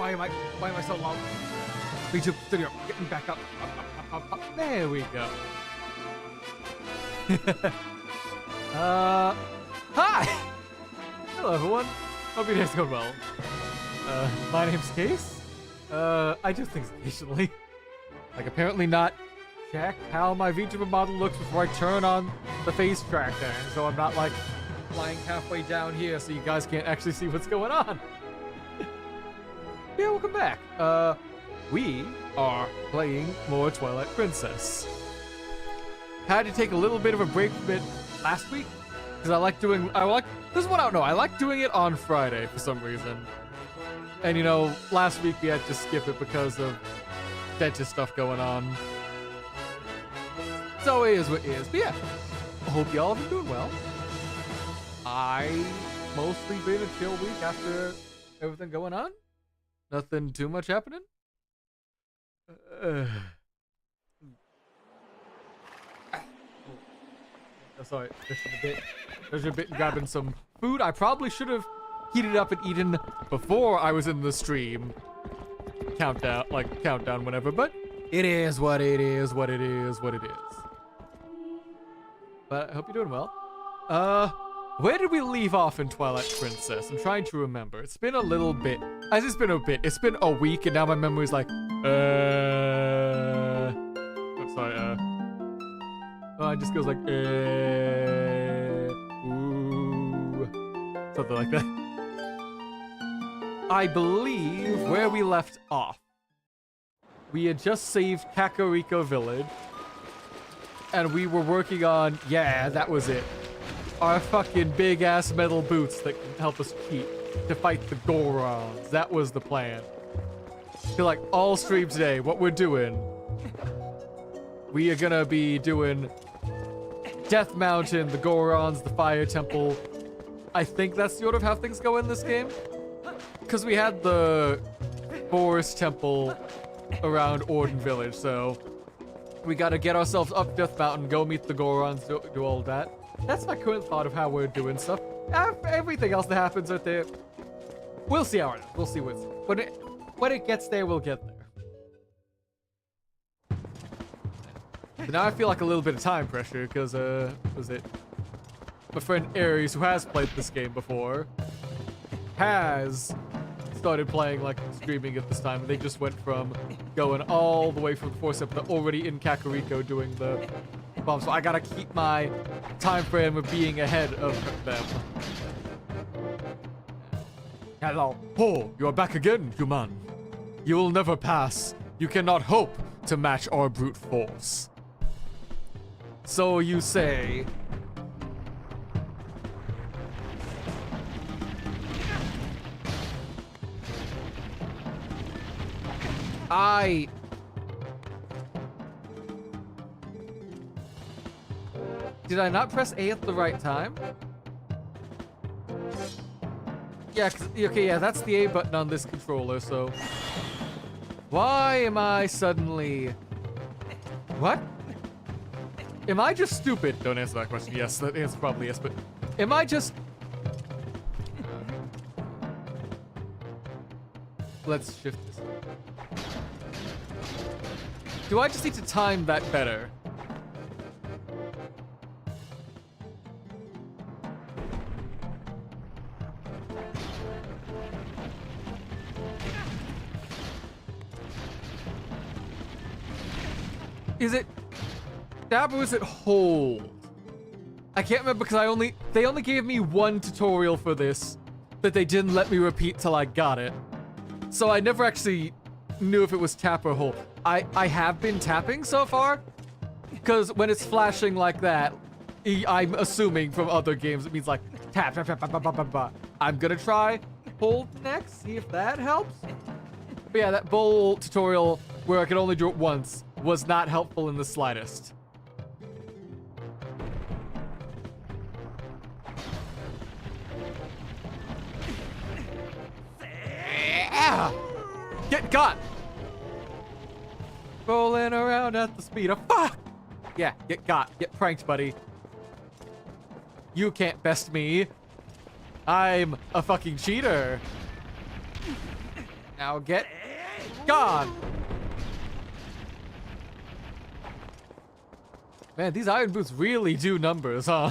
Why am I so low? YouTube Studio, get me back up. Up. There we go. Hi! Hello, everyone. Hope your day's going well. My name's Case. I do things occasionally. Like, apparently not check how my VTuber model looks before I turn on the face track thing, so I'm not, like, flying halfway down here so you guys can't actually see what's going on. Yeah, welcome back. We are playing more Twilight Princess. Had to take a little bit of a break from it last week, because this is what I don't know, I like doing it on Friday for some reason. And you know, last week we had to skip it because of dentist stuff going on. So it is what it is. But yeah, I hope y'all have been doing well. I mostly been a chill week after everything going on. Nothing too much happening. Sorry, there's a bit grabbing some food. I probably should have heated up and eaten before I was in the stream. Countdown whenever, but it is what it is, what it is, what it is. But I hope you're doing well. Where did we leave off in Twilight Princess? I'm trying to remember. It's been a little bit. It's been a bit. It's been a week, and now my memory's like, oh, sorry, oh, it just goes like, ooh, something like that. I believe where we left off, we had just saved Kakariko Village, and we were working on, yeah, that was it, our fucking big-ass metal boots that can help us cheat to fight the gorons. That was the plan. I feel like all stream today, what we're doing, we are gonna be doing Death Mountain, the gorons, the fire temple. I think that's sort of how things go in this game. Because we had the forest temple around Orden Village, so we gotta get ourselves up Death Mountain, go meet the gorons, do all that. That's my current thought of how we're doing stuff. Everything else that happens out there, we'll see how it is. We'll see when it gets there, we'll get there. But now I feel like a little bit of time pressure, because, was it my friend Aries, who has played this game before, has started playing, like, streaming at this time, and they just went from going all the way from the forest up to already in Kakariko doing the bomb, so I gotta keep my time frame of being ahead of them. Hello. Oh, you are back again, human. You will never pass. You cannot hope to match our brute force. So you say. Did I not press A at the right time? Yeah, okay, yeah, that's the A button on this controller, so. Why am I suddenly. What? Am I just stupid? Don't answer that question. Yes, that answer probably yes, but am I just. Let's shift this. Do I just need to time that better? Is it stab or is it hold? I can't remember because they only gave me one tutorial for this that they didn't let me repeat till I got it. So I never actually knew if it was tap or hold. I have been tapping so far, because when it's flashing like that, I'm assuming from other games it means like tap, tap, tap, tap, tap, tap, tap. I'm gonna try hold next, see if that helps. But yeah, that bowl tutorial where I could only do it once was not helpful in the slightest. Get got! Rolling around at the speed of fuck! Yeah, get got. Get pranked, buddy. You can't best me. I'm a fucking cheater. Now get gone. Man, these iron boots really do numbers, huh?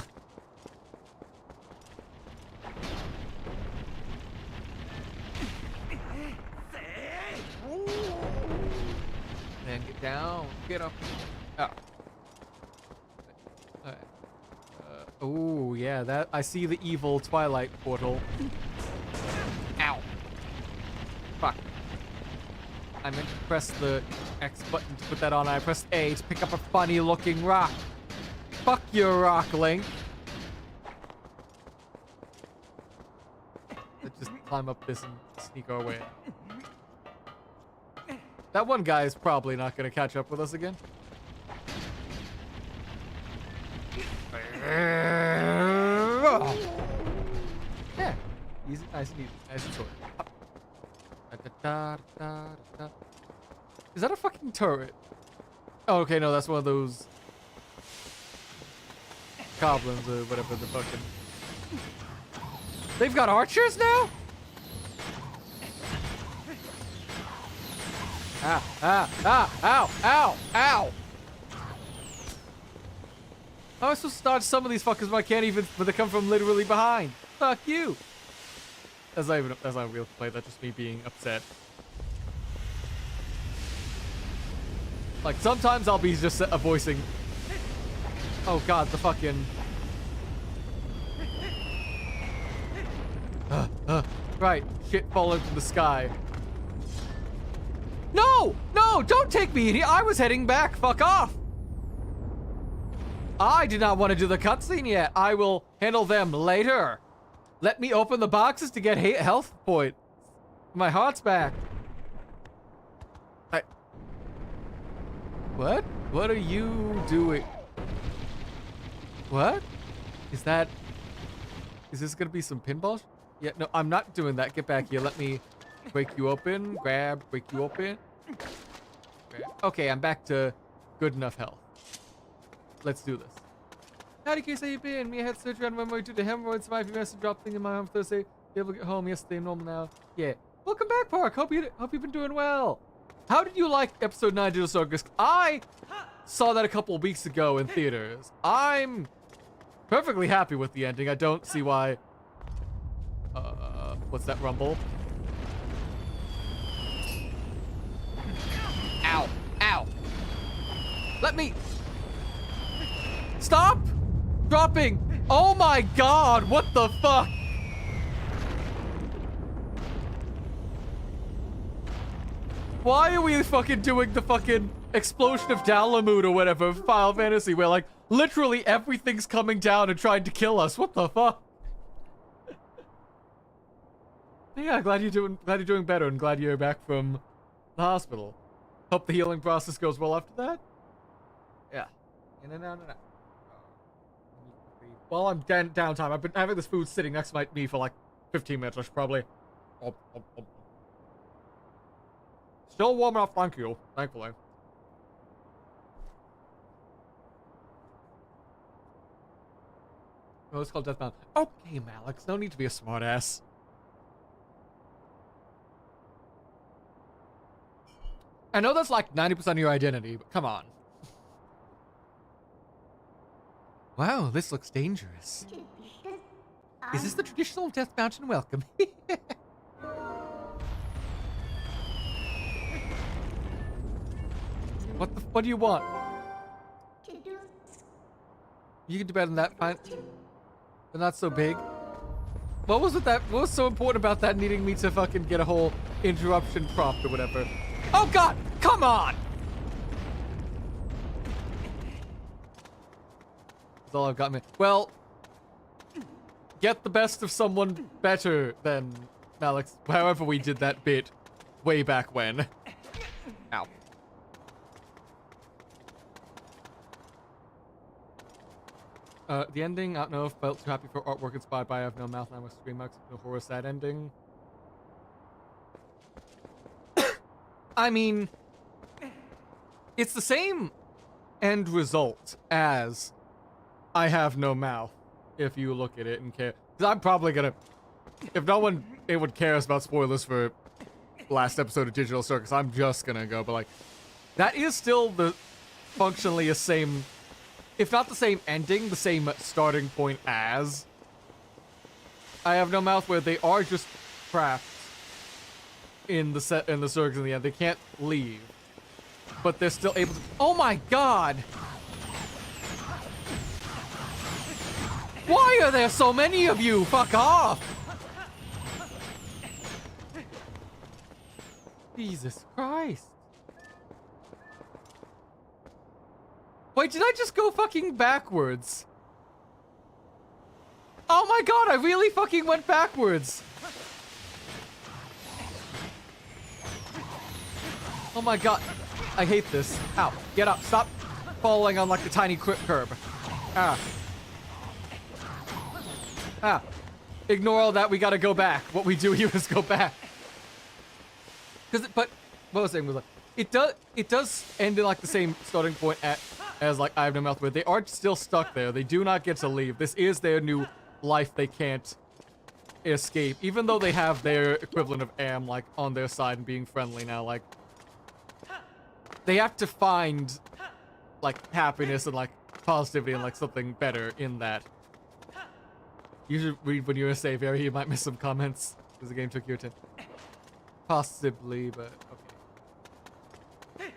Man, get down. Get up. Oh. Alright. Oh, yeah, that I see the evil Twilight portal. Ow. Fuck. I meant to press the X button to put that on. I pressed A to pick up a funny looking rock. Fuck your rock, Link. Let's just climb up this and sneak our way. That one guy is probably not going to catch up with us again. Yeah. Easy, nice and easy. Nice and short. Is that a fucking turret? Oh, okay, no, that's one of those goblins or whatever the fucking... They've got archers now? Ow. How am I supposed to dodge some of these fuckers when I can't even, but they come from literally behind? Fuck you. That's not real play, that's just me being upset. Like, sometimes I'll be just voicing... Oh god, the fucking... Right, shit falling from the sky. No! No! Don't take me in here! I was heading back! Fuck off! I did not want to do the cutscene yet. I will handle them later. Let me open the boxes to get health points. My heart's back. What? What are you doing? What? Is this gonna be some pinball? Yeah, no, I'm not doing that. Get back here. Let me break you open. Break you open. Grab. Okay, I'm back to good enough health. Let's do this. Howdy, Case, how you been? Me, I had surgery on my way due to hemorrhoids. My message dropped thing in my arm Thursday. Be able to get home yesterday, normal now. Yeah. Welcome back, Park. Hope you've been doing well. How did you like episode 9 Digital Circus? I saw that a couple of weeks ago in theaters. I'm perfectly happy with the ending. I don't see why. What's that rumble? Ow. Ow. Let me. Stop dropping. Oh my god. What the fuck? Why are we fucking doing the fucking explosion of Dalamud or whatever Final Fantasy where like literally everything's coming down and trying to kill us? What the fuck? Yeah, glad you're doing better and glad you're back from the hospital. Hope the healing process goes well after that. Yeah. No. While I'm downtime, I've been having this food sitting next to me for like 15 minutes. I should probably. Still warm enough, thank you. Thankfully. Oh, it's called Deathbound. Okay, Malix, no need to be a smartass. I know that's like 90% of your identity, but come on. Wow, this looks dangerous. Is this the traditional Death Mountain welcome? What do you want? You can do better than that, fine. But not so big. What was so important about that needing me to fucking get a whole interruption prompt or whatever? Oh god! Come on! That's all I've got me. Well, get the best of someone better than Alex. However we did that bit way back when. Ow. The ending, I don't know if I felt too happy for artwork inspired by I Have No Mouth and I Must Scream Out, no horror, sad ending. I mean, it's the same end result as I Have No Mouth, if you look at it and care. Because I'm probably gonna, if no one cares about spoilers for last episode of Digital Circus, I'm just gonna go, but like, that is still the functionally the same, if not the same ending, the same starting point as I Have No Mouth, where they are just trapped in the circus in the end. They can't leave, but they're still able to. Oh my god! Why are there so many of you? Fuck off! Jesus Christ. Wait, did I just go fucking backwards? Oh my god, I really fucking went backwards. Oh my god. I hate this. Ow. Get up. Stop falling on like the tiny curb. Ah. Ah. Ignore all that. We gotta go back. What we do here is go back. But what I was saying was like, it does end in like the same starting point as like I Have No Mouth, where they are still stuck there. They do not get to leave. This is their new life. They can't escape, even though they have their equivalent of Am like on their side and being friendly now. Like, they have to find like happiness and like positivity and like something better in that. You should read when you're a savior. You might miss some comments because the game took your attention. Possibly, but okay.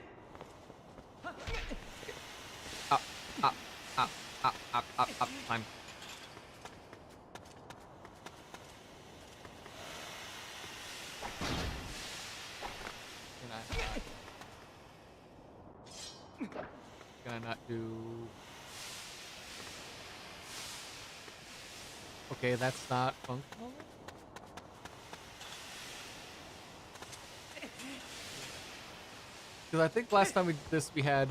Up, up, up, up, up, up, up. Climb. Can I not do? Okay, that's not functional. Because I think last time we did this, we had...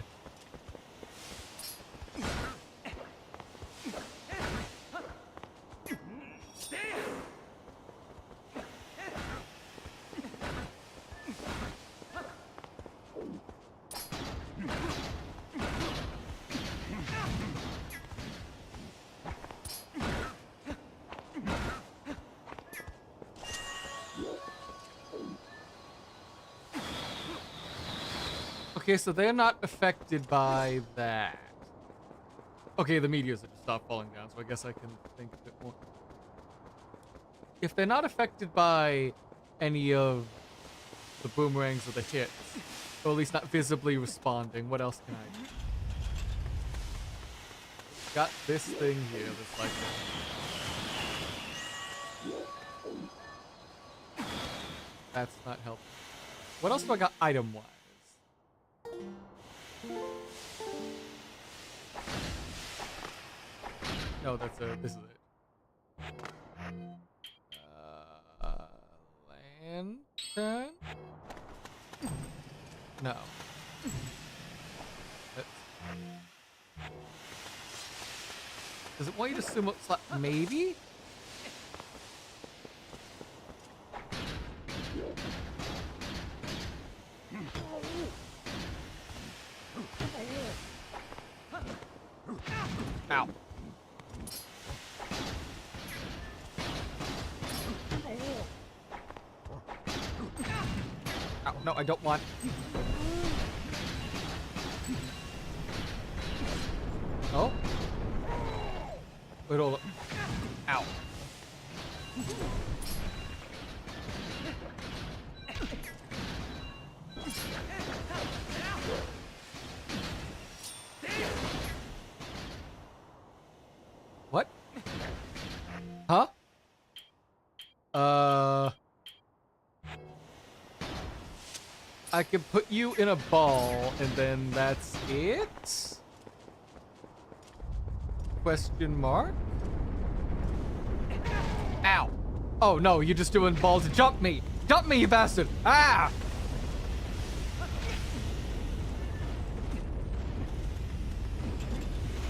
Okay, so they're not affected by that. Okay, the meteors have just stopped falling down, so I guess I can think a bit more. If they're not affected by any of the boomerangs or the hits, or at least not visibly responding, what else can I do? Got this thing here that's like... That's not helpful. What else do I got item-wise? No, that's this is it. Lantern? No. Does it want you to sumo slap? Maybe? Ow. Ow, no, I don't want. Oh? Wait, hold up. Ow. What? Huh? I can put you in a ball, and then that's it? Question mark? Ow. Oh, no, you're just doing balls. Jump me! Jump me, you bastard! Ah!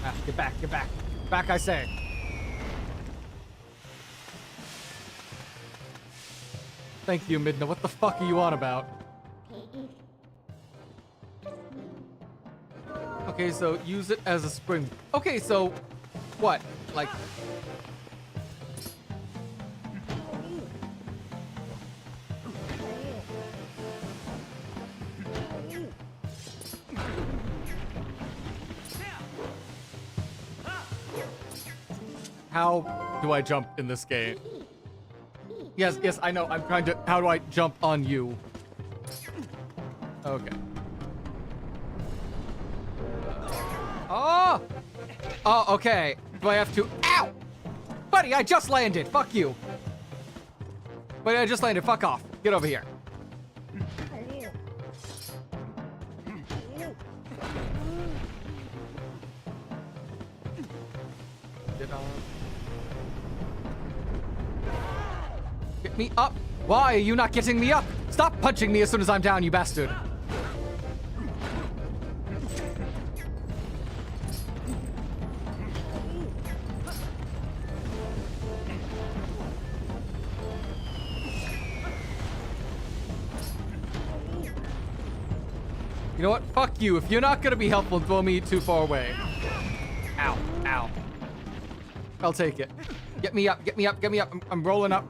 Ah, get back, get back. Back, I say. Thank you, Midna. What the fuck are you on about? Okay, so use it as a spring. Okay, so what? Like... How do I jump in this game? Yes, yes, I know. I'm trying to... How do I jump on you? Okay. Oh! Oh, okay. Do I have to... Ow! Buddy, I just landed. Fuck you. Buddy, I just landed. Fuck off. Get over here. Get me up. Why are you not getting me up? Stop punching me as soon as I'm down, you bastard. You know what? Fuck you. If you're not gonna be helpful, throw me too far away. Ow. Ow. I'll take it. Get me up. Get me up. Get me up. I'm rolling up.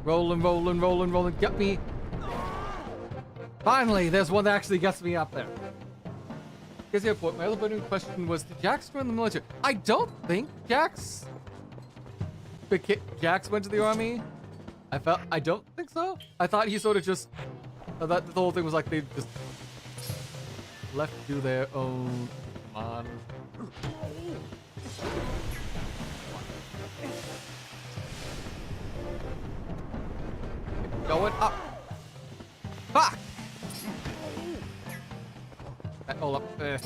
Rolling, rolling, rolling, rolling. Get me. Finally, there's one that actually gets me up there. Here's the airport. My other burning question was, did Jax join the military? I don't think Jax went to the army. I don't think so. I thought he sort of just... that the whole thing was like they just left to do their own. Come on. Going up. Fuck! That all up there.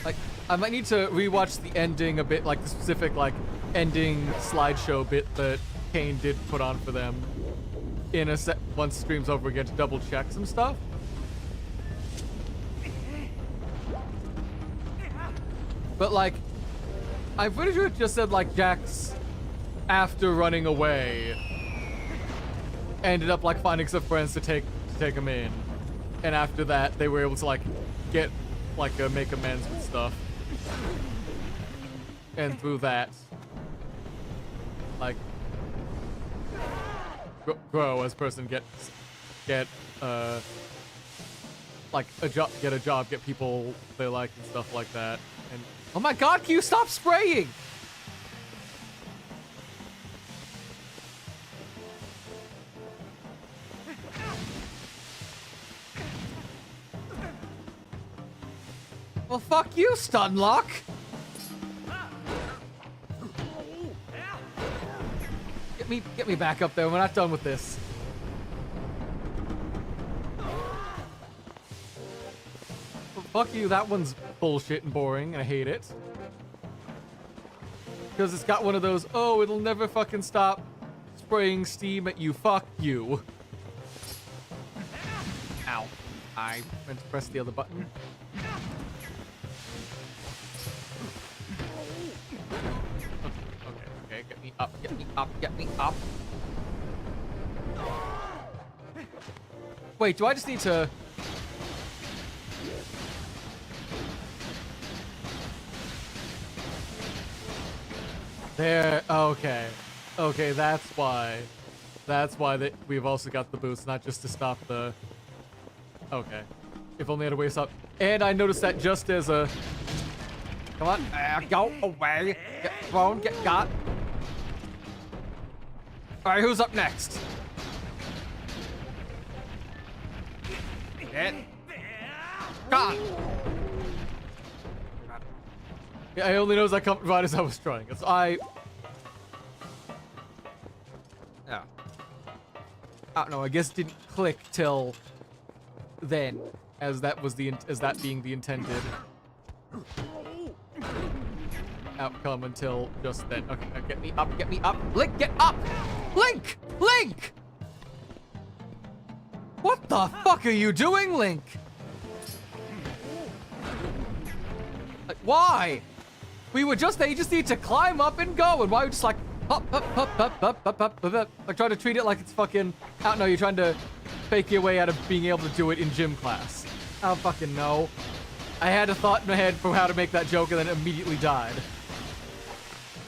Like, I might need to rewatch the ending a bit, like the specific, like, ending slideshow bit that Kane did put on for them in a set once stream's over again to double check some stuff. But like, I'm pretty sure it just said like Jax, after running away, ended up like finding some friends to take him in, and after that they were able to like get like make amends with stuff, and through that, like, grow as person, get like a job, get people they like and stuff like that. And oh my god, can you stop spraying? Well, fuck you, Stunlock. Get me back up there. We're not done with this. Well, fuck you. That one's bullshit and boring, and I hate it. Because it's got one of those, oh, it'll never fucking stop spraying steam at you. Fuck you. Ow. I meant to press the other button. Okay, get me up, get me up, get me up. Wait, do I just need to... There, okay. Okay, that's why. That's why we've also got the boost, not just to stop the... Okay. If only I had a waist up. And I noticed that just as a... Come on. Go away. Get thrown, get got. Alright, who's up next? Get got. Yeah, I only noticed I come right as I was trying. It's Yeah. I don't know, I guess it didn't click till then, as that was being the intended outcome until just then. Okay, now get me up, get me up. Link, get up! Link! Link! What the fuck are you doing, Link? Like, why? They just need to climb up and go, and why are you just like, up, up, up, up, up, up, up, up, up. Like, trying to treat it like it's fucking, I don't know, you're trying to fake your way out of being able to do it in gym class. I don't fucking know. I had a thought in my head for how to make that joke and then immediately died.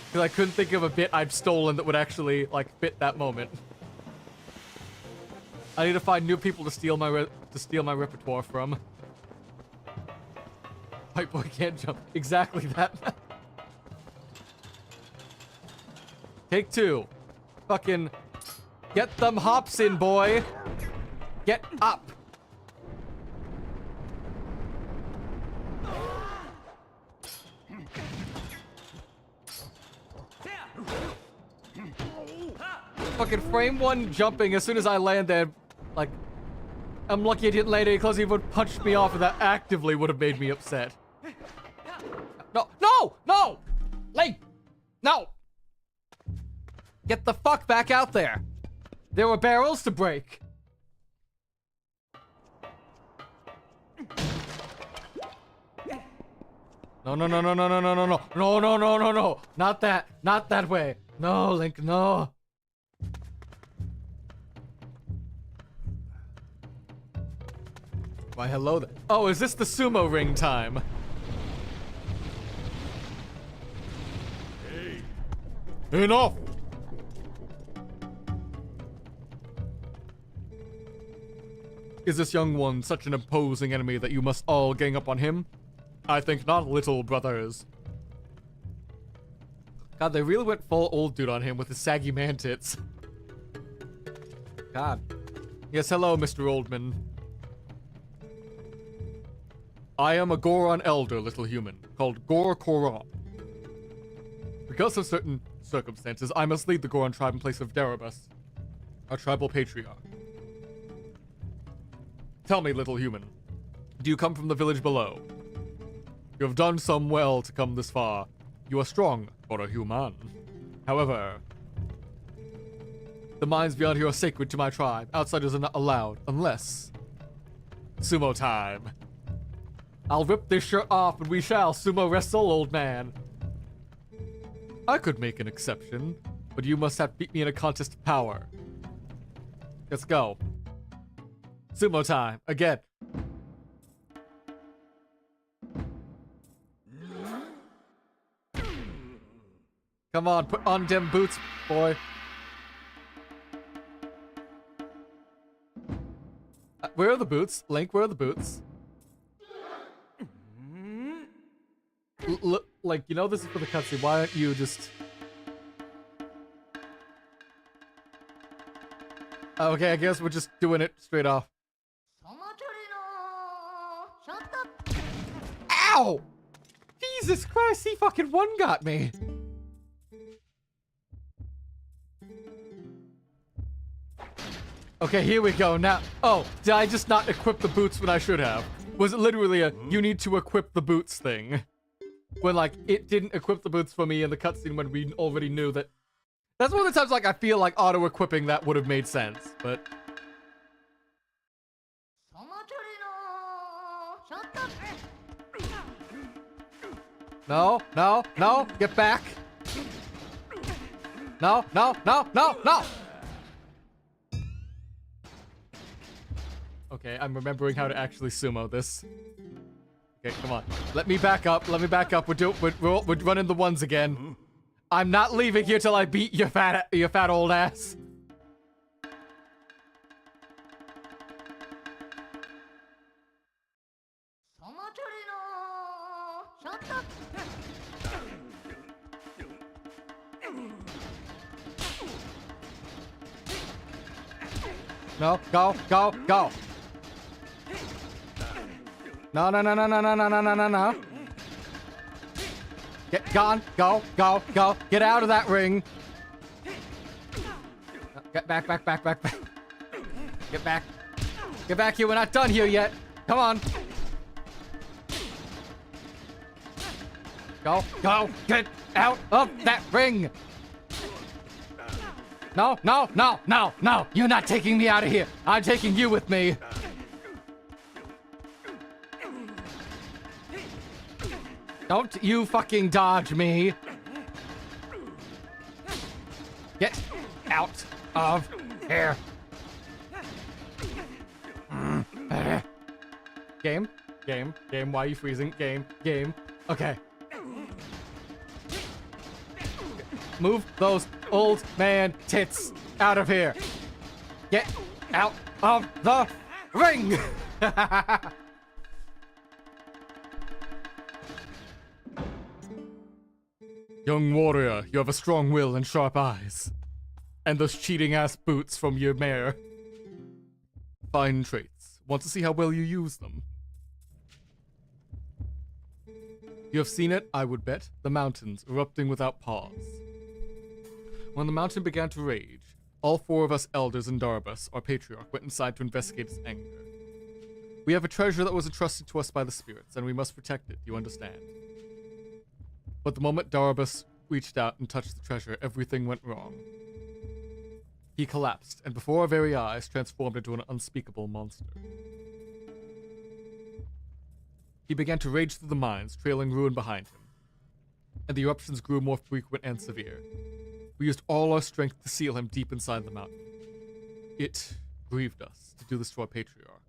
Because I couldn't think of a bit I'd stolen that would actually, like, fit that moment. I need to find new people to steal my repertoire from. White boy can't jump. Exactly that. Take two. Fucking get them hops in, boy. Get up. Fucking frame one jumping as soon as I land there. Like, I'm lucky I didn't land any closer. He would punch me off, and that actively would have made me upset. No, no, no! Link! No! Get the fuck back out there. There were barrels to break. No, no, no, no, no, no, no, no, no. No, no, no, no, no. Not that. Not that way. No, Link, no. Why, hello there. Oh, is this the sumo ring time? Hey. Enough! Is this young one such an imposing enemy that you must all gang up on him? I think not, little brothers. God, they really went full old dude on him with his saggy man tits. God. Yes, hello, Mr. Oldman. I am a Goron elder, little human, called Goron. Because of certain circumstances, I must lead the Goron tribe in place of Darabus, our tribal patriarch. Tell me, little human, do you come from the village below? You have done some well to come this far. You are strong for a human. However, the mines beyond here are sacred to my tribe. Outsiders are not allowed, unless... Sumo time. I'll rip this shirt off and we shall sumo wrestle, old man. I could make an exception, but you must have beat me in a contest of power. Let's go. Sumo time, again. Come on, put on them boots, boy. Where are the boots? Link, where are the boots? Like, you know this is for the cutscene. Why aren't you just... Okay, I guess we're just doing it straight off. Ow! Jesus Christ, he fucking one got me. Okay, here we go. Now, oh, did I just not equip the boots when I should have? Was it literally a, you need to equip the boots thing? When, like, it didn't equip the boots for me in the cutscene when we already knew that. That's one of the times, like, I feel like auto-equipping that would have made sense, but... No, no, no, get back. No, no, no, no, no! Okay, I'm remembering how to actually sumo this. Okay, come on. Let me back up. Let me back up. We're running the ones again. I'm not leaving here till I beat your fat old ass. No, go, go, go. No, no, no, no, no, no, no, no, no, no, no. Get gone. Go, go, go. Get out of that ring. Get back, back, back, back, back. Get back. Get back here. We're not done here yet. Come on. Go, go. Get out of that ring. No, no, no, no, no. You're not taking me out of here. I'm taking you with me. Don't you fucking dodge me. Get out of here. Game, game, game. Why are you freezing? Game, game. Okay. Move those old man tits out of here. Get out of the ring. Young warrior, you have a strong will and sharp eyes. And those cheating-ass boots from your mare. Fine traits. Want to see how well you use them? You have seen it, I would bet, the mountains erupting without pause. When the mountain began to rage, all 4 of us elders and Darbus, our patriarch, went inside to investigate its anger. We have a treasure that was entrusted to us by the spirits, and we must protect it, you understand? But the moment Darbus reached out and touched the treasure, everything went wrong. He collapsed, and before our very eyes, transformed into an unspeakable monster. He began to rage through the mines, trailing ruin behind him. And the eruptions grew more frequent and severe. We used all our strength to seal him deep inside the mountain. It grieved us to do this to our patriarch,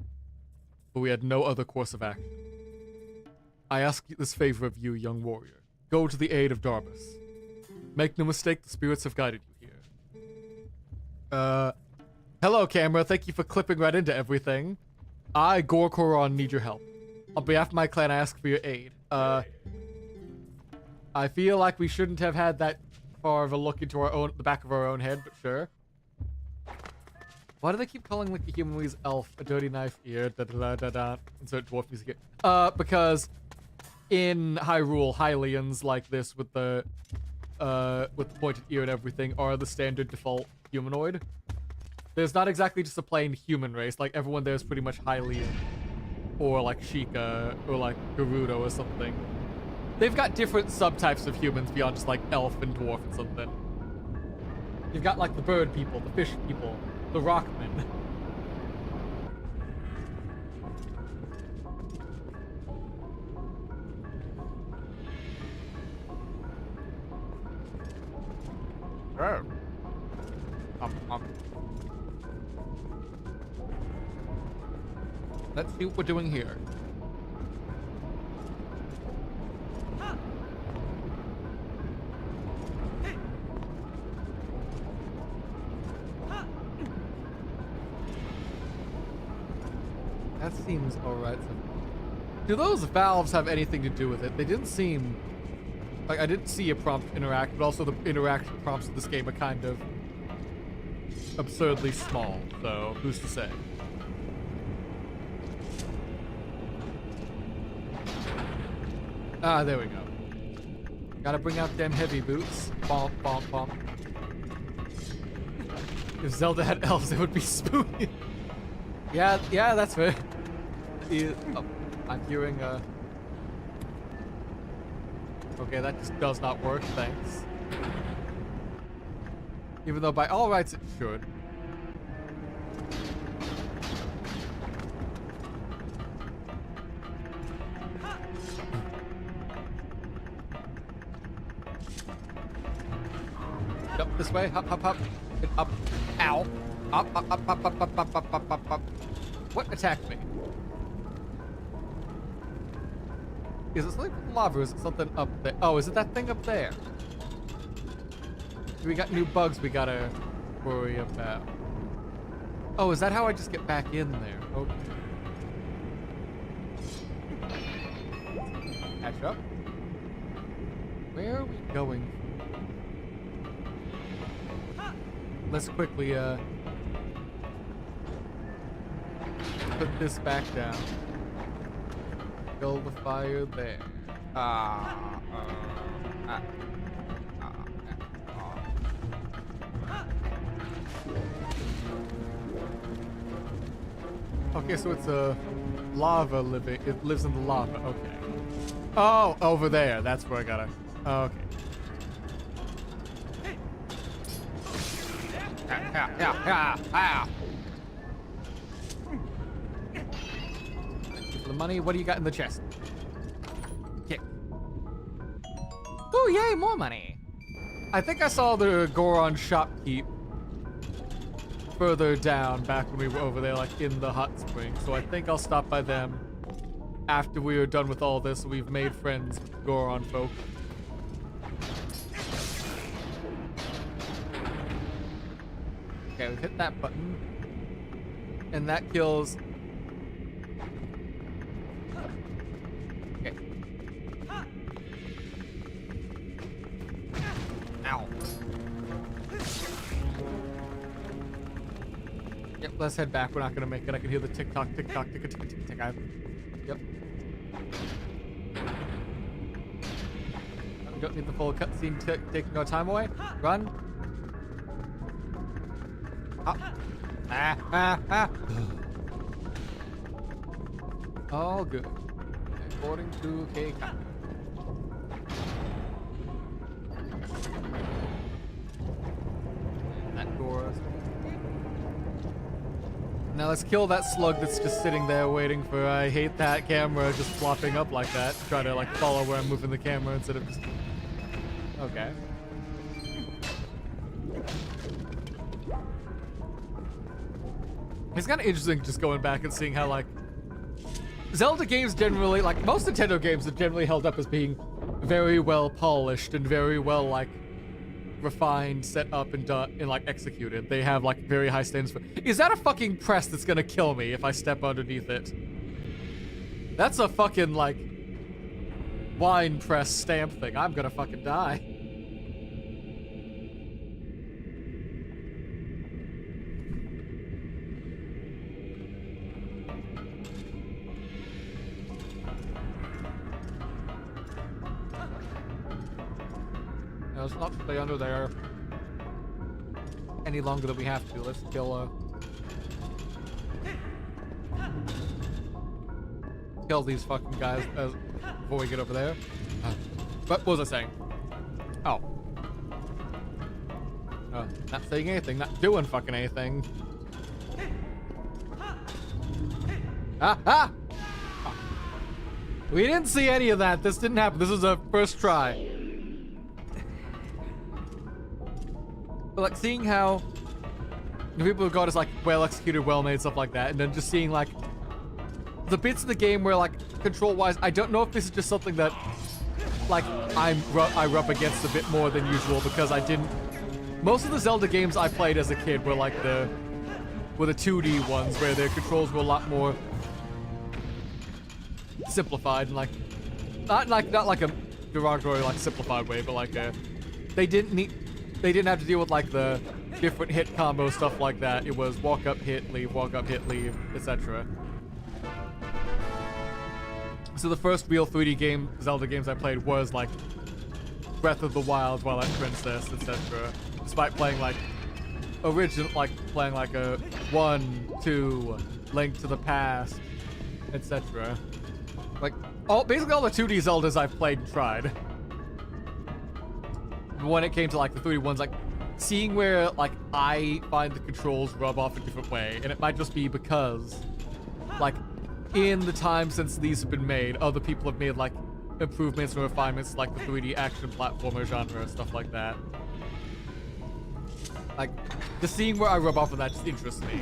but we had no other course of action. I ask this favor of you, young warrior. Go to the aid of Darbus. Make no mistake, the spirits have guided you here. Hello, camera. Thank you for clipping right into everything. I, Gorkoron, need your help. On behalf of my clan, I ask for your aid. I feel like we shouldn't have had that far of a look into the back of our own head, but sure. Why do they keep calling like the humanese elf a dirty knife ear? Da da da da da. Insert dwarf music here. Because in Hyrule, Hylians like this with the pointed ear and everything are the standard default humanoid. There's not exactly just a plain human race. Like everyone there is pretty much Hylian, or like Sheikah, or like Gerudo or something. They've got different subtypes of humans beyond just like elf and dwarf and something. You've got like the bird people, the fish people, the rockmen. Oh. Let's see what we're doing here. That seems alright. Do those valves have anything to do with it? They didn't seem... Like, I didn't see a prompt interact, but also the interaction prompts in this game are kind of absurdly small, so who's to say? Ah, there we go. Gotta bring out them heavy boots. Bonk, bonk, bonk. If Zelda had elves, it would be spooky. Yeah, that's fair. Oh, I'm hearing okay, that just does not work, thanks. Even though by all rights it should. Up this way, hop, hop, hop, and up, ow. Up, up, up, up, up, up, up, up, up, up, up. What attacked me? Is it something with lava or is it something up there? Oh, is it that thing up there? We got new bugs we gotta worry about. Oh, is that how I just get back in there? Okay. Catch up. Where are we going? Let's quickly, put this back down. Build the fire there. Okay, so it's a lava living. It lives in the lava. Okay. Oh, over there. That's where I gotta. Okay. For the money, what do you got in the chest? Kick. Oh, yay, more money. I think I saw the Goron shopkeep further down back when we were over there, like in the hot spring. So I think I'll stop by them after we are done with all this. We've made friends with Goron folk. Okay, we hit that button. And that kills... Okay. Let's head back. We're not gonna make it. I can hear the tick-tock, tick-tock, tick-tock, tick-tock. Yep. We don't need the full cutscene taking our time away. Run. All good. According to KK. That door. Now let's kill that slug that's just sitting there waiting for. I hate that camera just flopping up like that. Try to like follow where I'm moving the camera instead of just. Okay. It's kind of interesting just going back and seeing how like Zelda games generally, like most Nintendo games, are generally held up as being very well polished and very well like refined, set up, and done and like executed. They have like very high standards for. Is that a fucking press that's gonna kill me if I step underneath it? That's a fucking like wine press stamp thing. I'm gonna fucking die. Let's not stay under there any longer than we have to. Let's kill these fucking guys before we get over there. What was I saying? Oh. Not saying anything, not doing fucking anything. Ah! We didn't see any of that. This didn't happen. This is a first try. Like seeing how the people who got is like well executed, well made, stuff like that, and then just seeing like the bits of the game where like control wise, I don't know if this is just something that like I rub against a bit more than usual because I didn't. Most of the Zelda games I played as a kid were like the 2D ones where their controls were a lot more simplified and like not like a derogatory like simplified way, but like they didn't have to deal with like the different hit combo stuff like that. It was walk up, hit, leave, etc. So the first real 3D Zelda games I played was like Breath of the Wild, Twilight Princess, etc. Despite playing like playing like a 1, 2, Link to the Past, etc. Like basically all the 2D Zeldas I've played and tried. When it came to like the 3D ones, like seeing where like I find the controls rub off a different way, and it might just be because like in the time since these have been made, other people have made like improvements and refinements like the 3D action platformer genre, stuff like that. Like just seeing where I rub off of that just interests me.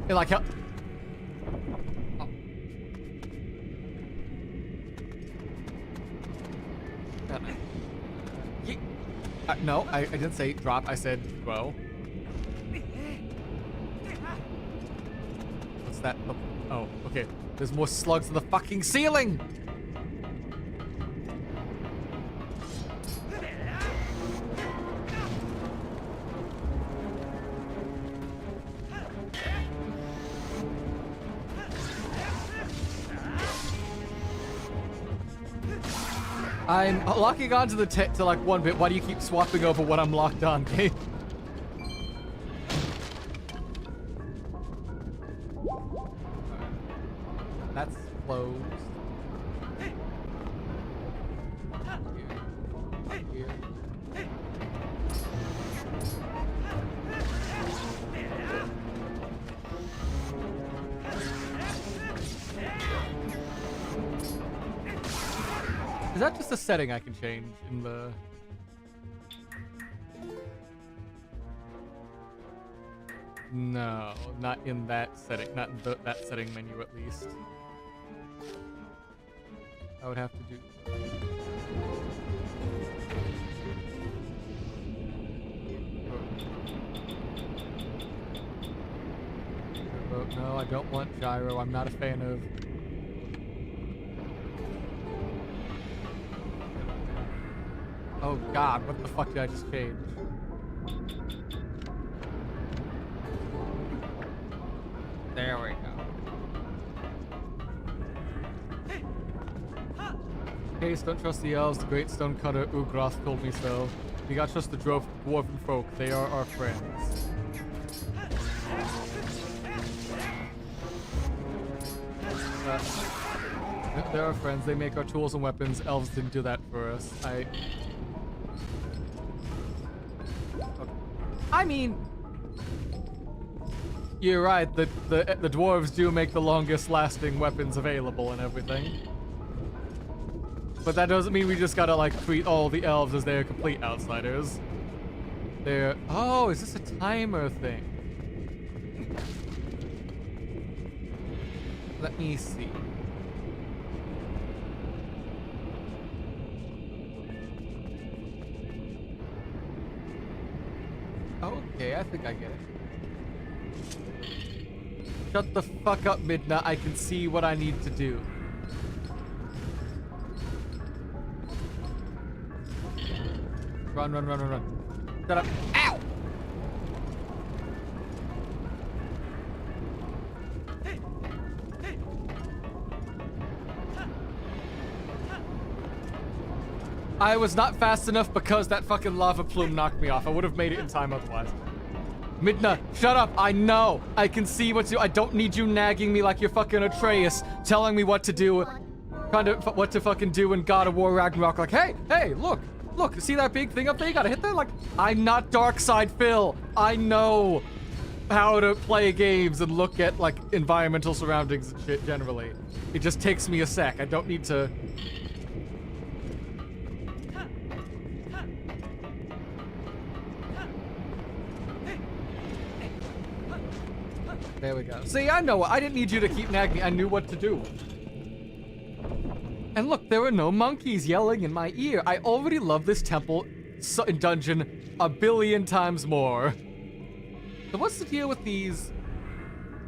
And like how no, I didn't say drop, I said throw. What's that? Oh, okay. There's more slugs in the fucking ceiling! I'm locking onto the to like one bit. Why do you keep swapping over what I'm locked on, Kate? That's closed. Here. Is that just a setting I can change in the... No, not in that setting. Not in that setting menu, at least. I would have to do... No, I don't want gyro. I'm not a fan of... Oh god, what the fuck did I just change? Case, don't trust the elves. The great stonecutter Ugroth told me so. We gotta trust the dwarven folk. They are our friends. They're our friends. They make our tools and weapons. Elves didn't do that for us. I mean, you're right. The dwarves do make the longest lasting weapons available and everything. But that doesn't mean we just gotta like treat all the elves as they're complete outsiders. They're... Oh, is this a timer thing? Let me see. Okay, I think I get it. Shut the fuck up, Midna. I can see what I need to do. Run, run, run, run, run. Shut up. Ow! I was not fast enough because that fucking lava plume knocked me off. I would have made it in time otherwise. Midna, shut up. I know. I can see what to do. I don't need you nagging me like you're fucking Atreus, telling me what to do, what to fucking do in God of War Ragnarok. Like, hey, look, see that big thing up there? You gotta hit that? Like, I'm not Darkside Phil. I know how to play games and look at, like, environmental surroundings and shit generally. It just takes me a sec. I don't need to... There we go. See, I know. I didn't need you to keep nagging me. I knew what to do. And look, there were no monkeys yelling in my ear. I already love this temple and dungeon a billion times more. So what's the deal with these?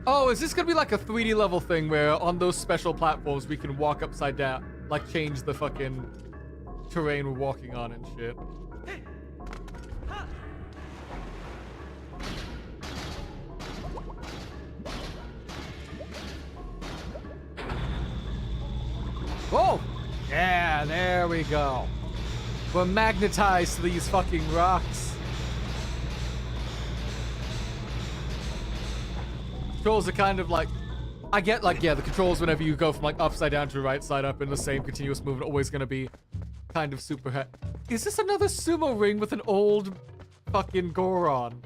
Oh, is this gonna be like a 3D level thing where on those special platforms we can walk upside down, like change the fucking terrain we're walking on and shit? Oh! Yeah, there we go. We're magnetized to these fucking rocks. Controls are kind of like... I get, like, yeah, the controls whenever you go from, like, upside down to right side up in the same continuous movement always gonna be kind of super... Is this another sumo ring with an old fucking Goron?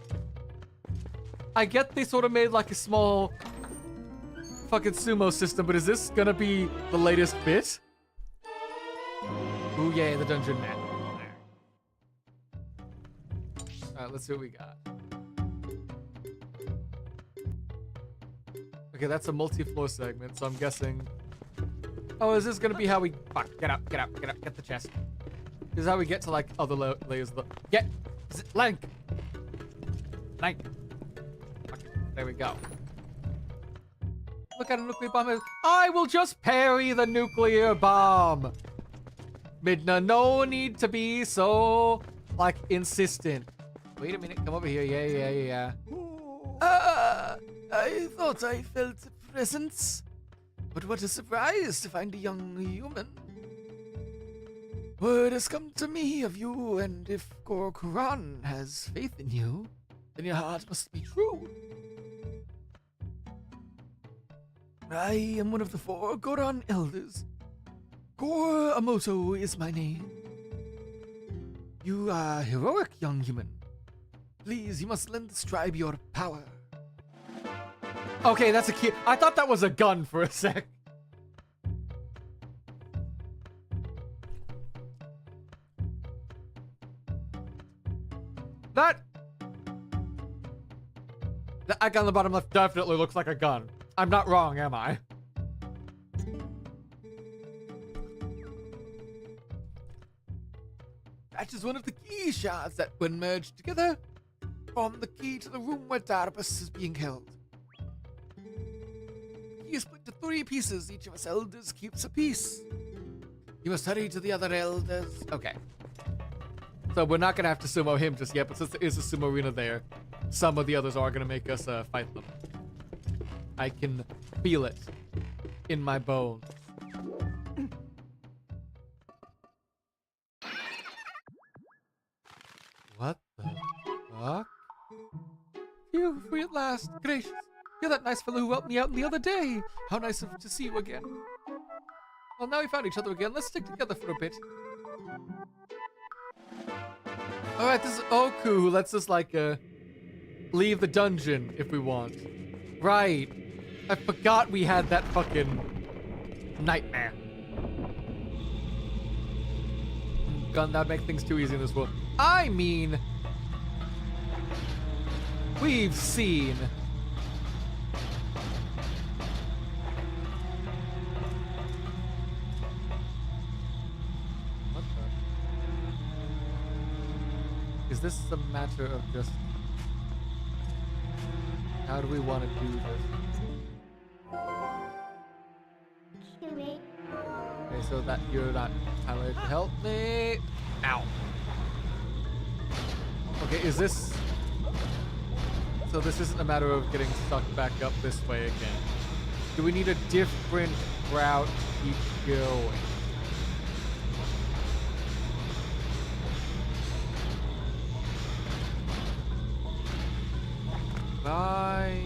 I get they sort of made, like, a small... fucking sumo system, but is this gonna be the latest bit? Ooh, yeah, the dungeon map. Alright, let's see what we got. Okay, that's a multi-floor segment, so I'm guessing... Oh, is this gonna be how we... Fuck, get up, get the chest. This is how we get to, like, other layers of the... Get! Link! Okay, there we go. Look at a nuclear bomb. I will just parry the nuclear bomb. Midna, no need to be so, like, insistent. Wait a minute, come over here. Yeah. I thought I felt a presence. But what a surprise to find a young human. Word has come to me of you, and if Gorgon has faith in you, then your heart must be true. I am one of the 4 Goron elders. Gor Amoto is my name. You are heroic, young human. Please, you must lend this tribe your power. Okay, that's a key. I thought that was a gun for a sec. That icon on the bottom left definitely looks like a gun. I'm not wrong, am I? That is one of the key shards that, when merged together, form the key to the room where Darbus is being held. The key is split into 3 pieces. Each of us elders keeps a piece. You must hurry to the other elders. Okay. So we're not gonna have to sumo him just yet, but since there is a sumo arena there, some of the others are gonna make us fight them. I can feel it in my bones. What the fuck? You free at last. Gracious. You're that nice fellow who helped me out the other day. How nice to see you again. Well, now we found each other again. Let's stick together for a bit. Alright, this is Oku who lets us, like, leave the dungeon if we want. Right. I forgot we had that fucking nightmare. Gun, that'd make things too easy in this world. I mean, we've seen what the? Is this a matter of just how do we want to do this? Okay, so that you're not Tyler to help me. Ow. Okay, is this... So this isn't a matter of getting stuck back up this way again. Do we need a different route to keep going? Bye.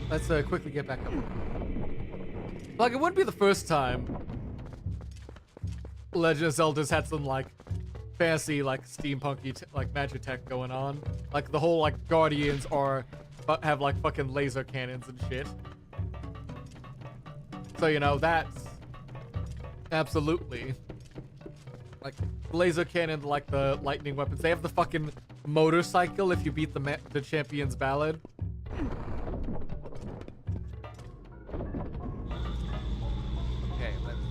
Let's quickly get back up. Like, it wouldn't be the first time Legend of Zelda's had some, like, fancy, like, steampunky, like, magic tech going on. Like, the whole, like, Guardians have, like, fucking laser cannons and shit. So, you know, that's absolutely... Like, laser cannon, like, the lightning weapons. They have the fucking motorcycle if you beat the champion's ballad.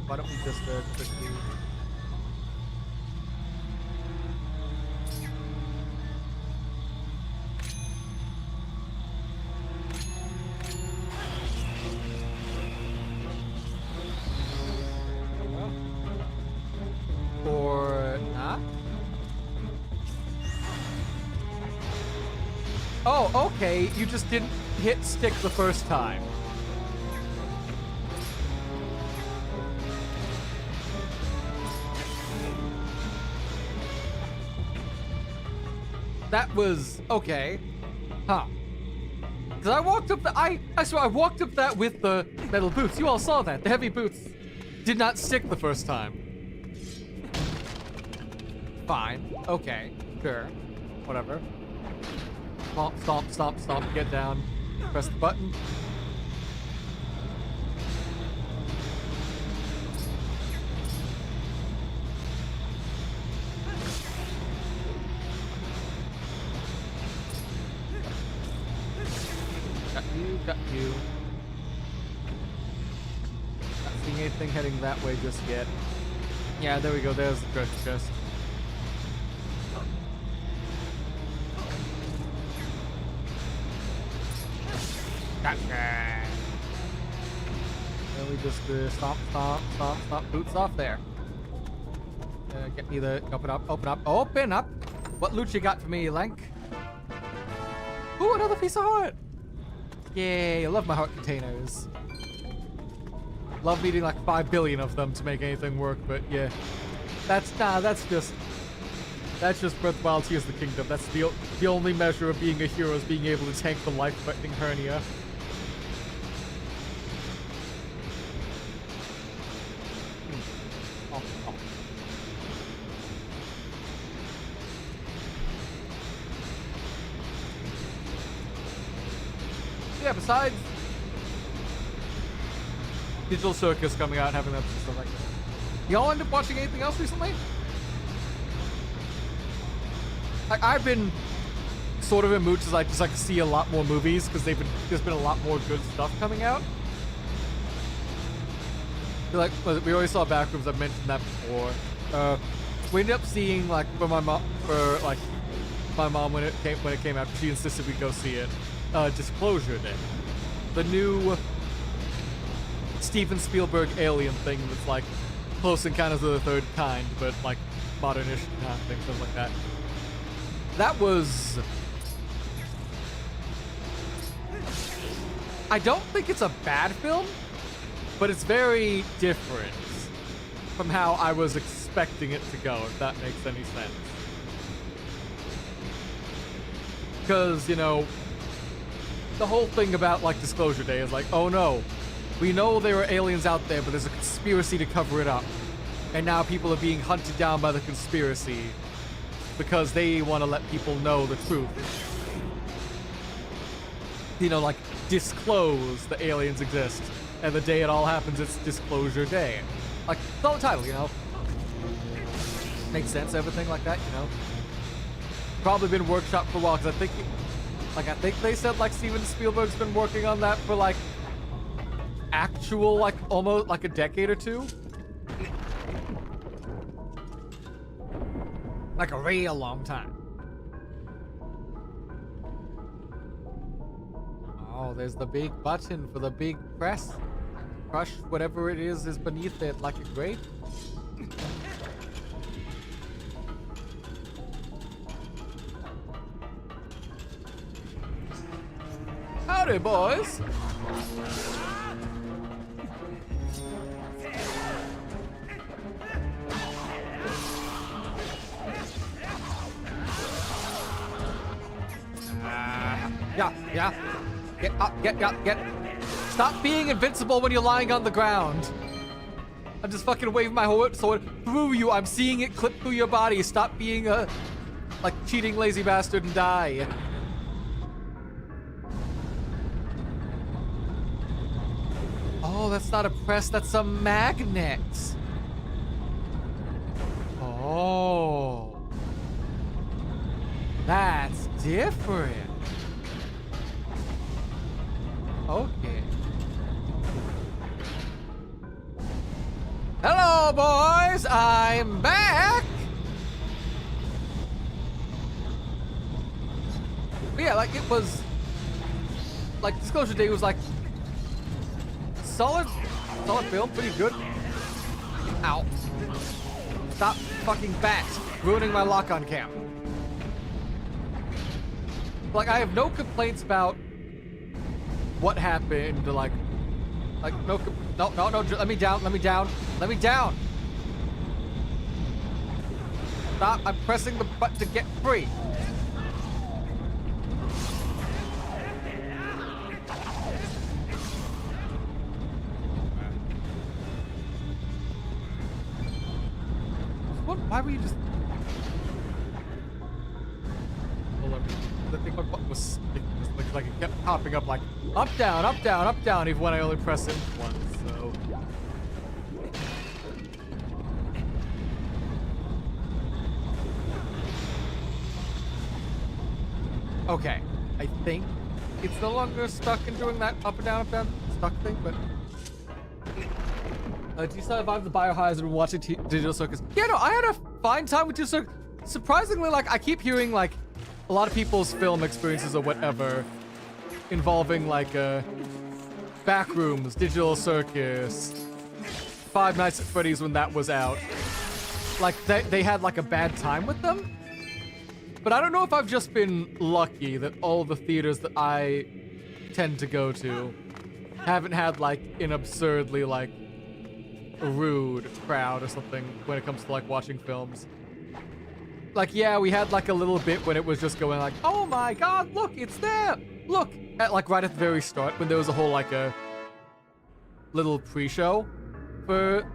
Why don't we just quickly... Or not? Oh, okay. You just didn't hit stick the first time. That was okay. Huh. Cause I walked up I swear I walked up that with the metal boots. You all saw that. The heavy boots did not stick the first time. Fine. Okay. Sure. Whatever. Stomp, stomp, stomp, stomp. Get down. Press the button. Got you. Not seeing anything heading that way just yet. Yeah, there we go. There's the treasure chest. Gotcha. Then we just stomp, stomp, stomp, stomp. Boots off there. Get me the... Open up, open up, open up! What loot you got for me, Lank? Ooh, another piece of heart! Yay, I love my heart containers. Love needing like 5 billion of them to make anything work, but yeah. That's just Breath of Wild Tears of the Kingdom. That's the only measure of being a hero is being able to tank the life-threatening hernia. Yeah, besides Digital Circus coming out and having that stuff like that. Y'all end up watching anything else recently? Like, I've been sort of in moods as I just like to see a lot more movies because there's been a lot more good stuff coming out. Like, we already saw Backrooms, I've mentioned that before. We ended up seeing like my mom when it came out, she insisted we go see it. Disclosure Day. The new Steven Spielberg alien thing that's like Close Encounters of the Third Kind, but like modernish kind of thing, something like that. That was... I don't think it's a bad film, but it's very different. from how I was expecting it to go, if that makes any sense. Because, you know, the whole thing about, like, Disclosure Day is like, oh no, we know there are aliens out there, but there's a conspiracy to cover it up. And now people are being hunted down by the conspiracy because they want to let people know the truth. You know, like, disclose the aliens exist. And the day it all happens, it's Disclosure Day. Like, it's all the title, you know? Makes sense, everything like that, you know? Probably been workshopped for a while, because I think they said, like, Steven Spielberg's been working on that for, like, actual, like, almost, like, a decade or two. Like, a real long time. Oh, there's the big button for the big press. Crush whatever it is beneath it like a grape. Howdy, boys. Yeah. Get up, get. Stop being invincible when you're lying on the ground. I'm just fucking waving my sword through you. I'm seeing it clip through your body. Stop being a, like, cheating lazy bastard and die. Oh, that's not a press, that's a magnet. Oh. That's different. Okay. Hello, boys! I'm back! But yeah, like, it was... Like, Disclosure Day was, like... Solid film, pretty good. Ow. Stop fucking bat ruining my lock-on cam. Like, I have no complaints about what happened, like no, let me down. Stop, I'm pressing the button to get free. What, why were you just... Hold on, I think my button was like it kept popping up like up, down, even when I only press it once, so. Okay, I think it's no longer stuck in doing that up and down, stuck thing, but. Do you survive the biohazard and watching Digital Circus? Yeah, no, I had a fine time with Digital Circus. Surprisingly, like, I keep hearing, like, a lot of people's film experiences or whatever involving, like, Backrooms, Digital Circus, Five Nights at Freddy's when that was out. Like, they had, like, a bad time with them. But I don't know if I've just been lucky that all the theaters that I tend to go to haven't had, like, an absurdly, like, rude crowd or something when it comes to, like, watching films. Like, yeah, we had, like, a little bit when it was just going, like, oh my god, look, it's there! Look! At, like, right at the very start, when there was a whole, like, a little pre-show for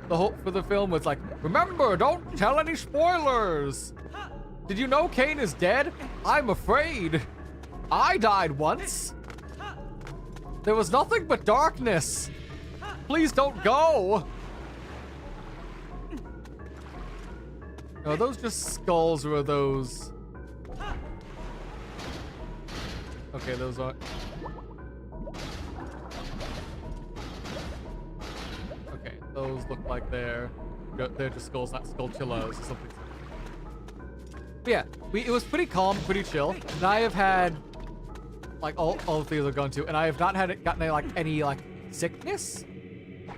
the film, was like, remember, don't tell any spoilers! Did you know Kane is dead? I'm afraid. I died once. There was nothing but darkness. Please don't go. Are those just skulls or are those... Okay, those are... Okay, those look like they're just skulls, not skulltulas or something. But yeah, it was pretty calm, pretty chill. And I have had, like, all the things I've gone to, and I have not gotten any sickness.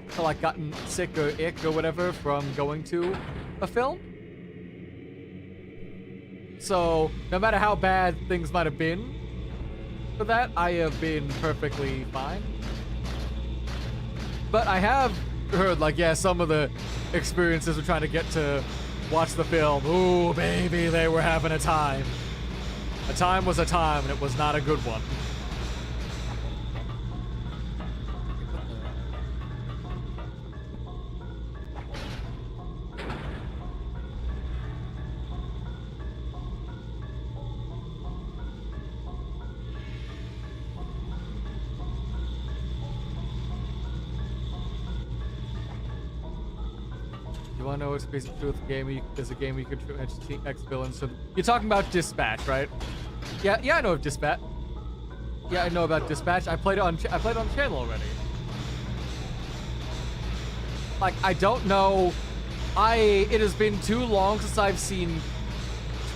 So, like, gotten sick or ick or whatever from going to a film. So, no matter how bad things might have been for that, I have been perfectly fine. But I have heard, like, yeah, some of the experiences were trying to get to watch the film. Ooh, baby, they were having a time. A time was a time, and it was not a good one. You wanna know what's basically true with the game? There's a game where you could cheat X villains. So you're talking about Dispatch, right? Yeah, I know of Dispatch. Yeah, I know about Dispatch. I played it on the channel already. Like, I don't know. It has been too long since I've seen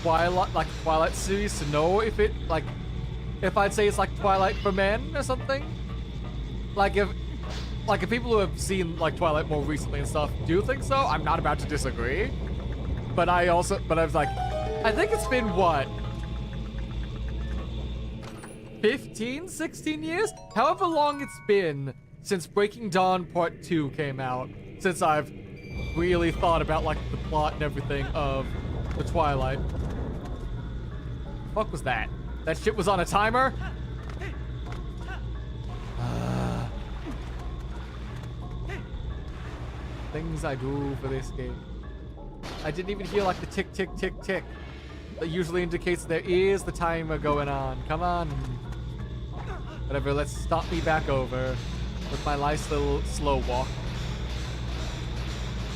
Twilight series to know if I'd say it's like Twilight for men or something. Like if people who have seen like Twilight more recently and stuff do think so, I'm not about to disagree. But I was like, I think it's been what? 15, 16 years? However long it's been since Breaking Dawn Part 2 came out, since I've really thought about like the plot and everything of the Twilight. The fuck was that? That shit was on a timer? Things I do for this game. I didn't even hear like the tick, tick, tick, tick. That usually indicates there is the timer going on. Come on. Whatever, let's stop me back over with my nice little slow walk.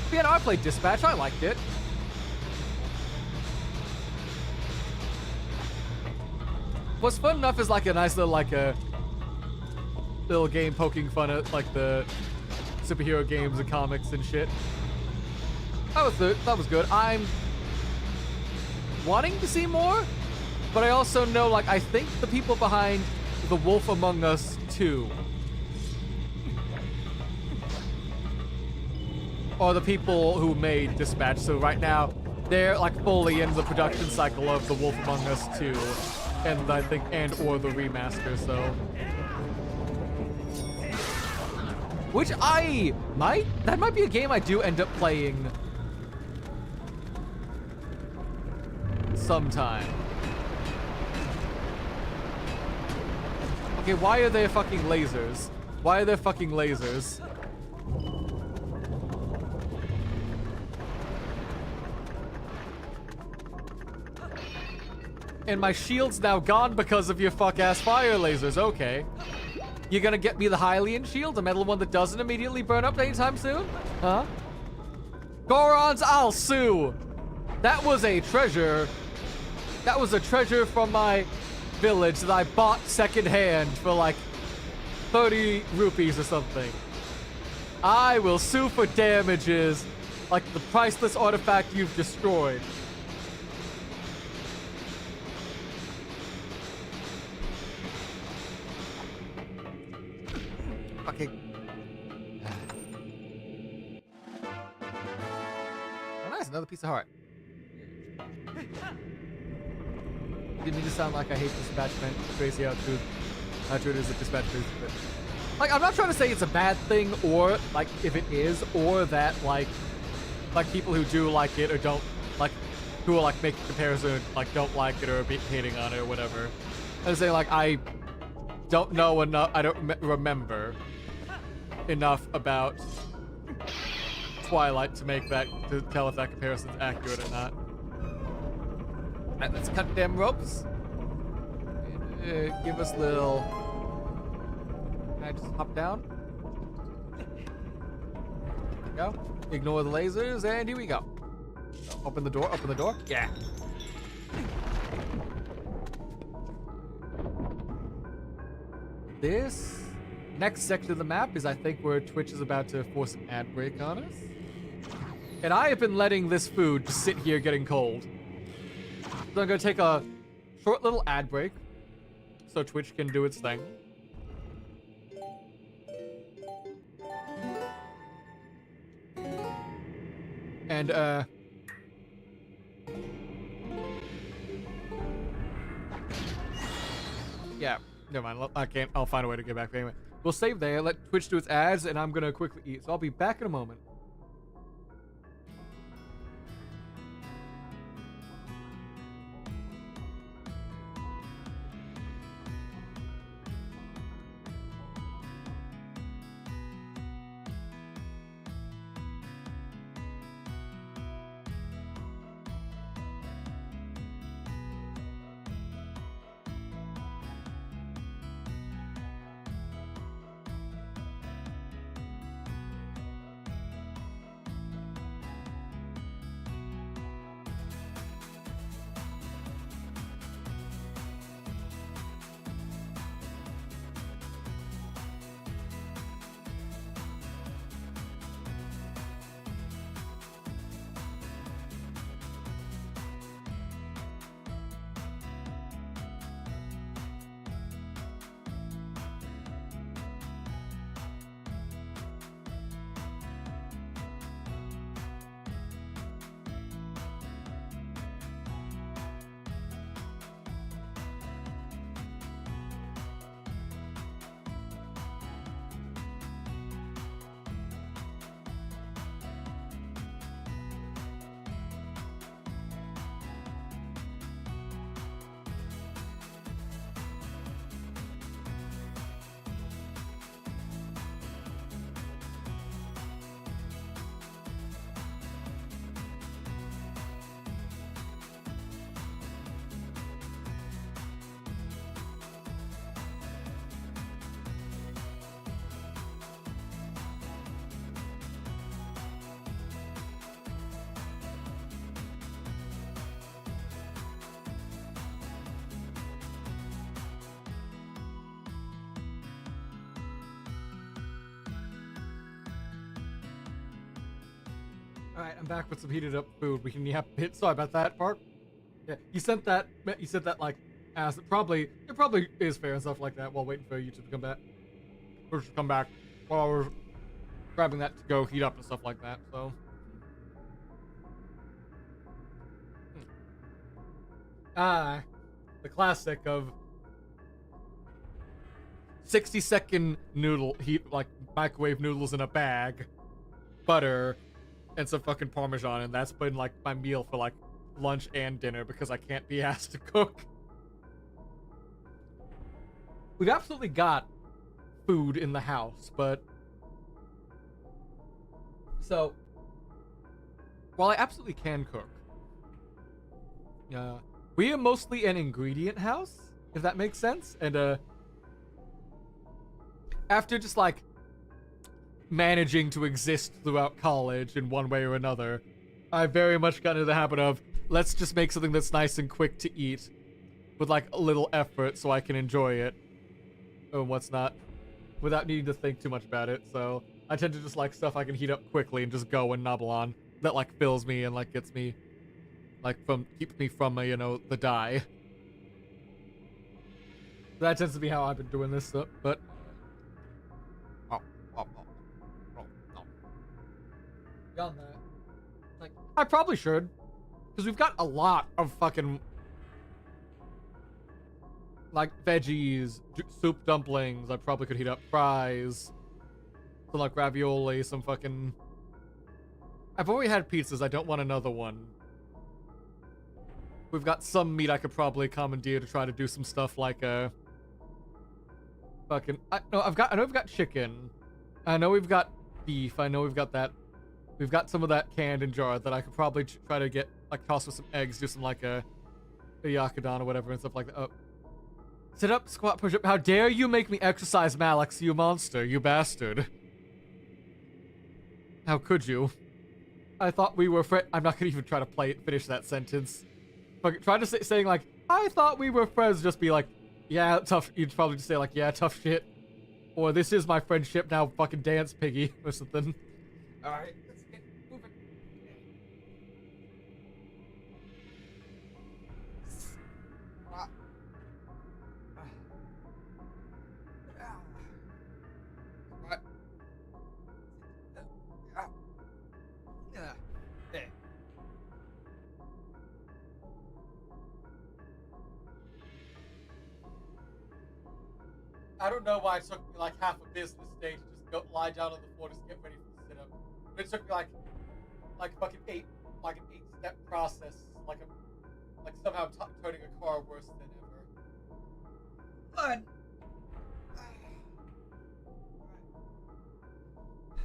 But yeah, no, I played Dispatch. I liked it. What's fun enough is like a nice little little game poking fun at like the superhero games and comics and shit. That was good. I'm wanting to see more, but I also know, like, I think the people behind The Wolf Among Us 2 are the people who made Dispatch. So right now, they're like fully in the production cycle of The Wolf Among Us 2, and I think or the remaster. So, which that might be a game I do end up playing sometime. Okay, why are there fucking lasers? Why are there fucking lasers? And my shield's now gone because of your fuck-ass fire lasers. Okay. You're gonna get me the Hylian shield, the metal one that doesn't immediately burn up anytime soon? Huh? Gorons, I'll sue! That was a treasure. That was a treasure from my village that I bought secondhand for like 30 rupees or something. I will sue for damages like the priceless artifact you've destroyed. Okay. Oh, nice, another piece of heart. Didn't mean to sound like I hate Dispatch, man. Crazy how true it is that Dispatch is. But, like, I'm not trying to say it's a bad thing, or like if it is, or that like people who do like it or don't like, who are like making comparison, like don't like it or be hating on it or whatever. I'm saying like I don't know enough. I don't remember enough about Twilight to tell if that comparison's accurate or not. Alright, let's cut them ropes. And, give us little. Can I just hop down? There we go. Ignore the lasers, and here we go. Open the door, open the door. Yeah. This next section of the map is, I think, where Twitch is about to force an ad break on us. And I have been letting this food just sit here getting cold. So I'm gonna take a short little ad break so Twitch can do its thing. And yeah, never mind. I can't. I'll find a way to get back anyway. We'll save there, let Twitch do its ads, and I'm gonna quickly eat. So I'll be back in a moment. All right, I'm back with some heated up food. We can hit. Sorry about that, Park. Yeah, you sent that. You said that like, as it probably is fair and stuff like that. While waiting for you to come back, or to come back while we're grabbing that to go heat up and stuff like that. So, the classic of 60-second noodle heat, like microwave noodles in a bag, butter, and some fucking Parmesan, and that's been like my meal for like lunch and dinner because I can't be asked to cook. We've absolutely got food in the house, but so while I absolutely can cook, we are mostly an ingredient house, if that makes sense. And after just like managing to exist throughout college in one way or another, I very much got into the habit of, let's just make something that's nice and quick to eat with like a little effort so I can enjoy it and what's not without needing to think too much about it. So I tend to just like stuff I can heat up quickly and just go and nibble on, that like fills me and like gets me like keeps me from the die. That tends to be how I've been doing this stuff. But beyond that, like, I probably should, because we've got a lot of fucking like veggies, soup dumplings. I probably could heat up fries, some like ravioli, some fucking. I've already had pizzas. I don't want another one. We've got some meat I could probably commandeer to try to do some stuff like fucking. I know we've got chicken. I know we've got beef. I know we've got that. We've got some of that canned and jarred that I could probably try to get like toss with some eggs, do some like a yakadon or whatever and stuff like that. Oh. Sit up, squat, push up. How dare you make me exercise, Malix, you monster, you bastard. How could you? I thought we were I'm not gonna even try to finish that sentence. Fucking try to saying like, I thought we were friends, just be like, yeah, tough. You'd probably just say like, yeah, tough shit. Or this is my friendship now, fucking dance, piggy, or something. Alright, let's get moving. I don't know why it took me like half a business day to just go lie down on the floor to get ready for the sit-up. But it took me like fucking an 8-step process, like somehow turning a car worse than ever. Fun.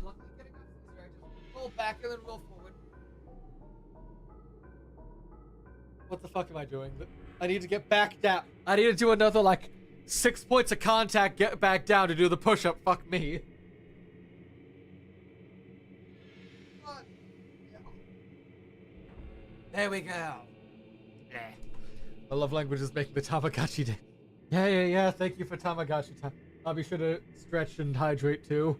Luckily, getting up easier. I just roll back and then roll forward. What the fuck am I doing? I need to get back down. I need to do another like 6 points of contact, get back down to do the push-up. Fuck me. There we go. Yeah. My love language is making the Tamagotchi day. Yeah. Thank you for Tamagotchi time. I'll be sure to stretch and hydrate too.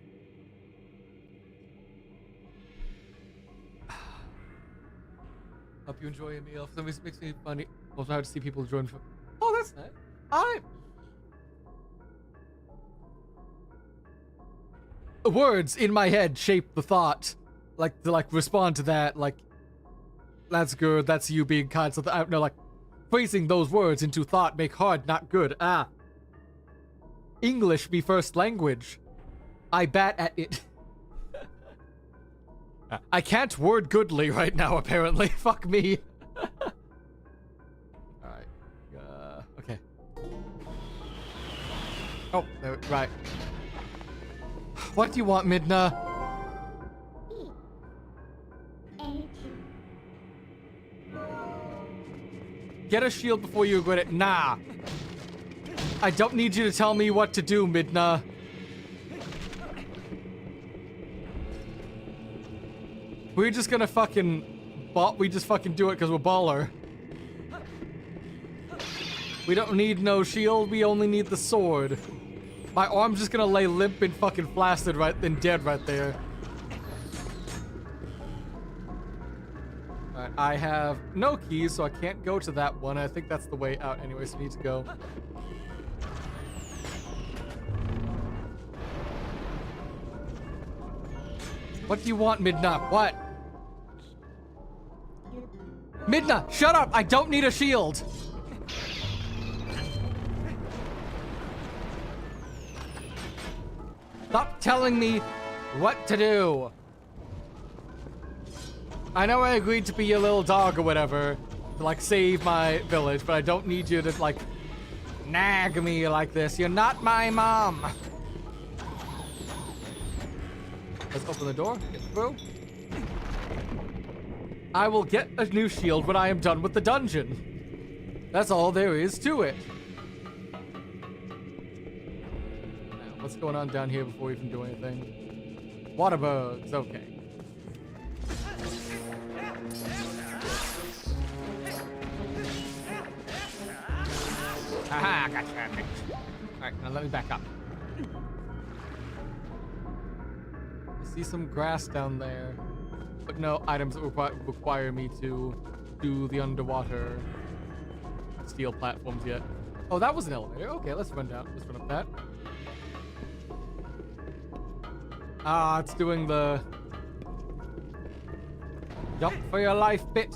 Hope you enjoy your meal. For some reason, it makes me funny. Also, hard to see people enjoying. Oh, that's nice. Words in my head shape the thought, like to respond to that. Like, that's good. That's you being kind. So I don't know, like phrasing those words into thought make hard, not good. English be first language. I bat at it. I can't word goodly right now, apparently. Fuck me. Alright. Okay. Oh, right. What do you want, Midna? Get a shield before you regret it. Nah. I don't need you to tell me what to do, Midna. We're just gonna fucking we just fucking do it because we're baller. We don't need no shield, we only need the sword. My arm's just gonna lay limp and fucking flaccid and dead right there. Alright, I have no keys, so I can't go to that one. I think that's the way out anyway, so I need to go. What do you want, Midna? What? Midna, shut up! I don't need a shield! Stop telling me what to do! I know I agreed to be your little dog or whatever, to like save my village, but I don't need you to like nag me like this. You're not my mom! Let's open the door, get through. I will get a new shield when I am done with the dungeon. That's all there is to it. Now, what's going on down here before we even do anything? Water bugs, okay. Haha, gotcha. Alright, now let me back up. I see some grass down there. But no items that require me to do the underwater steel platforms yet. Oh, that was an elevator. Okay, let's run down. Let's run up that. Ah, it's doing the jump for your life bit.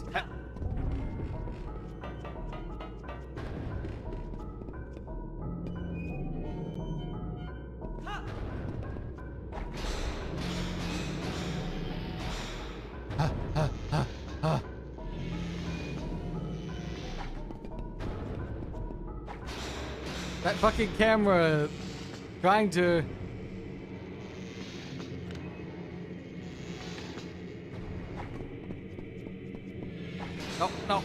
That fucking camera trying to... No.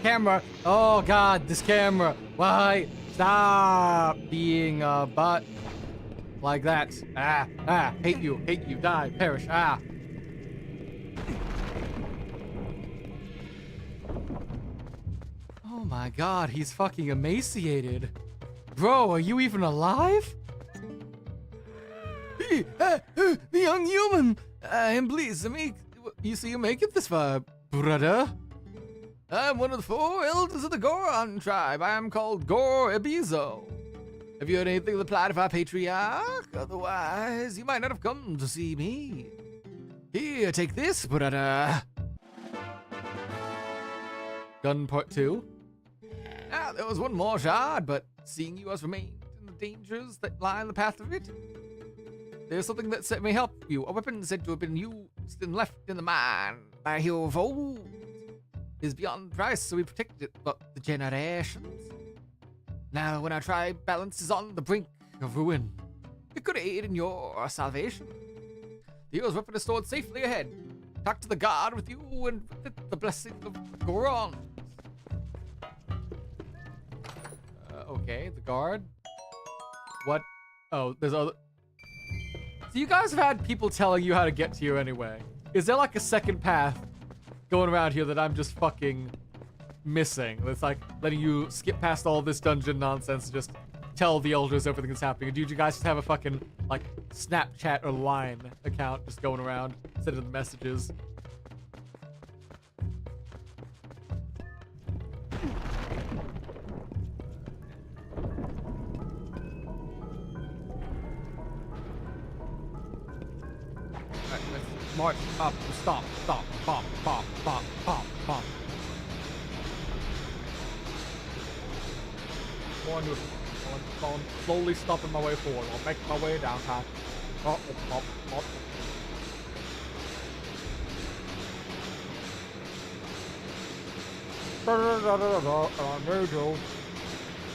Camera. Oh god, this camera. Why? Stop being a butt. Like that. Hate you, die, perish, Oh my god, he's fucking emaciated. Bro, are you even alive? The young human. I am pleased to make you make it this far, brother. I'm one of the 4 elders of the Goron tribe. I am called Gor Ebizo. Have you heard anything of the plight of our patriarch? Otherwise, you might not have come to see me. Here, take this, brother. Gun part 2. There was one more shard, but seeing you has remained in the dangers that lie in the path of it. There's something that may help you. A weapon said to have been used and left in the mine by a hero of old. It is beyond price, so we protected it for the generations. Now, when our tribe balance is on the brink of ruin, it could aid in your salvation. The hero's weapon is stored safely ahead. Talk to the god with you and with the blessing of gorons. Okay, the guard. What? Oh, there's other. So you guys have had people telling you how to get to here anyway. Is there like a second path going around here that I'm just fucking missing? That's like letting you skip past all this dungeon nonsense and just tell the elders everything that's happening. Or do you guys just have a fucking like Snapchat or Line account just going around sending them messages? March up, stop, bop, bop, bop, bop, bop. I'm slowly stopping my way forward. I'll make my way downtown. Bop, bop, bop. There you go.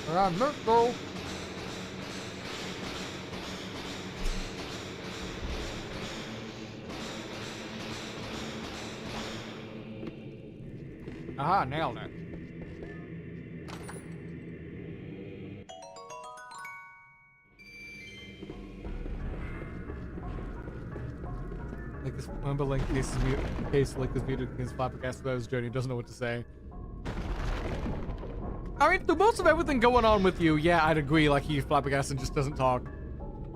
And let's go. Aha, nailed it. Remember Link case Link is muted against flabbergasted about his journey, doesn't know what to say. I mean, through most of everything going on with you, yeah, I'd agree, like, he flabbergasted just doesn't talk.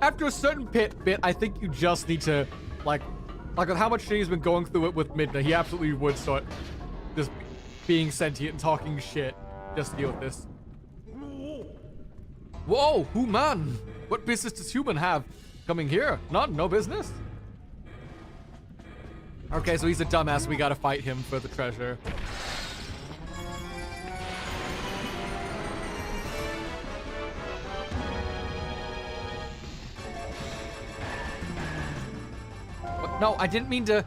After a certain bit, I think you just need to, like with how much shit he's been going through it with Midna, he absolutely would start just being sentient and talking shit. Just deal with this. Whoa, human! What business does human have coming here? No business? Okay, so he's a dumbass. We gotta fight him for the treasure. What? No, I didn't mean to.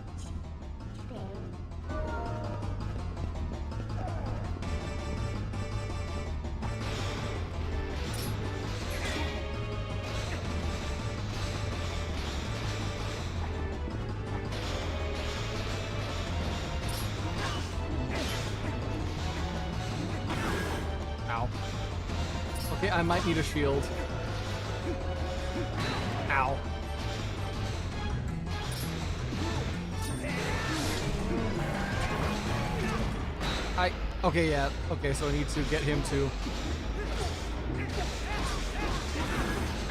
Okay, I might need a shield. Ow. Okay, yeah. Okay, so I need to get him to...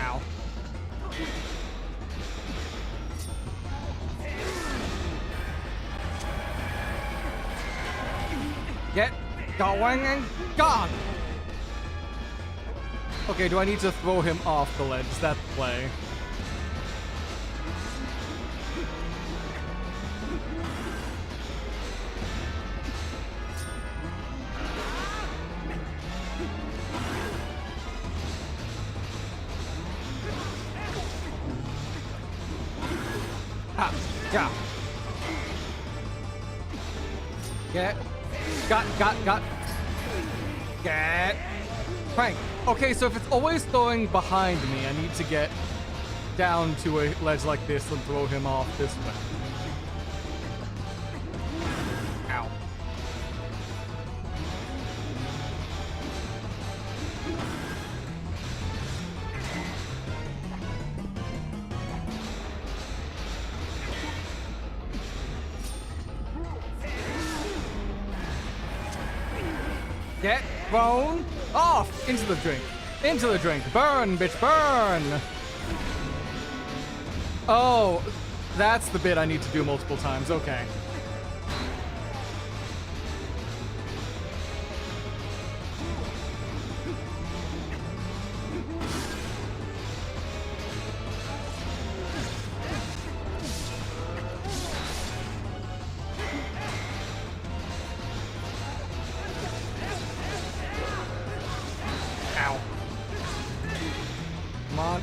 Ow. Get going and gone! Okay, do I need to throw him off the ledge? Is that the play? Ah, yeah. Get. Got. Get. Frank. Okay, so if it's always throwing behind me, I need to get down to a ledge like this and throw him off this way. Ow. Get thrown off into the drink. Into the drink. Burn, bitch, burn. Oh, that's the bit I need to do multiple times. Okay.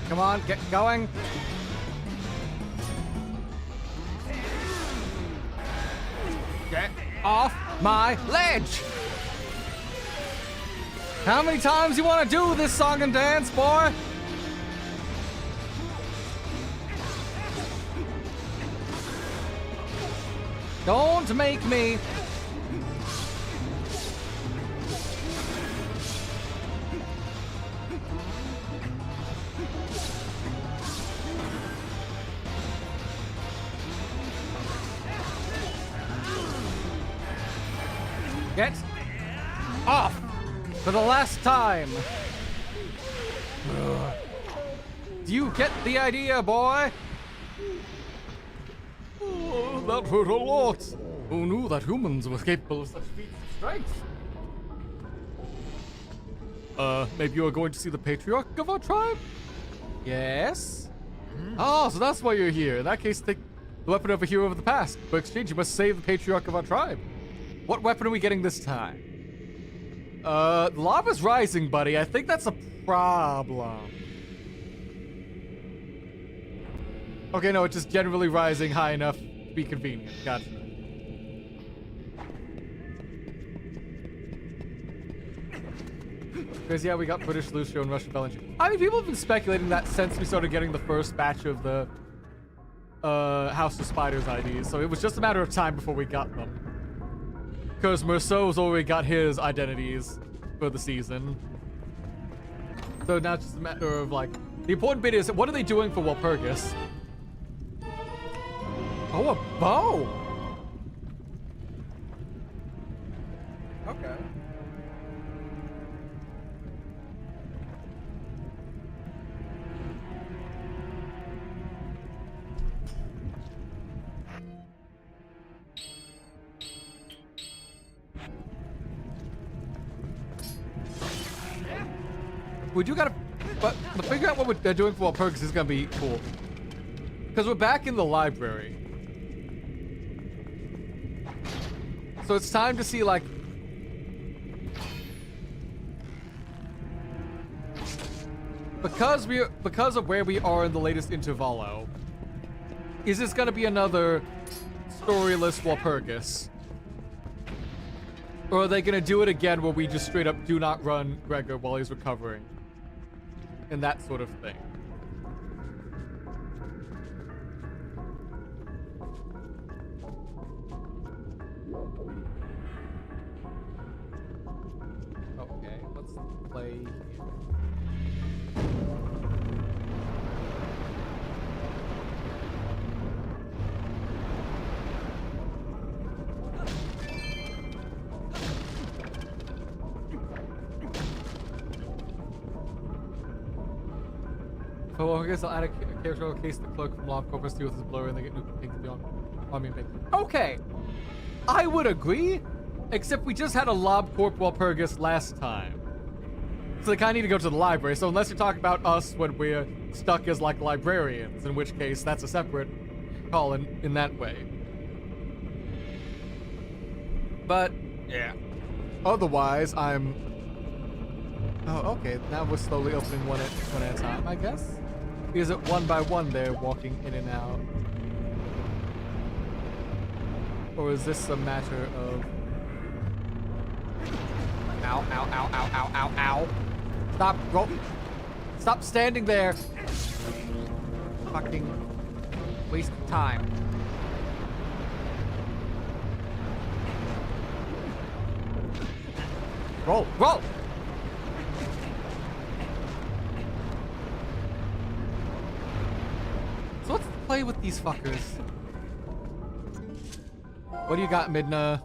Come on, get going. Get off my ledge! How many times you want to do this song and dance, boy? Don't make me. Get off for the last time. Ugh. Do you get the idea, boy? Oh, that hurt a lot. Who knew that humans were capable of such feats of strength? Maybe you are going to see the patriarch of our tribe? Yes? Oh, so that's why you're here. In that case, take the weapon of a hero of the past. For exchange, you must save the patriarch of our tribe. What weapon are we getting this time? Lava's rising, buddy. I think that's a problem. Okay, no, it's just generally rising high enough to be convenient. Gotcha. Because, yeah, we got British Lucio and Russian Bellinger. I mean, people have been speculating that since we started getting the first batch of the House of Spiders IDs, so it was just a matter of time before we got them. Because Merceau's already got his identities for the season. So now it's just a matter of, like, the important bit is, what are they doing for Walpurgis? Oh, a bow! Okay. We do gotta, but figure out what they're doing for Walpurgis is gonna be cool. Because we're back in the library. So it's time to see, like, because of where we are in the latest intervallo, is this gonna be another storyless Walpurgis? Or are they gonna do it again where we just straight up do not run Gregor while he's recovering? And that sort of thing. Okay, let's play here. Oh, I guess I'll add a character in case the clerk from Law Corpus deals with his blur and they get new things beyond army and big. Okay, I would agree, except we just had a LobCorp Walpurgis last time. So they kind of need to go to the library. So unless you're talking about us when we're stuck as like librarians, in which case that's a separate call in that way. But yeah, otherwise I'm. Oh, okay. Now we're slowly opening one at a time, I guess. Is it one by one they're walking in and out? Or is this a matter of... Ow, ow, ow, ow, ow, ow, ow. Stop, roll. Stop standing there. Fucking waste of time. Roll, roll! So let's play with these fuckers. What do you got, Midna?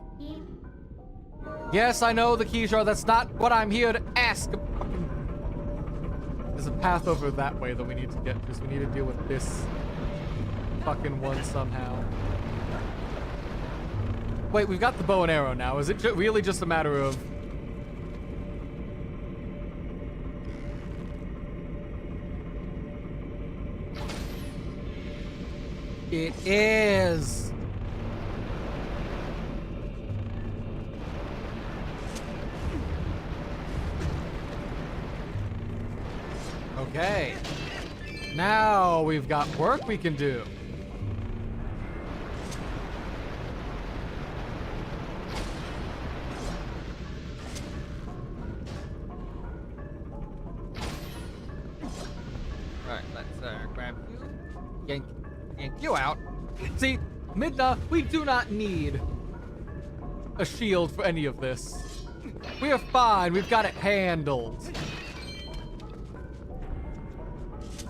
Yes, I know the Keyjar. That's not what I'm here to ask. There's a path over that way that we need to get because we need to deal with this fucking one somehow. Wait, we've got the bow and arrow now. Is it really just a matter of... It is. Okay. Now we've got work we can do. Alright, let's grab you. Yank you out. See, Midna, we do not need a shield for any of this. We are fine. We've got it handled.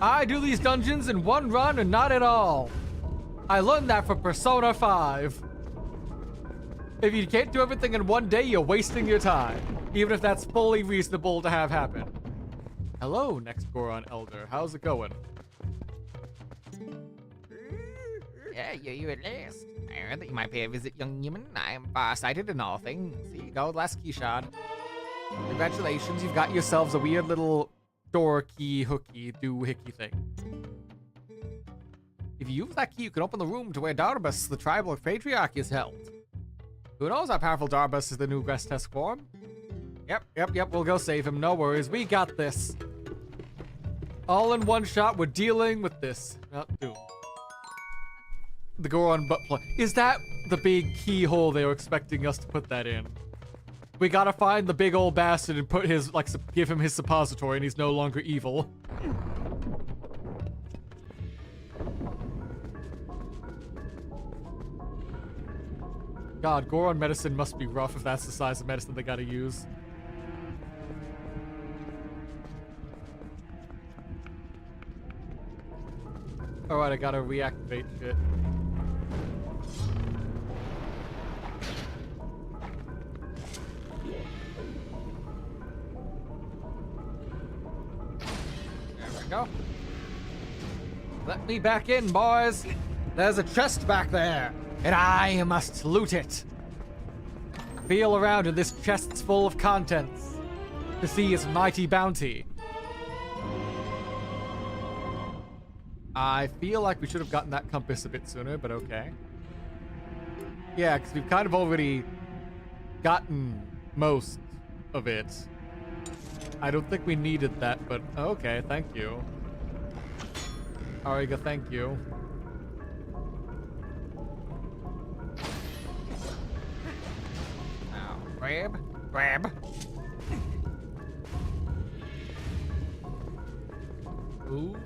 I do these dungeons in one run and not at all. I learned that from Persona 5. If you can't do everything in one day, you're wasting your time. Even if that's fully reasonable to have happen. Hello, next Goron Elder. How's it going? Yeah, you at last. I heard that you might pay a visit, young human. I am far-sighted in all things. See, go, last key shard. Congratulations, you've got yourselves a weird little door key hooky doohickey thing. If you use that key, you can open the room to where Darbus, the tribal patriarch, is held. Who knows how powerful Darbus is the new Grestesk form? Yep, we'll go save him, no worries, we got this. All in one shot, we're dealing with this. Not doom. The Goron butt plug. Is that the big keyhole they were expecting us to put that in? We gotta find the big old bastard and put his, like, give him his suppository and he's no longer evil. God, Goron medicine must be rough if that's the size of medicine they gotta use. Alright, I gotta reactivate shit. Go. Let me back in, boys. There's a chest back there, and I must loot it. Feel around in this chest's full of contents to see its mighty bounty. I feel like we should have gotten that compass a bit sooner, but okay. Yeah, because we've kind of already gotten most of it. I don't think we needed that, but okay, thank you. Ariga, thank you. Now, grab. Move.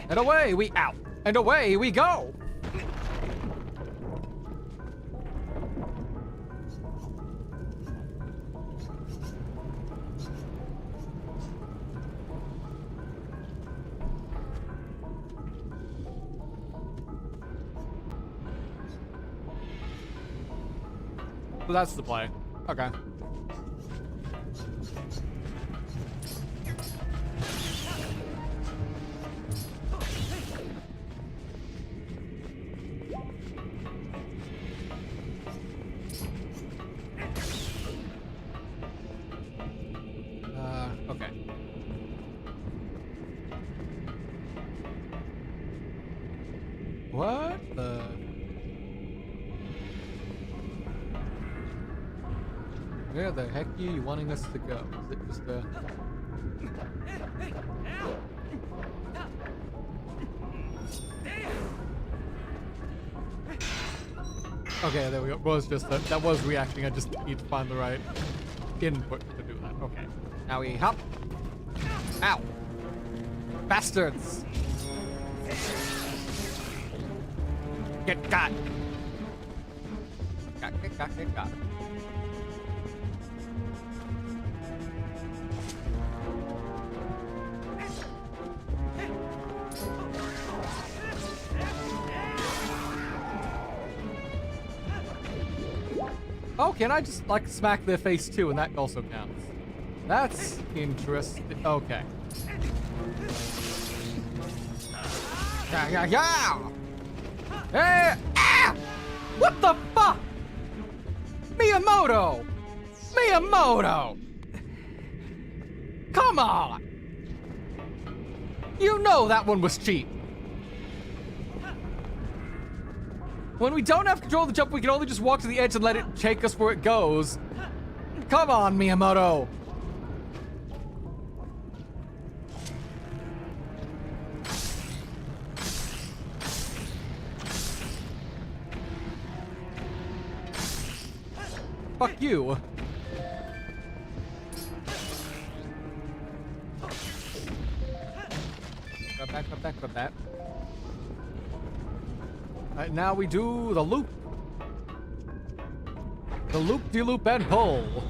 And away we out. And away we go. So that's the play. Okay. Okay. What the? Where the heck are you wanting us to go? Is it just a... Okay, there we go. Was just that was reacting. I just need to find the right input to do that. Okay. Now we hop. Ow. Bastards. Get got. Got. Oh, can I just, like, smack their face, too, and that also counts? That's interesting. Okay. Yeah! Hey! Ah! What the fuck? Miyamoto! Come on! You know that one was cheap. When we don't have control of the jump, we can only just walk to the edge and let it take us where it goes. Come on, Miyamoto. Fuck you. Grab that, grab that, grab that. Alright, now we do the loop. The loop-de-loop and pull.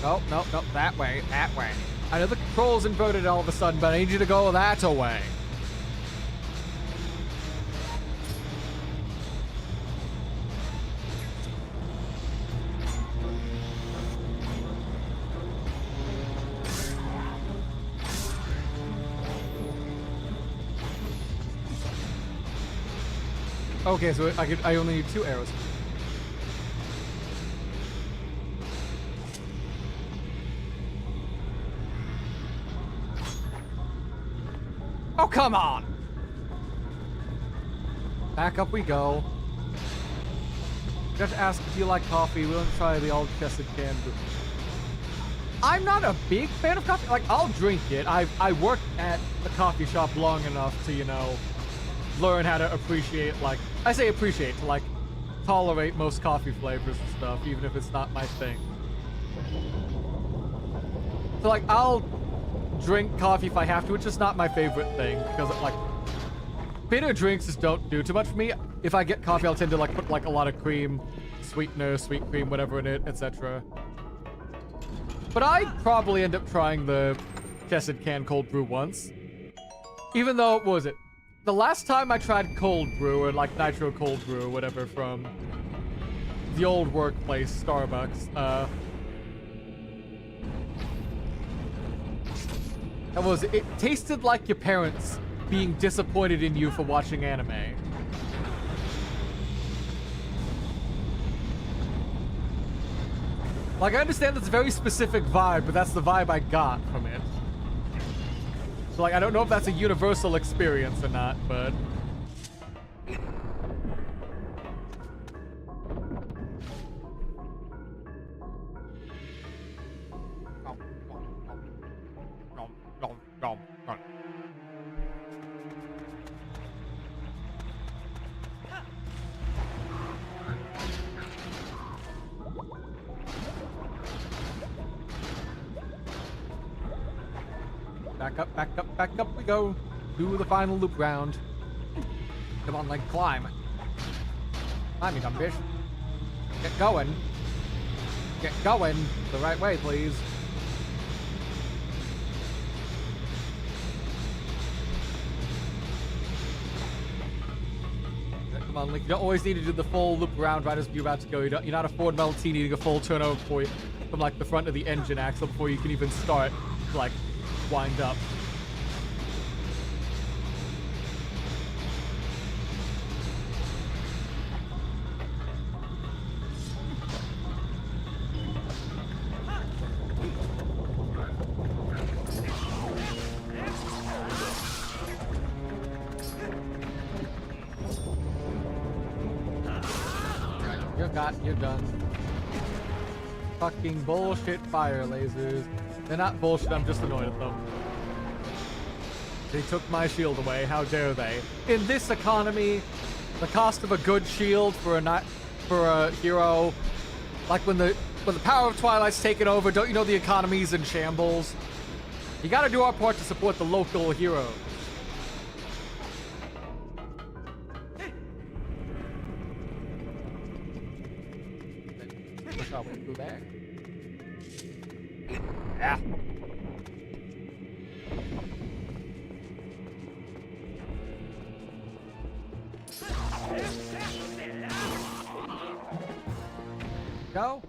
Oh. No, that way, that way. I know the controls inverted all of a sudden, but I need you to go that way. Okay, so I only need 2 arrows. Oh, come on! Back up we go. We got to ask if you like coffee. We want to try the all-chested can. I'm not a big fan of coffee. Like, I'll drink it. I worked at the coffee shop long enough to, you know, learn how to appreciate, like, I say appreciate, to, like, tolerate most coffee flavors and stuff, even if it's not my thing. So, like, I'll drink coffee if I have to. It's just not my favorite thing, because, like, bitter drinks just don't do too much for me. If I get coffee, I'll tend to, like, put, like, a lot of cream, sweetener, sweet cream, whatever in it, etc. But I'd probably end up trying the chested can cold brew once. Even though, what was it? The last time I tried cold brew, or like nitro cold brew, or whatever, from the old workplace, Starbucks, that was, it tasted like your parents being disappointed in you for watching anime. Like, I understand that's a very specific vibe, but that's the vibe I got from it. So, like, I don't know if that's a universal experience or not, but... Back up we go. Do the final loop round. Come on, like, climb. Climb, you dumb bitch. Get going. Get going the right way, please. Come on, like, you don't always need to do the full loop around right as you're about to go. You're not a Ford Model T needing a full turnover before you, from, like, the front of the engine axle before you can even start to, like, wind up. You're done. Fucking bullshit fire lasers. They're not bullshit, I'm just annoyed at them. They took my shield away, how dare they? In this economy, the cost of a good shield for a hero, like when the power of Twilight's taken over, don't you know the economy's in shambles? You gotta do our part to support the local heroes. Our way through there. Yeah. Go.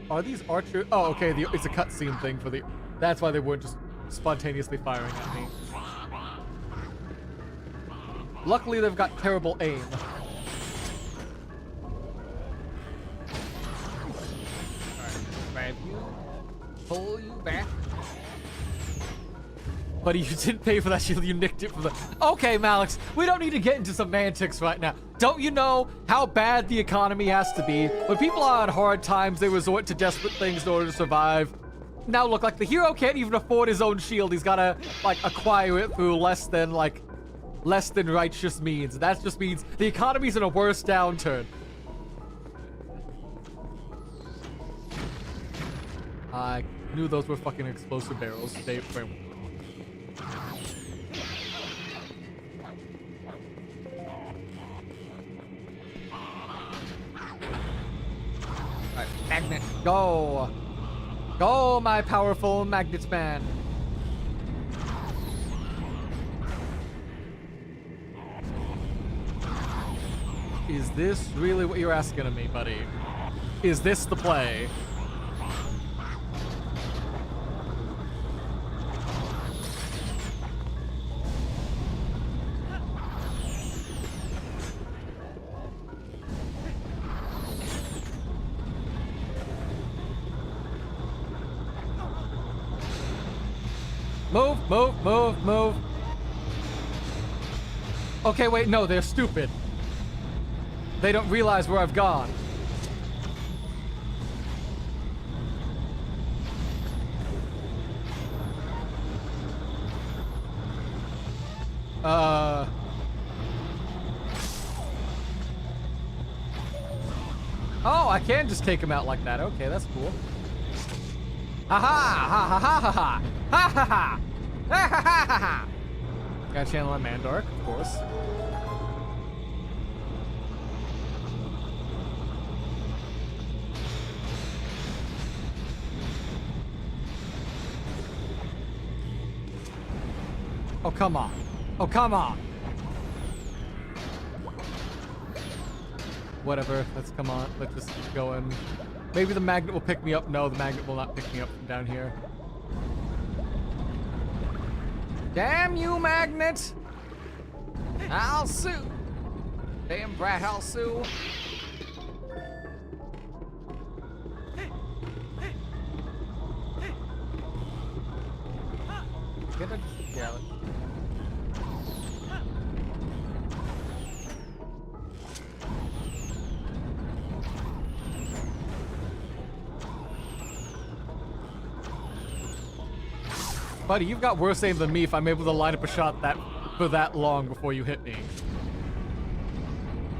Are these archers? Oh, okay. It's a cutscene thing for the. That's why they weren't just spontaneously firing at me. Luckily, they've got terrible aim. Alright, grab you, pull you back. Buddy, you didn't pay for that shield, you nicked it from the... Okay, Malix, we don't need to get into semantics right now. Don't you know how bad the economy has to be? When people are on hard times, they resort to desperate things in order to survive. Now look, like, the hero can't even afford his own shield. He's gotta, like, acquire it through less than, like, less than righteous means. That just means the economy's in a worse downturn. I knew those were fucking explosive barrels. They were. Alright, magnet, go! Go, my powerful magnet man! Is this really what you're asking of me, buddy? Is this the play? Move, move, move, move. Okay, wait, no, they're stupid. They don't realize where I've gone. Oh, I can just take him out like that. Okay, that's cool. Ha ha ha ha ha ha ha ha ha ha ha ha ha ha. Gotta channel on Mandark, of course. Oh, come on. Oh, come on. Whatever. Let's come on. Let's just keep going. Maybe the magnet will pick me up. No, the magnet will not pick me up from down here. Damn you, magnet! I'll sue. Damn brat, I'll sue. Get a... Yeah. Buddy, you've got worse aim than me if I'm able to line up a shot for that long before you hit me.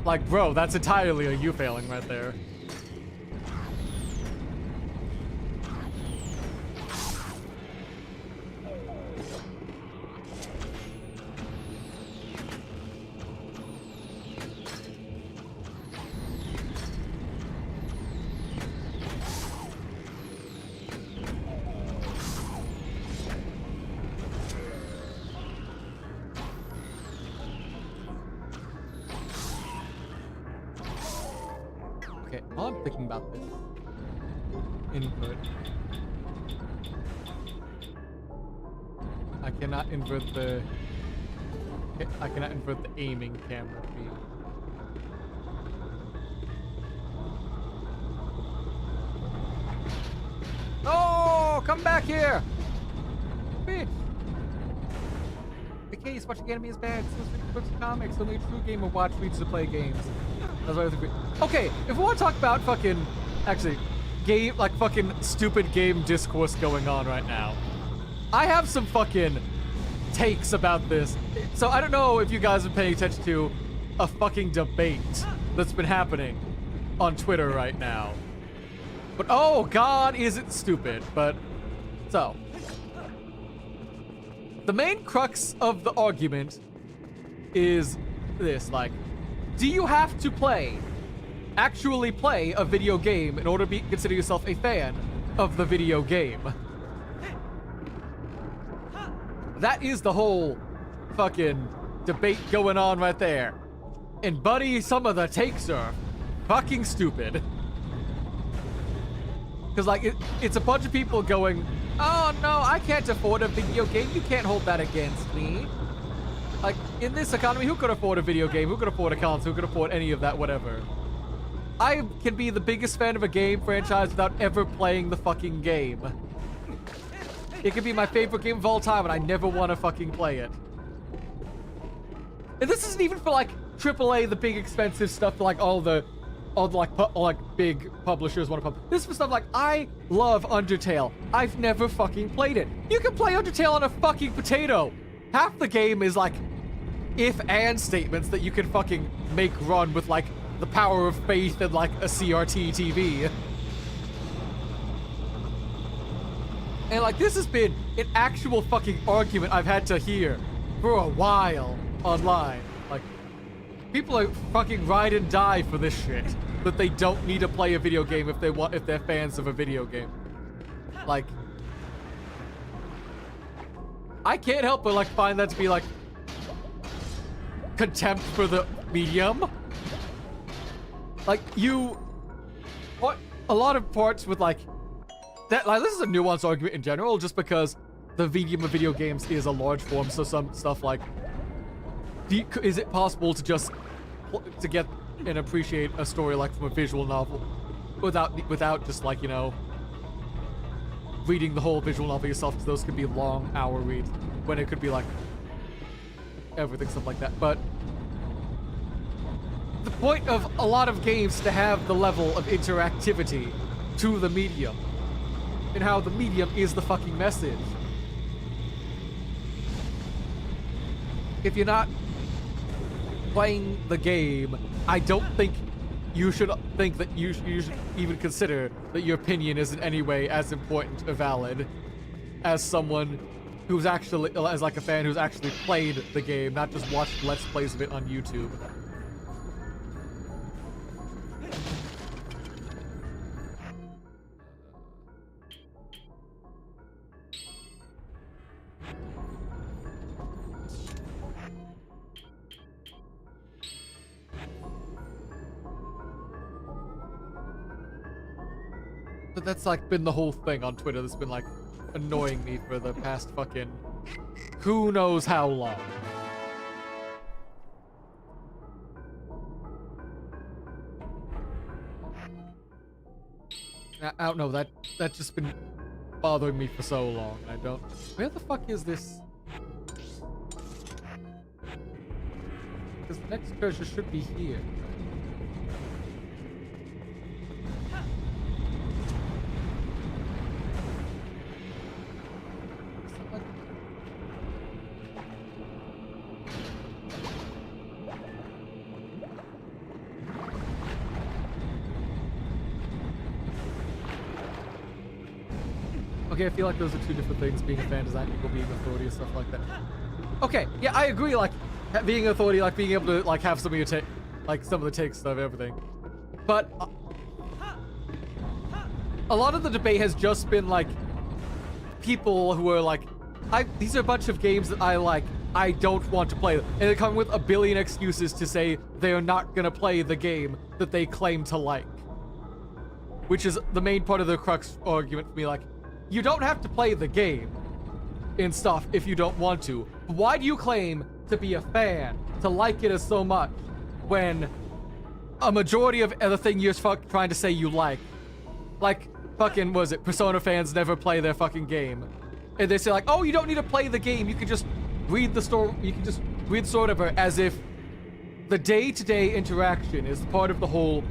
Like, bro, that's entirely a you failing right there. Okay, while I'm thinking about this, input. I cannot invert the. I cannot invert the aiming camera feed. Oh, come back here! Bitch! The case watching anime is bad. So read books and comics. Only a true gamer watch reads to play games. That's what I think. Okay, if we want to talk about fucking, actually, game, like fucking stupid game discourse going on right now, I have some fucking takes about this. So I don't know if you guys have been paying attention to a fucking debate that's been happening on Twitter right now. But oh god, is it stupid. But, so. The main crux of the argument is this, like, do you have to actually play a video game in order to consider yourself a fan of the video game? That is the whole fucking debate going on right there. And buddy, some of the takes are fucking stupid. Because like, it's a bunch of people going, oh no, I can't afford a video game. You can't hold that against me. Like, in this economy, who could afford a video game? Who could afford a console? Who could afford any of that, whatever? I can be the biggest fan of a game franchise without ever playing the fucking game. It could be my favorite game of all time, and I never want to fucking play it. And this isn't even for, like, AAA, the big expensive stuff, like, all the big publishers want to publish. This is for stuff like, I love Undertale. I've never fucking played it. You can play Undertale on a fucking potato. Half the game is, like, if-and statements that you can fucking make run with, like, the power of faith and, like, a CRT TV. And, like, this has been an actual fucking argument I've had to hear for a while online. Like, people are fucking ride and die for this shit. That they don't need to play a video game if they're fans of a video game. Like, I can't help but, like, find that to be, like, contempt for the medium. Like, what a lot of parts with, like, that, like, this is a nuanced argument in general, just because the medium of video games is a large form, so some stuff like, is it possible to just, to get and appreciate a story, like, from a visual novel, without just, like, you know, reading the whole visual novel yourself, because those could be long hour reads, when it could be, like, everything, stuff like that. But the point of a lot of games to have the level of interactivity to the medium, and how the medium is the fucking message. If you're not playing the game, I don't think you should think that you should even consider that your opinion is in any way as important or valid as someone who's actually, as like a fan who's actually played the game, not just watched Let's Plays of it on YouTube. But that's like been the whole thing on Twitter that's been like annoying me for the past fucking who knows how long. I don't know, that's just been bothering me for so long. I don't, where the fuck is this? Because the next treasure should be here. Okay, I feel like those are two different things, being a fan design, people being authority and stuff like that. Okay, yeah, I agree, like, being authority, like, being able to, like, have some of your take, like, some of the takes of everything. But a lot of the debate has just been, like, people who are like, these are a bunch of games that I like, I don't want to play them. And they come with a billion excuses to say they're not gonna play the game that they claim to like. Which is the main part of the crux argument for me, like, you don't have to play the game and stuff if you don't want to. Why do you claim to be a fan, to like it as so much, when a majority of the thing you're trying to say you like fucking, what is it, Persona fans never play their fucking game. And they say like, oh, you don't need to play the game, you can just read the story, you can just read the story of it, as if the day-to-day interaction is part of the whole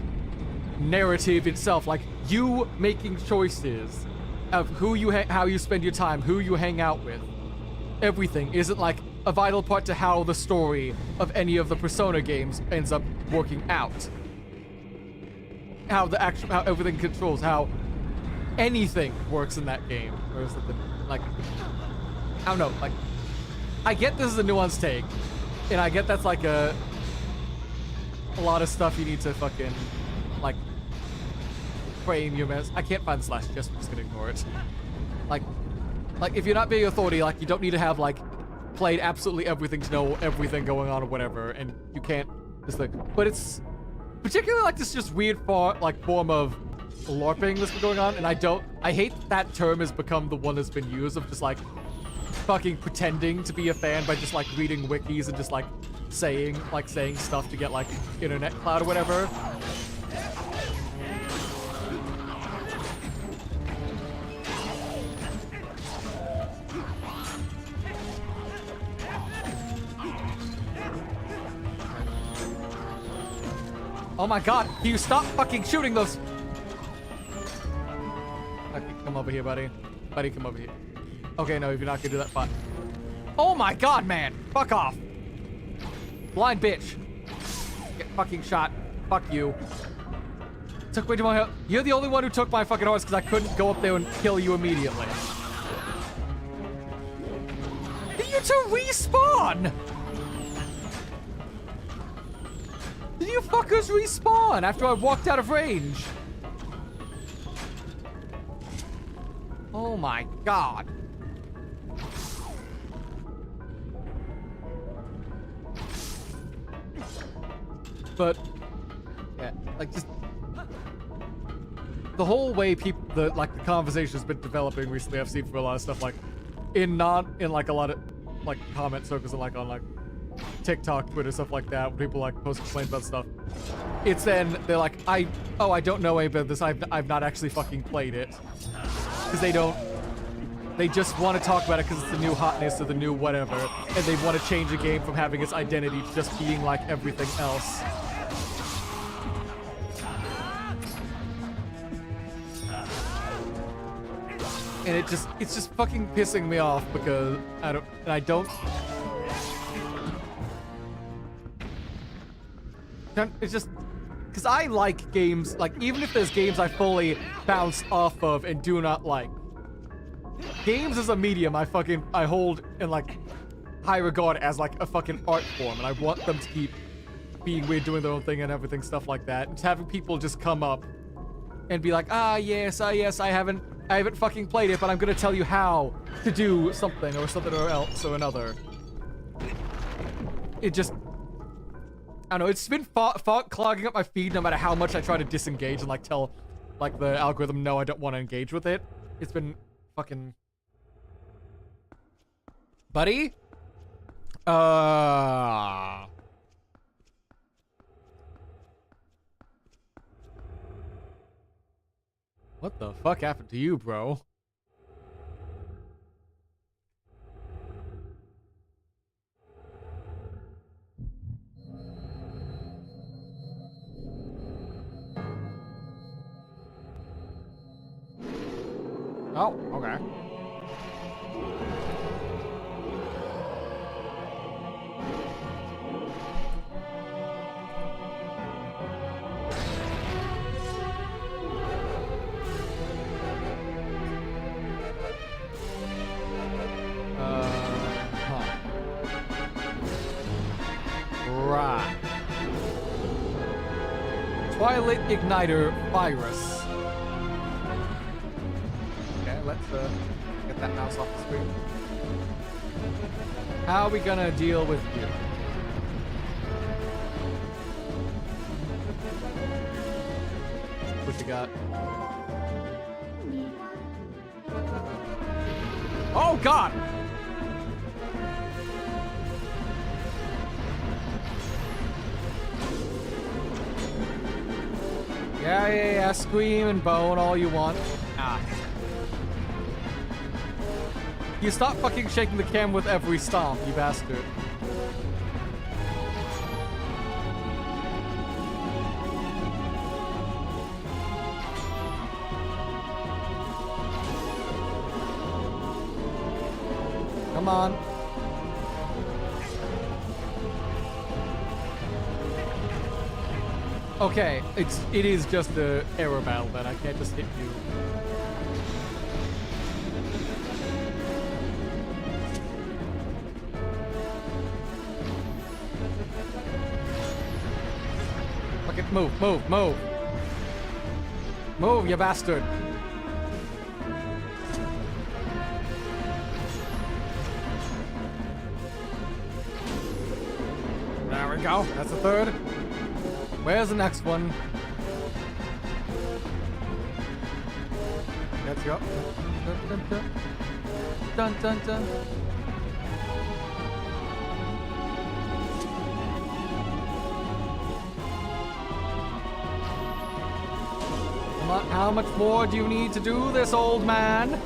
narrative itself. Like, you making choices of how you spend your time, who you hang out with, everything isn't like a vital part to how the story of any of the Persona games ends up working out. How everything controls, how anything works in that game, or something. Like, I don't know, like, I get this is a nuanced take, and I get that's like a lot of stuff you need to fucking, like, frame your mess. I can't find the slash just, I'm just gonna ignore it. Like if you're not being authority, like, you don't need to have, like, played absolutely everything to know everything going on or whatever, and you can't just like, but it's particularly like this just weird form of LARPing that's been going on, and I hate that term has become the one that's been used of just like fucking pretending to be a fan by just like reading wikis and just like saying stuff to get like internet clout or whatever. Oh my god, can you stop fucking shooting those? Okay, come over here, buddy. Buddy, come over here. Okay, no, if you're not gonna do that, fine. Oh my god, man! Fuck off! Blind bitch. Get fucking shot. Fuck you. Took way too much. You're the only one who took my fucking horse because I couldn't go up there and kill you immediately. You two respawn! Did you fuckers respawn after I walked out of range? Oh my god. But, yeah, like, just the whole way people, the conversation has been developing recently, I've seen for a lot of stuff, like, in like a lot of, like, comment circles and, like, on, like, TikTok, Twitter, stuff like that, when people, like, post complaints about stuff. It's then, they're like, I don't know any about this, I've not actually fucking played it. Because they just want to talk about it because it's the new hotness or the new whatever, and they want to change a game from having its identity to just being like everything else. And it's just fucking pissing me off because I don't. It's just because I like games, like even if there's games I fully bounce off of and do not like. Games as a medium I hold in like high regard as like a fucking art form, and I want them to keep being weird, doing their own thing and everything, stuff like that. And having people just come up and be like, yes, I haven't fucking played it, but I'm gonna tell you how to do something or else or another. It just, I don't know, it's been clogging up my feed no matter how much I try to disengage and like tell like the algorithm no, I don't want to engage with it. It's been fucking... Buddy? What the fuck happened to you, bro? Oh, okay. Right. Twilight Igniter Virus. Okay, let's get that mouse off the screen. How are we gonna deal with you? What you got? Oh god! Yeah, scream and bone all you want. Ah. You stop fucking shaking the cam with every stomp, you bastard. Come on. Okay, it is just a error battle then. I can't just hit you. Fucking move, move, move. Move, you bastard. There we go. That's the third. Where's the next one? Let's go. Dun, dun, dun. Dun, dun, dun. Come on, how much more do you need to do this, old man?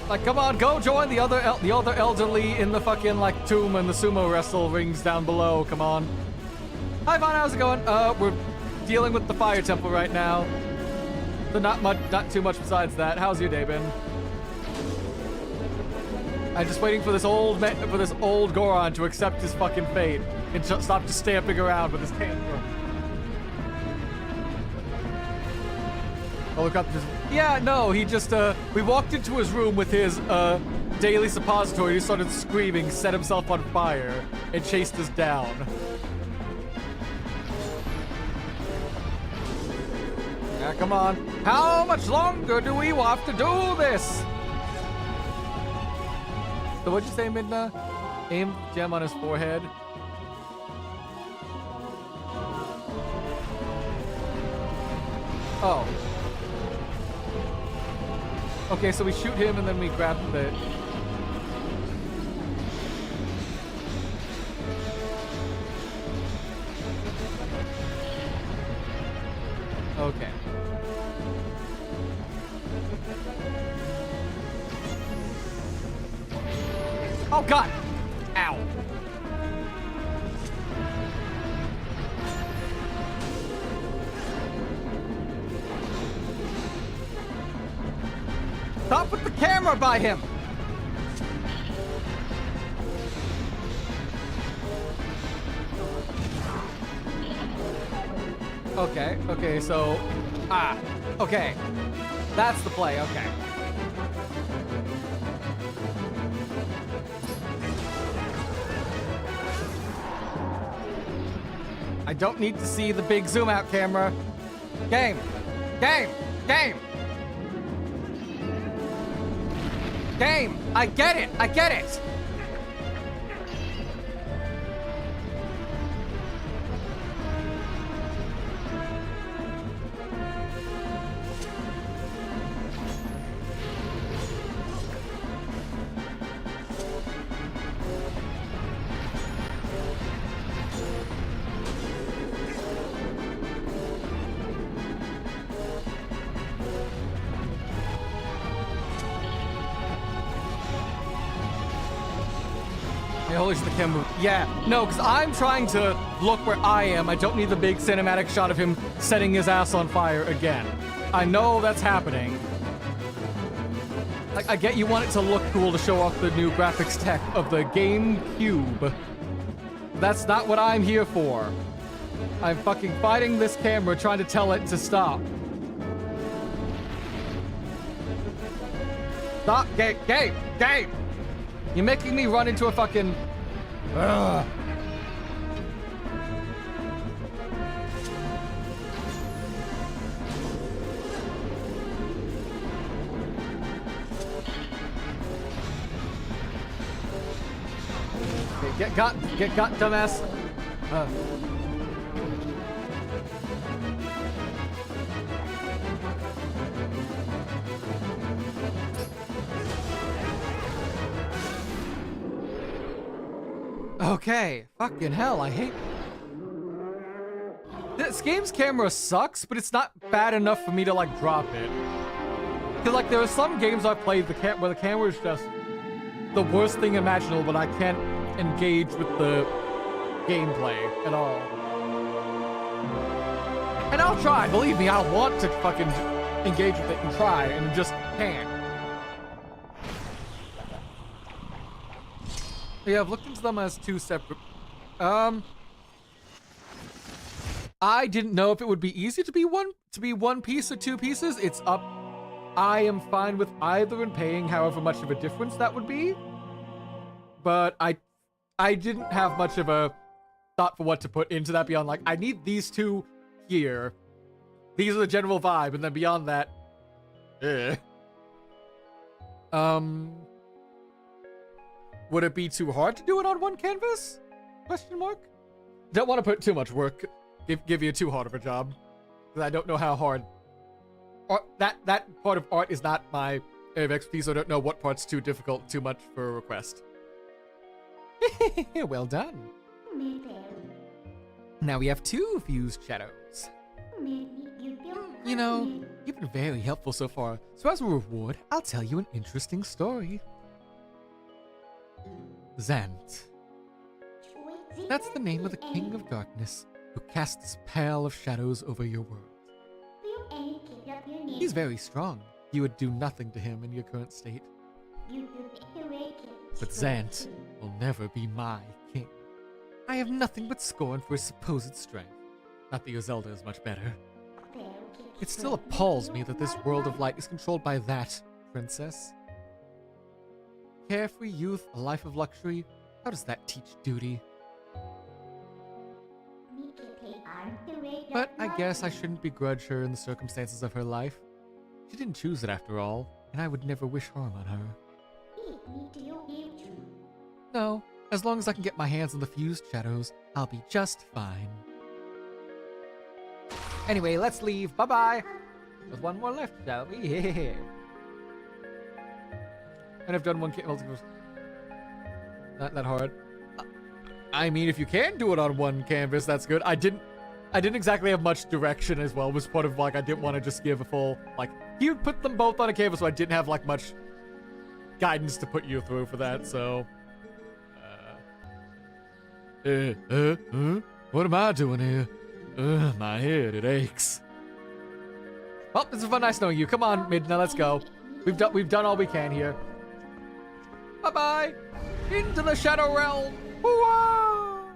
Like, come on, go join the other elderly in the fucking, like, tomb and the sumo wrestle rings down below. Come on. Hi, Vaughn, how's it going? We're dealing with the fire temple right now. So not too much besides that. How's your day been? I'm just waiting for this old Goron to accept his fucking fate and stop just stamping around with his tantrum. Oh, look up. Yeah, no, he just, we walked into his room with his, daily suppository. He started screaming, set himself on fire, and chased us down. Yeah, come on. How much longer do we have to do this? So what'd you say, Midna? Aim gem on his forehead. Oh. Okay, so we shoot him and then we grab the... Okay. Oh god! Ow. Stop with the camera by him! Okay, so... okay. That's the play, okay. I don't need to see the big zoom out camera. Game! Game! Game! Game! I get it! I get it! Holy shit, the camera moved. Yeah, no, because I'm trying to look where I am. I don't need the big cinematic shot of him setting his ass on fire again. I know that's happening. Like, I get you want it to look cool to show off the new graphics tech of the GameCube. That's not what I'm here for. I'm fucking fighting this camera trying to tell it to stop. Stop, game! You're making me run into a fucking... Ugh. Okay, get got, dumbass. Okay, fucking hell, I hate... This game's camera sucks, but it's not bad enough for me to, like, drop it. Cause, like, there are some games I've played where the camera is just the worst thing imaginable, but I can't engage with the gameplay at all. And I'll try, believe me, I want to fucking engage with it and try, and just can't. Yeah, I've looked into them as two separate... I didn't know if it would be easy to be one piece or two pieces. It's up... I am fine with either and paying however much of a difference that would be. But I didn't have much of a thought for what to put into that beyond, like, I need these two here. These are the general vibe, and then beyond that... Would it be too hard to do it on one canvas? Question mark. Don't want to put too much work. Give you too hard of a job. Because I don't know how hard. That part of art is not my area of expertise. So I don't know what part's too difficult, too much for a request. Well done. Now we have two fused shadows. You know, you've been very helpful so far. So as a reward, I'll tell you an interesting story. Zant. That's the name of the King of Darkness, who cast this pall of shadows over your world. He's very strong. You would do nothing to him in your current state. But Zant will never be my king. I have nothing but scorn for his supposed strength. Not that your Zelda is much better. It still appalls me that this world of light is controlled by that princess. Carefree youth, a life of luxury. How does that teach duty? But I guess I shouldn't begrudge her in the circumstances of her life. She didn't choose it after all, and I would never wish harm on her. No, as long as I can get my hands on the fused shadows, I'll be just fine. Anyway, let's leave. Bye-bye. There's one more left, shall we? Yeah. And I've done one not that hard. I mean, if you can do it on one canvas, that's good. I didn't exactly have much direction as well. It was part of, like, I didn't want to just give a full, like, you put them both on a canvas, so I didn't have, like, much guidance to put you through for that, so. What am I doing here? My head, it aches. Well, this is fun, nice knowing you. Come on, Midna, let's go. We've done all we can here. Bye-bye! Into the Shadow Realm! Hoo-ah!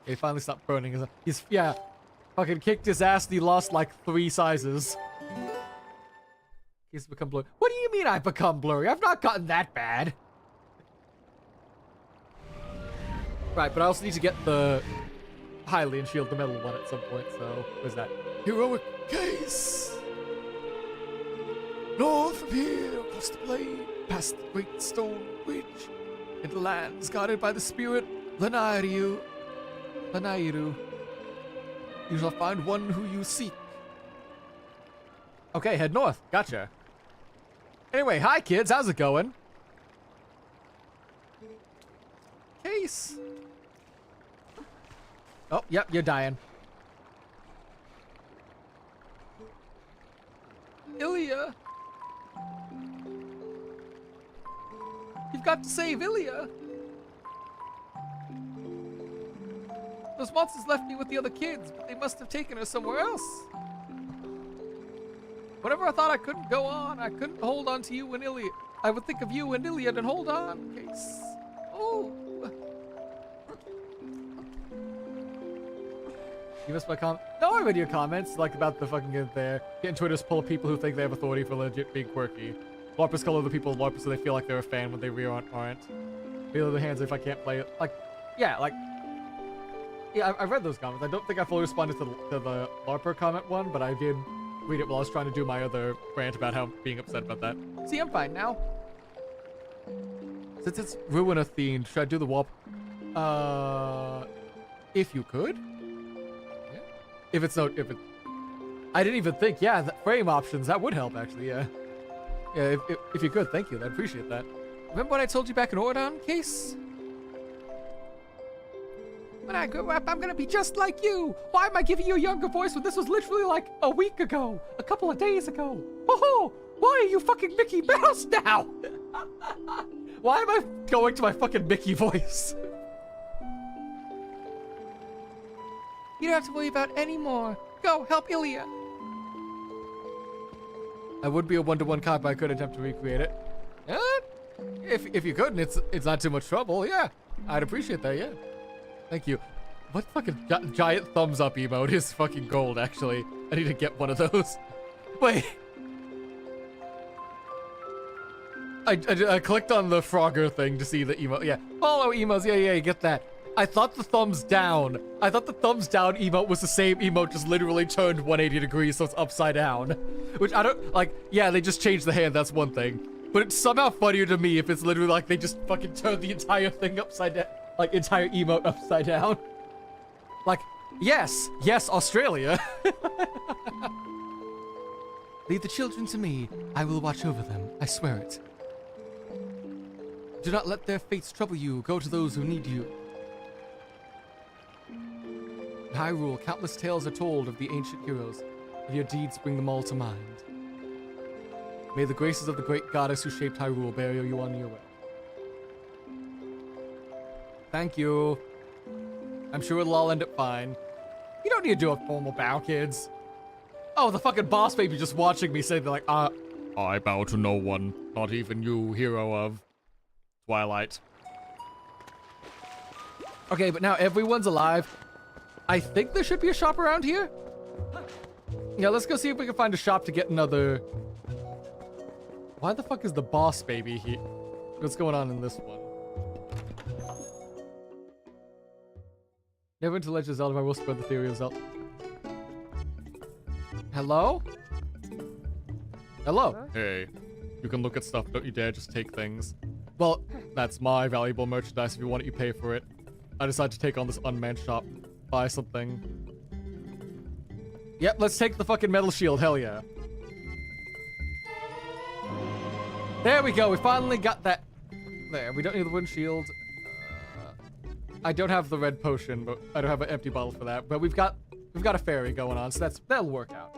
He finally stopped burning. He's, yeah, fucking kicked his ass and he lost like 3 sizes. He's become blurry. What do you mean I've become blurry? I've not gotten that bad. Right, but I also need to get the Hylian shield, the metal one, at some point, so where's that? Heroic case! North of here, across the plain, past the great stone bridge, into lands guarded by the spirit Lanairu. You shall find one who you seek. Okay, head north. Gotcha. Anyway, hi kids, how's it going? Case. Oh, yep, you're dying. Ilya. You've got to save Ilya. Those monsters left me with the other kids, but they must have taken her somewhere else. Whenever I thought I couldn't go on, I couldn't hold on to you and Ilya. I would think of you and Ilya and hold on. Case. Oh. You missed my comment. No, I read your comments, like about the fucking get there. Getting Twitter's full of people who think they have authority for legit being quirky. LARPers call other people LARPers so they feel like they're a fan when they really aren't. Feel the hands if I can't play it. Like, yeah, like. Yeah, I read those comments. I don't think I fully responded to the LARPer comment one, but I did read it while I was trying to do my other rant about how being upset about that. See, I'm fine now. Since it's Ruiner themed, should I do the warp? If you could. Yeah. If it's no, if it. I didn't even think. Yeah, the frame options that would help actually. Yeah. Yeah, if you could, thank you. I'd appreciate that. Remember what I told you back in Ordon, Case? When I grow up, I'm gonna be just like you. Why am I giving you a younger voice when this was literally like a week ago, a couple of days ago? Oh, why are you fucking Mickey Mouse now? Why am I going to my fucking Mickey voice? You don't have to worry about any more. Go, help Ilya. I would be a one-to-one cop, but I could attempt to recreate it. If you could, and it's not too much trouble, yeah. I'd appreciate that, yeah. Thank you. What fucking giant thumbs up emote is fucking gold, actually. I need to get one of those. Wait. I clicked on the Frogger thing to see the emote. Yeah. Follow emos. Yeah, you get that. I thought the thumbs down. I thought the thumbs down emote was the same emote, just literally turned 180 degrees, so it's upside down. Which I don't, like, yeah, they just changed the hand, that's one thing. But it's somehow funnier to me if it's literally like they just fucking turned the entire thing upside down. Like, entire emote upside down. Like, yes, Australia. Leave the children to me. I will watch over them. I swear it. Do not let their fates trouble you. Go to those who need you. In Hyrule, countless tales are told of the ancient heroes. Of your deeds bring them all to mind. May the graces of the great goddess who shaped Hyrule bear you on your way. Thank you. I'm sure it'll all end up fine. You don't need to do a formal bow, kids. Oh, the fucking boss baby just watching me say they're like, I bow to no one, not even you, hero of Twilight. Okay, but now everyone's alive. I think there should be a shop around here. Yeah, let's go see if we can find a shop to get another... Why the fuck is the boss baby here? What's going on in this one? Never into Legend of Zelda, I will spread the theory of Zelda. Hello? Hello? Hey, you can look at stuff, don't you dare just take things. Well, that's my valuable merchandise. If you want it, you pay for it. I decided to take on this unmanned shop. Buy something. Yep, let's take the fucking metal shield, hell yeah. There we go, we finally got that. There, we don't need the wind shield. I don't have the red potion, but I don't have an empty bottle for that. But we've got a fairy going on, so that'll work out.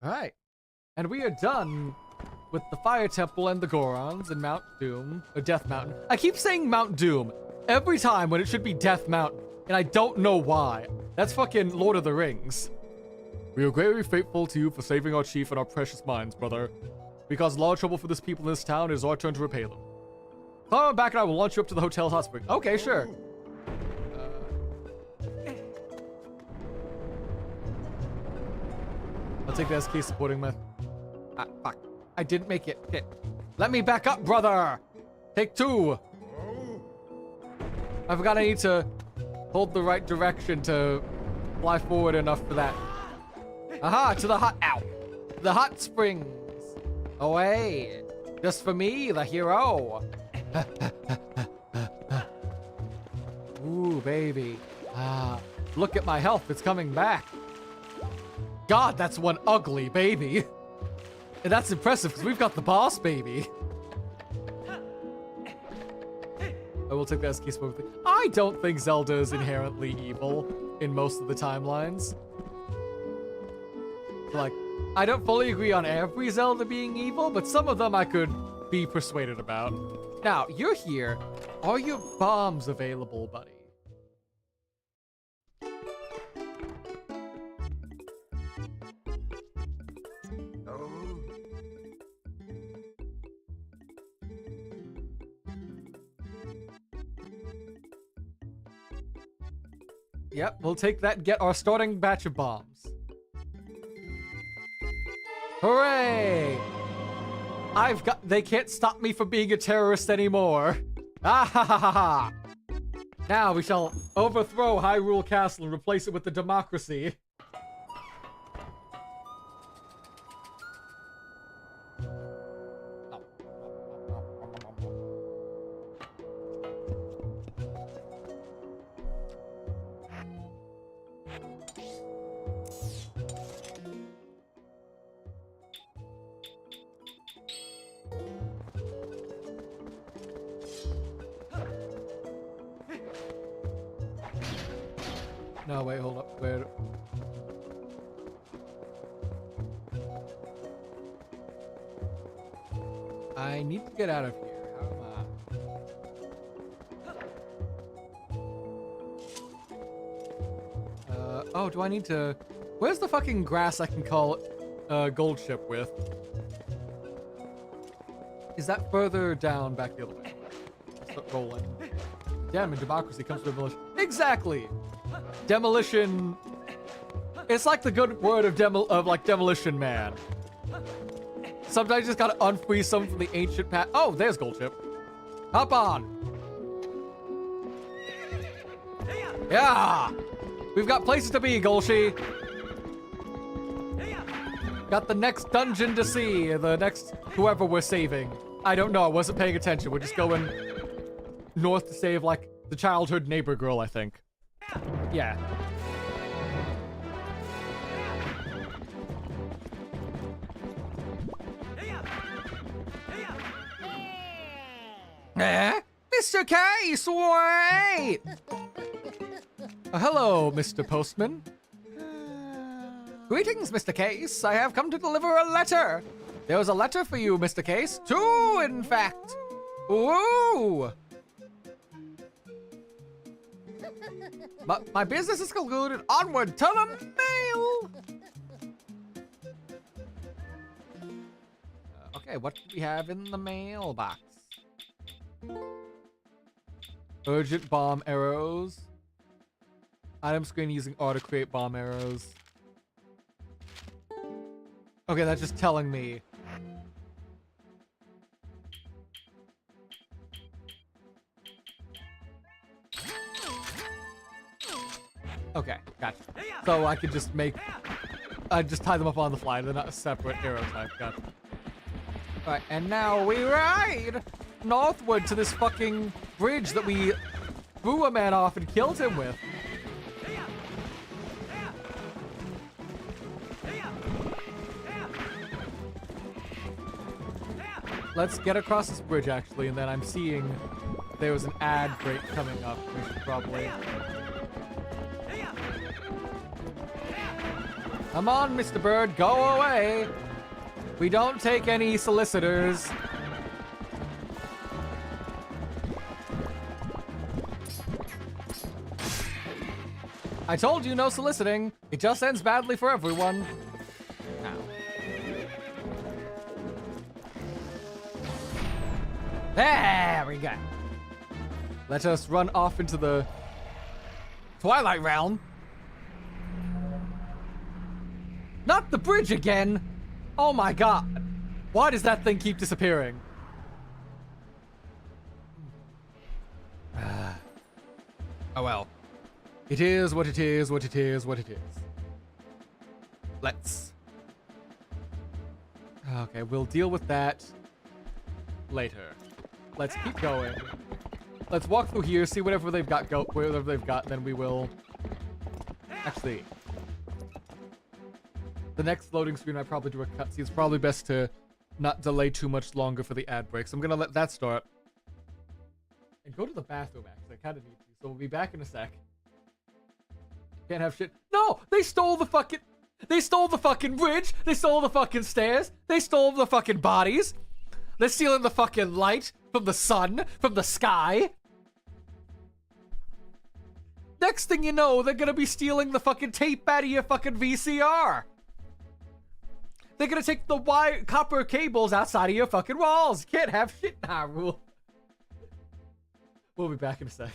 All right, and we are done with the Fire Temple and the Gorons and Mount Doom, or Death Mountain. I keep saying Mount Doom every time when it should be Death Mountain, and I don't know why. That's fucking Lord of the Rings. We are greatly faithful to you for saving our chief and our precious mines, brother. We caused a lot of trouble for this people in this town. It is our turn to repay them. Come on back and I will launch you up to the hotel hot spring. Okay, sure. I'll take the SK supporting my... fuck. I didn't make it. Shit. Let me back up, brother! Take two! I forgot I need to hold the right direction to fly forward enough for that. Aha, to the hot... Ow! The hot springs! Away! Just for me, the hero! Ooh, baby. Look at my health, it's coming back. God, that's one ugly baby. And that's impressive, because we've got the boss baby. I will take that as case for everything. I don't think Zelda is inherently evil in most of the timelines. Like, I don't fully agree on every Zelda being evil, but some of them I could be persuaded about. Now, you're here. Are your bombs available, buddy? Yep, we'll take that and get our starting batch of bombs. Hooray! They can't stop me from being a terrorist anymore. Ah ha ha ha ha! Now we shall overthrow Hyrule Castle and replace it with the democracy. No, wait, hold up. Where? I need to get out of here. How am I? Oh, do I need to... Where's the fucking grass I can call gold ship with? Is that further down back the other way? Start rolling. Damn, and democracy comes to demolition. Exactly! Demolition... It's like the good word of Demolition Man. Sometimes you just gotta unfreeze something from the ancient past. Oh, there's gold chip. Hop on! Yeah! We've got places to be, Golshi. Got the next dungeon to see. The next whoever we're saving. I don't know. I wasn't paying attention. We're just going north to save, like, the childhood neighbor girl, I think. Yeah. Mr. Case, wait! Hello, Mr. Postman. Greetings, Mr. Case. I have come to deliver a letter. There was a letter for you, Mr. Case. Two, in fact. Ooh! But my business is concluded. Onward to the mail! Okay, what do we have in the mailbox? Urgent bomb arrows. Item screen using auto create bomb arrows. Okay, that's just telling me. Okay, gotcha. So I could just make... I just tie them up on the fly. They're not a separate arrow type. Gotcha. Alright, and now we ride northward to this fucking bridge that we threw a man off and killed him with. Let's get across this bridge, actually, and then I'm seeing there was an ad break coming up. We should probably... Come on, Mr. Bird, go away! We don't take any solicitors. I told you no soliciting. It just ends badly for everyone. Ow. There we go. Let us run off into the Twilight realm. Not the bridge again! Oh my god. Why does that thing keep disappearing? Oh well. It is what it is, what it is, what it is. Let's... Okay, we'll deal with that later. Let's keep going. Let's walk through here, see whatever they've got, whatever they've got, then we will... Actually... The next loading screen, I probably do a cutscene. It's probably best to not delay too much longer for the ad breaks. I'm gonna let that start. And go to the bathroom, actually. I kind of need to. So we'll be back in a sec. Can't have shit. No! They stole the fucking... They stole the fucking bridge! They stole the fucking stairs! They stole the fucking bodies! They're stealing the fucking light from the sun, from the sky! Next thing you know, they're gonna be stealing the fucking tape out of your fucking VCR! They're gonna take the wire, copper cables outside of your fucking walls. You can't have shit in our rule. We'll be back in a sec.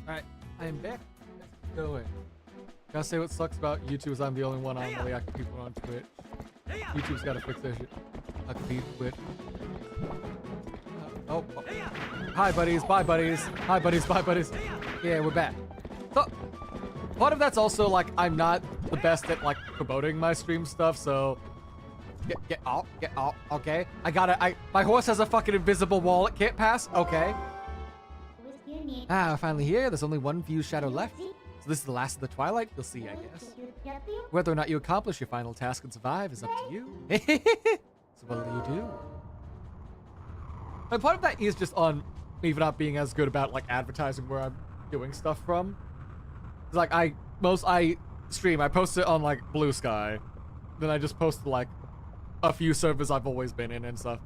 Alright, I'm back. Let's go in. Gotta say what sucks about YouTube is I'm the only one on the active people on Twitch. YouTube's gotta fix their shit. I could be quit. Oh. Hi buddies, bye buddies. Hi buddies, bye buddies. Yeah, we're back. So, part of that's also like I'm not the best at like promoting my stream stuff, so get out, okay. My horse has a fucking invisible wall it can't pass, okay. Ah, we're finally here. There's only one view shadow left. So this is the last of the Twilight, you'll see, I guess. Whether or not you accomplish your final task and survive is up to you. So what do you do? And part of that is just on me not being as good about like advertising where I'm doing stuff from. It's like I stream, I post it on like Blue Sky. Then I just post like a few servers I've always been in and stuff.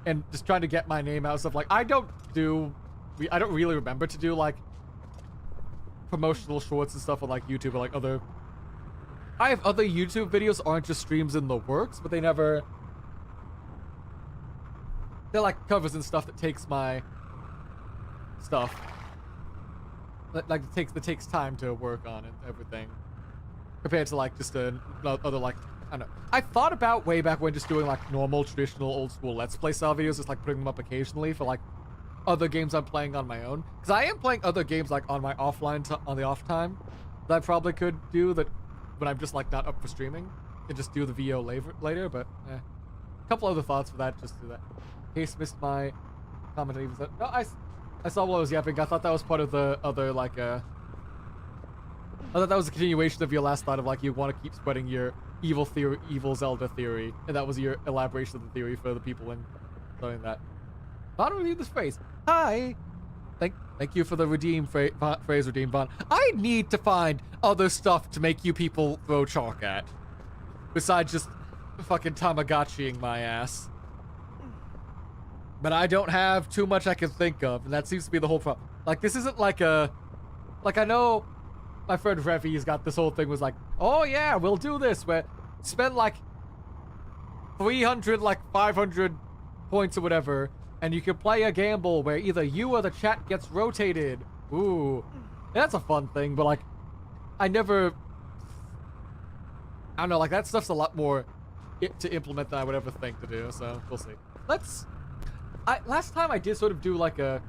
And just trying to get my name out and stuff. Like I don't really remember to do like promotional shorts and stuff on like YouTube or like other. I have other YouTube videos aren't just streams in the works, but they're like covers and stuff that takes my stuff. Like that takes time to work on and everything. Compared to like just other like, I don't know. I thought about way back when just doing like normal traditional old school Let's Play style videos, just like putting them up occasionally for like other games I'm playing on my own. Because I am playing other games like on my offline, on the off time that I probably could do that when I'm just like not up for streaming and just do the VO later, but a couple other thoughts for that, just do that. Case missed my comment. No, I saw what I was yapping. I thought that was part of the other like I thought that was a continuation of your last thought of like you want to keep spreading your evil Zelda theory, and that was your elaboration of the theory for the people in doing that. Vaughn reviewed this phrase. Hi. Thank you for the phrase redeem, Vaughn. I need to find other stuff to make you people throw chalk at. Besides just fucking Tamagotchiing my ass. But I don't have too much I can think of, and that seems to be the whole problem. Like, this isn't like a... Like, I know my friend Revy's got this whole thing was like, oh yeah, we'll do this, where spend like 300, like 500 points or whatever, and you can play a gamble where either you or the chat gets rotated. Ooh. That's a fun thing, but like, I don't know, like that stuff's a lot more to implement than I would ever think to do, so we'll see. Last time I did sort of do like a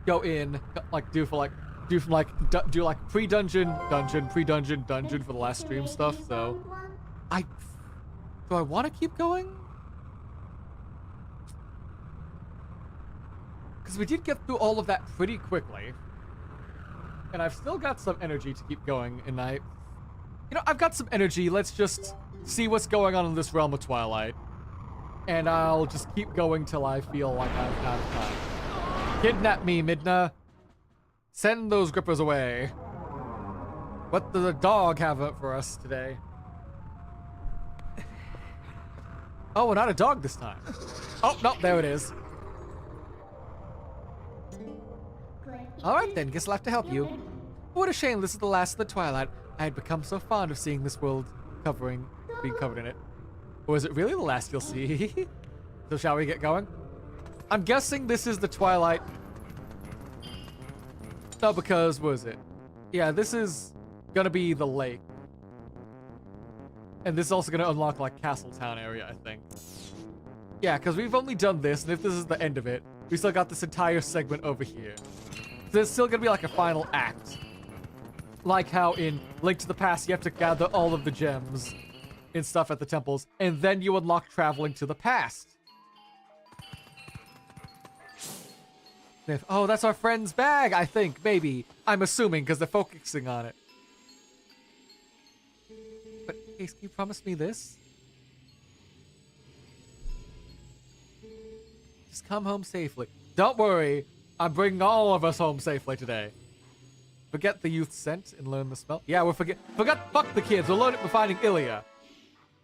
go in, like do pre-dungeon for the last stream stuff, so do I want to keep going? Because we did get through all of that pretty quickly, and I've still got some energy to keep going, and I've got some energy. Let's just see what's going on in this realm of Twilight. And I'll just keep going till I feel like I've out of time. Kidnap me, Midna. Send those grippers away. What does the dog have up for us today? Oh, we're not a dog this time. Oh, no, there it is. Alright then, guess I'll have to help you. What a shame this is the last of the Twilight. I had become so fond of seeing this world being covered in it. Or is it really the last you'll see? So shall we get going? I'm guessing this is the Twilight. No, because, what is it? Yeah, this is gonna be the lake. And this is also gonna unlock, like, Castletown area, I think. Yeah, because we've only done this, and if this is the end of it, we still got this entire segment over here. So there's still gonna be, like, a final act. Like how in Link to the Past, you have to gather all of the gems and stuff at the temples, and then you unlock traveling to the past. Oh, that's our friend's bag, I think, maybe. I'm assuming, because they're focusing on it. But, Case, can you promise me this? Just come home safely. Don't worry, I'm bringing all of us home safely today. Forget the youth scent and learn the smell. Yeah, fuck the kids, we'll learn it by finding Ilya.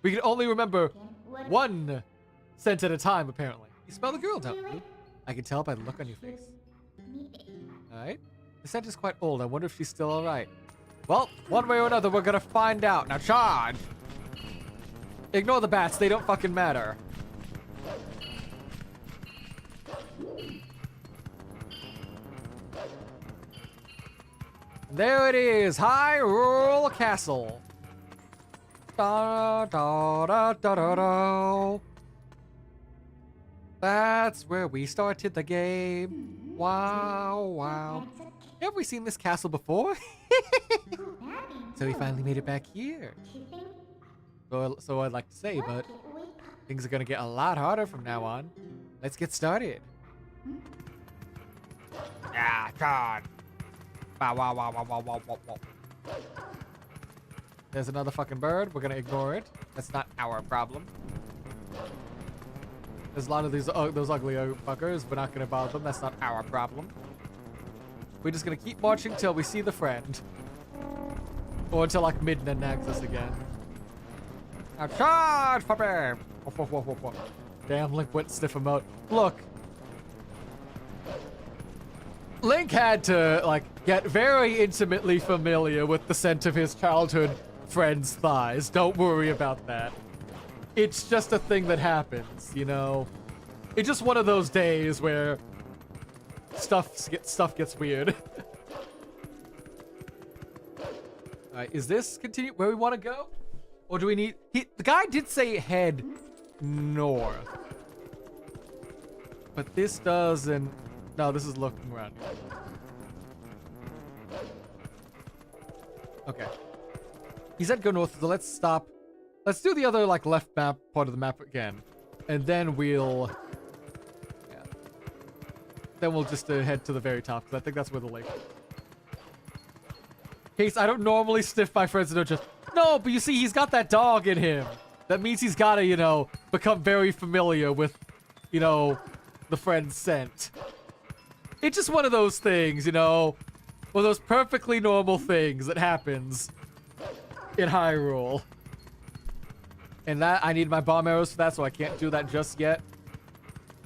We can only remember one scent at a time, apparently. You smell the girl, don't you? I can tell by the look on your face. Alright. The scent is quite old. I wonder if she's still alright. Well, one way or another, we're gonna find out. Now charge! Ignore the bats. They don't fucking matter. There it is, Hyrule Castle. Da da da da da da. That's where we started the game. Wow, wow. Have we seen this castle before? So we finally made it back here. So I'd like to say, but things are gonna get a lot harder from now on. Let's get started. Yeah, God. Wow, wow, wow, wow, wow, wow, wow, wow. There's another fucking bird. We're gonna ignore it. That's not our problem. There's a lot of these those ugly fuckers. We're not gonna bother them. That's not our problem. We're just gonna keep marching till we see the friend. Or until like Midna nags us again. Now charge, puppy! Damn, Link went sniff him out. Look. Link had to, like, get very intimately familiar with the scent of his childhood friend's thighs. Don't worry about that. It's just a thing that happens, you know? It's just one of those days where stuff gets weird. Alright, is this continue where we want to go? Or do we need... the guy did say head north. But this doesn't... No, this is looking around. Okay. He said go north, so let's stop. Let's do the other, like, left map part of the map again. And then we'll... Yeah. Then we'll just head to the very top, because I think that's where the lake is. Case, I don't normally sniff my friends and don't just... No, but you see, he's got that dog in him. That means he's got to, you know, become very familiar with, you know, the friend's scent. It's just one of those things, you know? One of those perfectly normal things that happens in Hyrule. And that, I need my bomb arrows for that, so I can't do that just yet.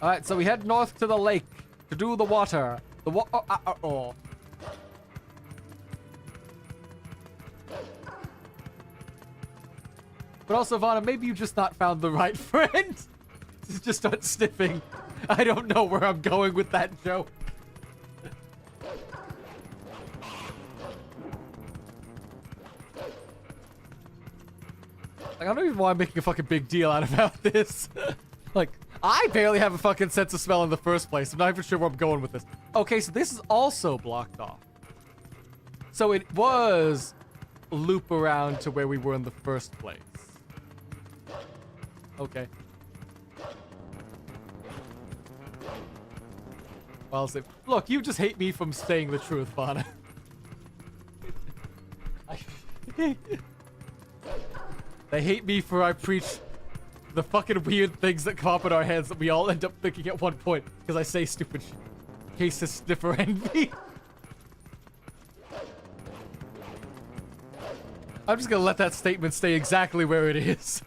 Alright, so we head north to the lake to do the water. The oh. But also, Vana, maybe you just not found the right friend. Just start sniffing. I don't know where I'm going with that joke. Like, I don't even know why I'm making a fucking big deal out about this. Like, I barely have a fucking sense of smell in the first place. I'm not even sure where I'm going with this. Okay, so this is also blocked off. So it was loop around to where we were in the first place. Okay. Well, so, look, you just hate me from saying the truth, Vana. They hate me for I preach the fucking weird things that come up in our heads that we all end up thinking at one point because I say stupid shit. Case of sniffer envy. I'm just gonna let that statement stay exactly where it is.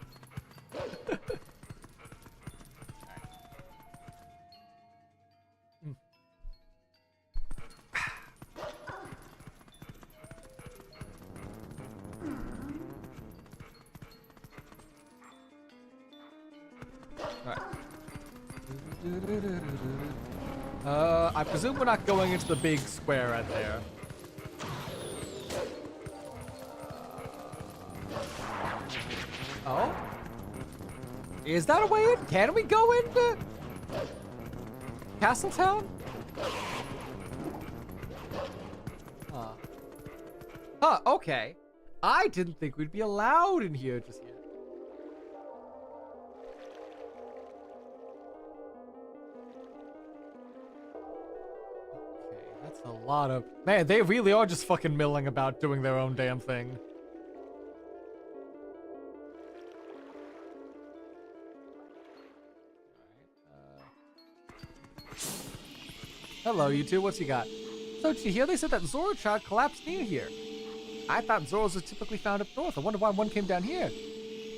I presume we're not going into the big square right there. Oh? Is that a way in? Can we go into Castletown? Huh. Huh, okay. I didn't think we'd be allowed in here just yet. That's a lot of... Man, they really are just fucking milling about doing their own damn thing. Hello, you two. What's you got? So, did you hear they said that Zoro child collapsed near here? I thought Zoros are typically found up north. I wonder why one came down here.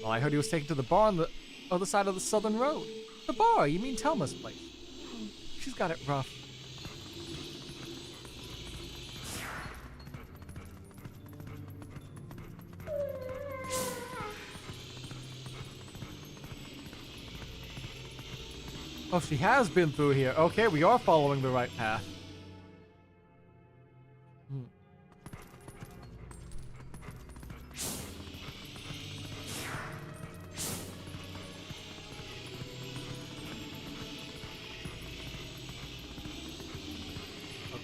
Well, I heard he was taken to the bar on the other side of the southern road. The bar? You mean Telma's place? She's got it rough. Oh, she has been through here. Okay, we are following the right path.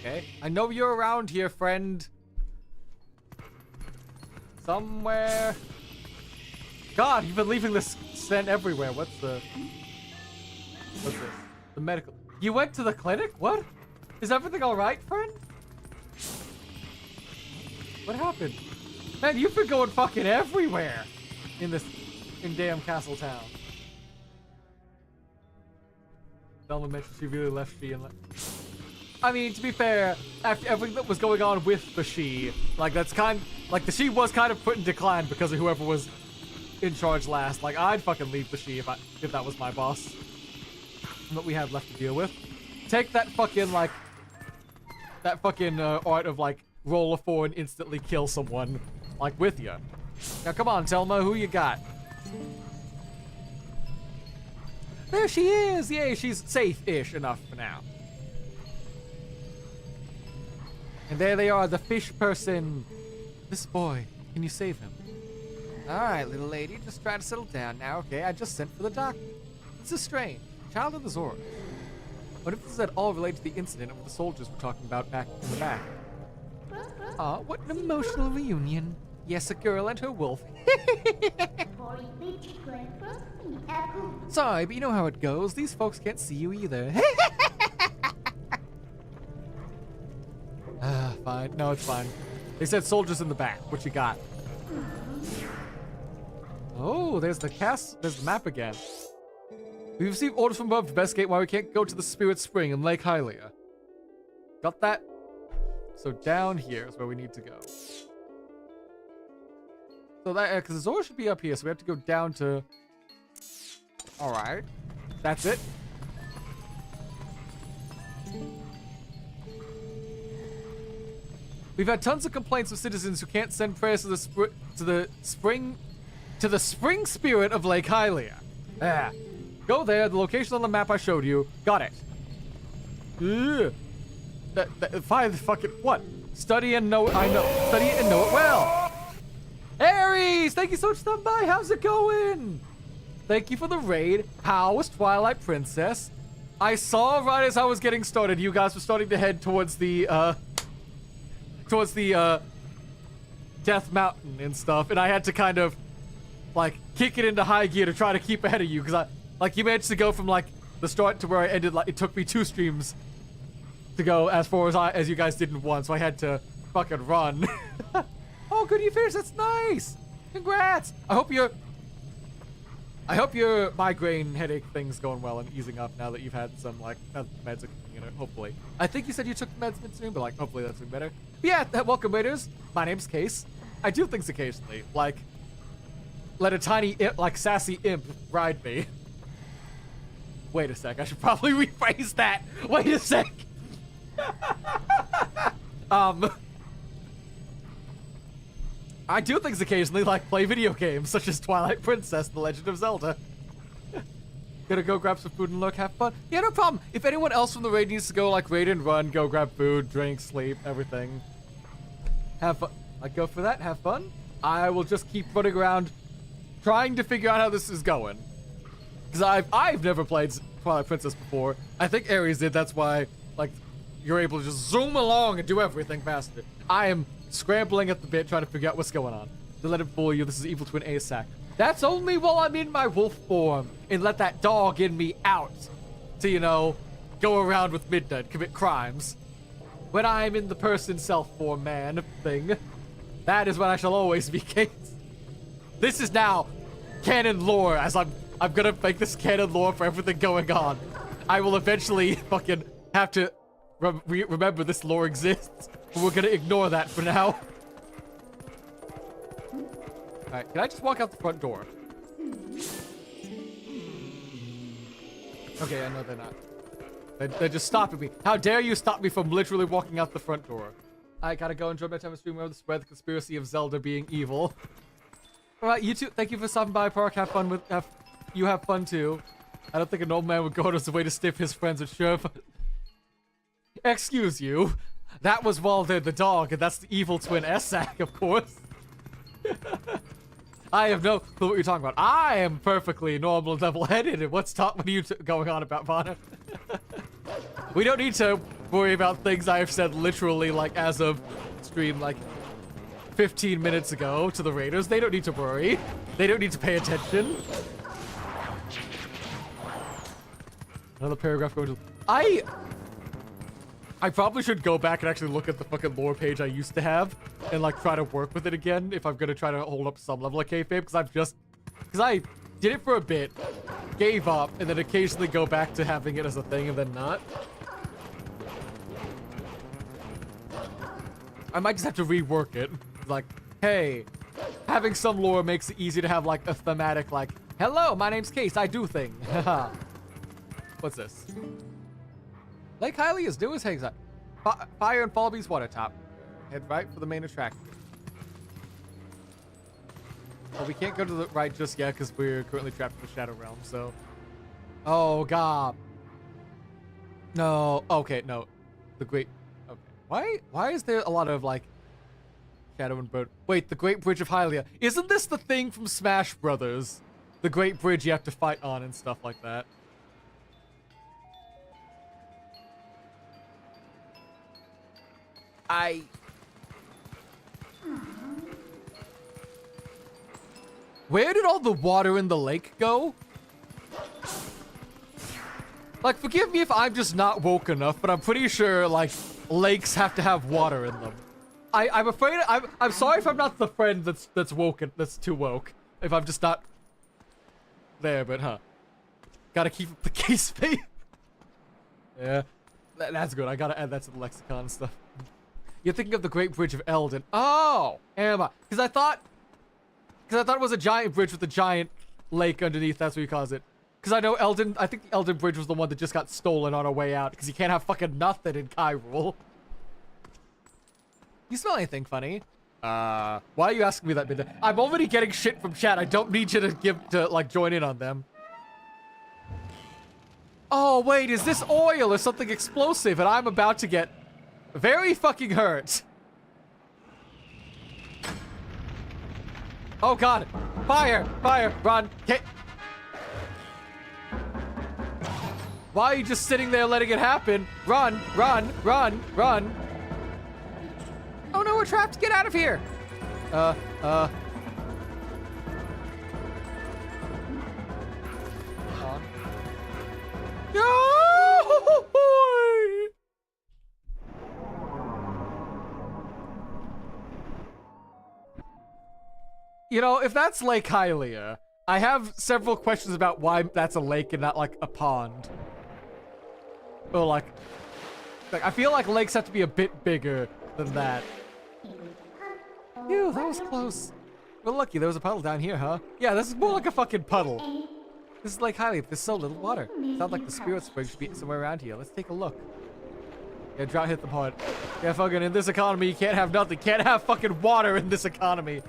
Okay. I know you're around here, friend. Somewhere. God, you've been leaving this scent everywhere. What's this? The medical. You went to the clinic? What? Is everything alright, friend? What happened? Man, you've been going fucking everywhere in damn Castle Town. Zelda mentioned she really left she and I mean, to be fair, after everything that was going on with the she, like the she was kind of put in decline because of whoever was in charge last. Like, I'd fucking leave the she if that was my boss. What we had left to deal with. Take that fucking art of roll a 4 and instantly kill someone with you. Now come on, Telma, who you got? There she is! Yay, she's safe-ish enough for now. And there they are, the fish person. This boy, can you save him? Alright, little lady, just try to settle down now, okay? I just sent for the doctor. This is strange. Child of the Zora. What if this is at all related to the incident of the soldiers we're talking about back in the back? Aw, what an emotional reunion. Yes, a girl and her wolf. Sorry, but you know how it goes. These folks can't see you either. Fine. No, it's fine. They said soldiers in the back. What you got? Oh, there's the map again. We received orders from above to investigate why we can't go to the Spirit Spring in Lake Hylia. Got that? So down here is where we need to go. So that, because the Zora should be up here, so we have to go down to... Alright. That's it. We've had tons of complaints of citizens who can't send prayers to the spring spirit of Lake Hylia. Go there, the location on the map I showed you. Got it. Fine, fucking what? Study and know it well. Aries, thank you so much for stopping by. How's it going? Thank you for the raid. How was Twilight Princess? I saw right as I was getting started, you guys were starting to head towards the Death Mountain and stuff, and I had to kind of kick it into high gear to try to keep ahead of you, because you managed to go from the start to where I ended. It took me 2 streams to go as far as you guys did in 1, so I had to fucking run. Oh, good, you finished. That's nice. Congrats. I hope your migraine headache thing's going well and easing up now that you've had some meds, hopefully. I think you said you took the meds soon, but hopefully that's doing better. But yeah, welcome, waiters. My name's Case. I do things occasionally, let a tiny sassy imp ride me. Wait a sec, I should probably rephrase that. Wait a sec. I do things occasionally, play video games, such as Twilight Princess, The Legend of Zelda. Gonna go grab some food and look, have fun. Yeah, no problem. If anyone else from the raid needs to go, raid and run, go grab food, drink, sleep, everything. Have fun. Go for that, have fun. I will just keep running around trying to figure out how this is going. Because I've never played Twilight Princess before. I think Aries did, that's why, you're able to just zoom along and do everything faster. I am scrambling at the bit trying to figure out what's going on. Don't let it fool you, this is evil twin Asak. That's only while I'm in my wolf form and let that dog in me out to, go around with Midnight, commit crimes. When I'm in the person self form man thing, that is when I shall always be Case. This is now canon lore, as I'm gonna make this canon lore for everything going on. I will eventually fucking have to remember this lore exists, but we're gonna ignore that for now. Alright, can I just walk out the front door? Okay, I know they're not. They're just stopping me. How dare you stop me from literally walking out the front door? I gotta go enjoy my time of stream where the spread the conspiracy of Zelda being evil. Alright, you too. Thank you for stopping by, Park. Have fun with... you have fun too. I don't think an old man would go out as a way to stiff his friends with Sheriff. Excuse you. That was Walder the dog, and that's the evil twin Esak, of course. I have no clue what you're talking about. I am perfectly normal and level-headed, and what are you going on about, Vana? We don't need to worry about things I have said literally, like, as of stream, like, 15 minutes ago to the raiders. They don't need to worry. They don't need to pay attention. Another paragraph going to... I probably should go back and actually look at the fucking lore page I used to have and, like, try to work with it again if I'm gonna try to hold up some level of kayfabe, because I did it for a bit, gave up, and then occasionally go back to having it as a thing and then not. I might just have to rework it. Like, hey, having some lore makes it easy to have, like, a thematic, like, hello, my name's Case, I do thing. What's this? Lake Hylia is new as hangs out. Fire and Fallby's water top. Head right for the main attraction. Oh, we can't go to the right just yet because we're currently trapped in the Shadow Realm, so. Oh, God. No. Okay, no. The Great... Okay. Why is there a lot of, like, Shadow and Bird? Wait, the Great Bridge of Hylia. Isn't this the thing from Smash Brothers? The Great Bridge you have to fight on and stuff like that. Where did all the water in the lake go? Like, forgive me if I'm just not woke enough, but I'm pretty sure, like, lakes have to have water in them. I'm afraid, I'm sorry if I'm not the friend that's woken, that's too woke. If I'm just not there, but gotta keep up the case faith. Yeah, that's good. I gotta add that to the lexicon and stuff. You're thinking of the Great Bridge of Eldin. Oh, am I? Because I thought it was a giant bridge with a giant lake underneath. That's what you call it. Because I know Eldin, I think the Eldin Bridge was the one that just got stolen on our way out. Because you can't have fucking nothing in Hyrule. You smell anything funny? Why are you asking me that, Minda? I'm already getting shit from chat. I don't need you to like join in on them. Oh wait, is this oil or something explosive? And I'm about to get very fucking hurt. Oh god. Fire! Fire! Run! Why are you just sitting there letting it happen? Run! Run! Run! Run! Oh no, we're trapped! Get out of here! No! You know, if that's Lake Hylia, I have several questions about why that's a lake and not like a pond. Or like I feel like lakes have to be a bit bigger than that. Phew, that was close. Well, lucky there was a puddle down here, huh? Yeah, this is more like a fucking puddle. This is Lake Hylia. There's so little water. Sounds like the spirit spring should be somewhere around here. Let's take a look. Yeah, drought hit the hard. Yeah, fucking in this economy, you can't have nothing. Can't have fucking water in this economy.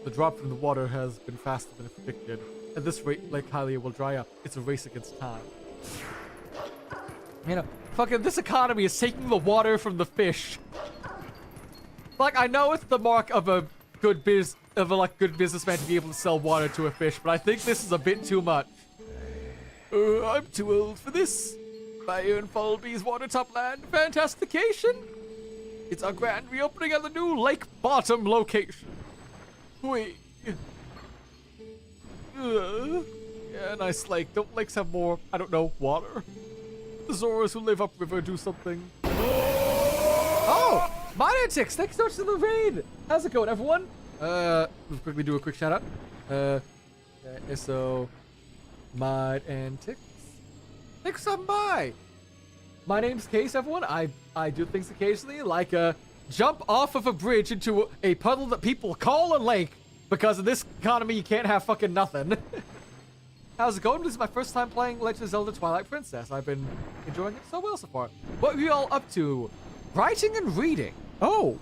The drop from the water has been faster than predicted. At this rate, Lake Hylia will dry up. It's a race against time. You know, fucking this economy is taking the water from the fish. Like, I know it's the mark of a good businessman to be able to sell water to a fish, but I think this is a bit too much. I'm too old for this. Fire and Fallby's watertop land fantastication. It's a grand reopening at the new lake bottom location. Wait. Yeah, nice lake. Don't lakes have more, I don't know, water? The Zoras who live upriver do something. Oh! MOUNTAIIIN, thanks so much for the raid! How's it going, everyone? Let's quickly do a quick shout out. So, MOUNTAIIIN. Thanks for stopping by! My name's Case, everyone. I do things occasionally, like jump off of a bridge into a puddle that people call a lake, because in this economy you can't have fucking nothing. How's it going? This is my first time playing Legend of Zelda Twilight Princess. I've been enjoying it so well so far. What are you all up to? Writing and reading. Oh.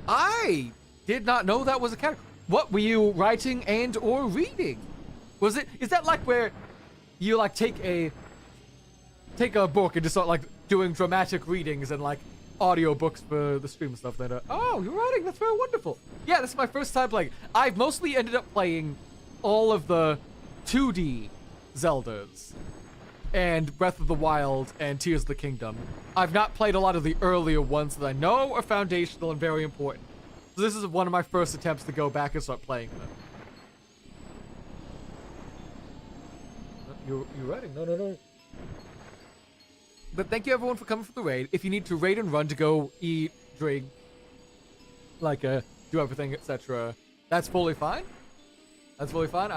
I did not know that was a category. What were you writing and or reading? Is that like where you like take a book and just start like doing dramatic readings and like audiobooks for the stream and stuff then oh, you're writing, that's very wonderful. Yeah, this is my first time playing. I've mostly ended up playing all of the 2D Zeldas and Breath of the Wild and Tears of the Kingdom. I've not played a lot of the earlier ones that I know are foundational and very important. So this is one of my first attempts to go back and start playing them. You're writing? No. But thank you everyone for coming for the raid. If you need to raid and run to go eat, drink, do everything, etc., that's fully fine. That's fully fine.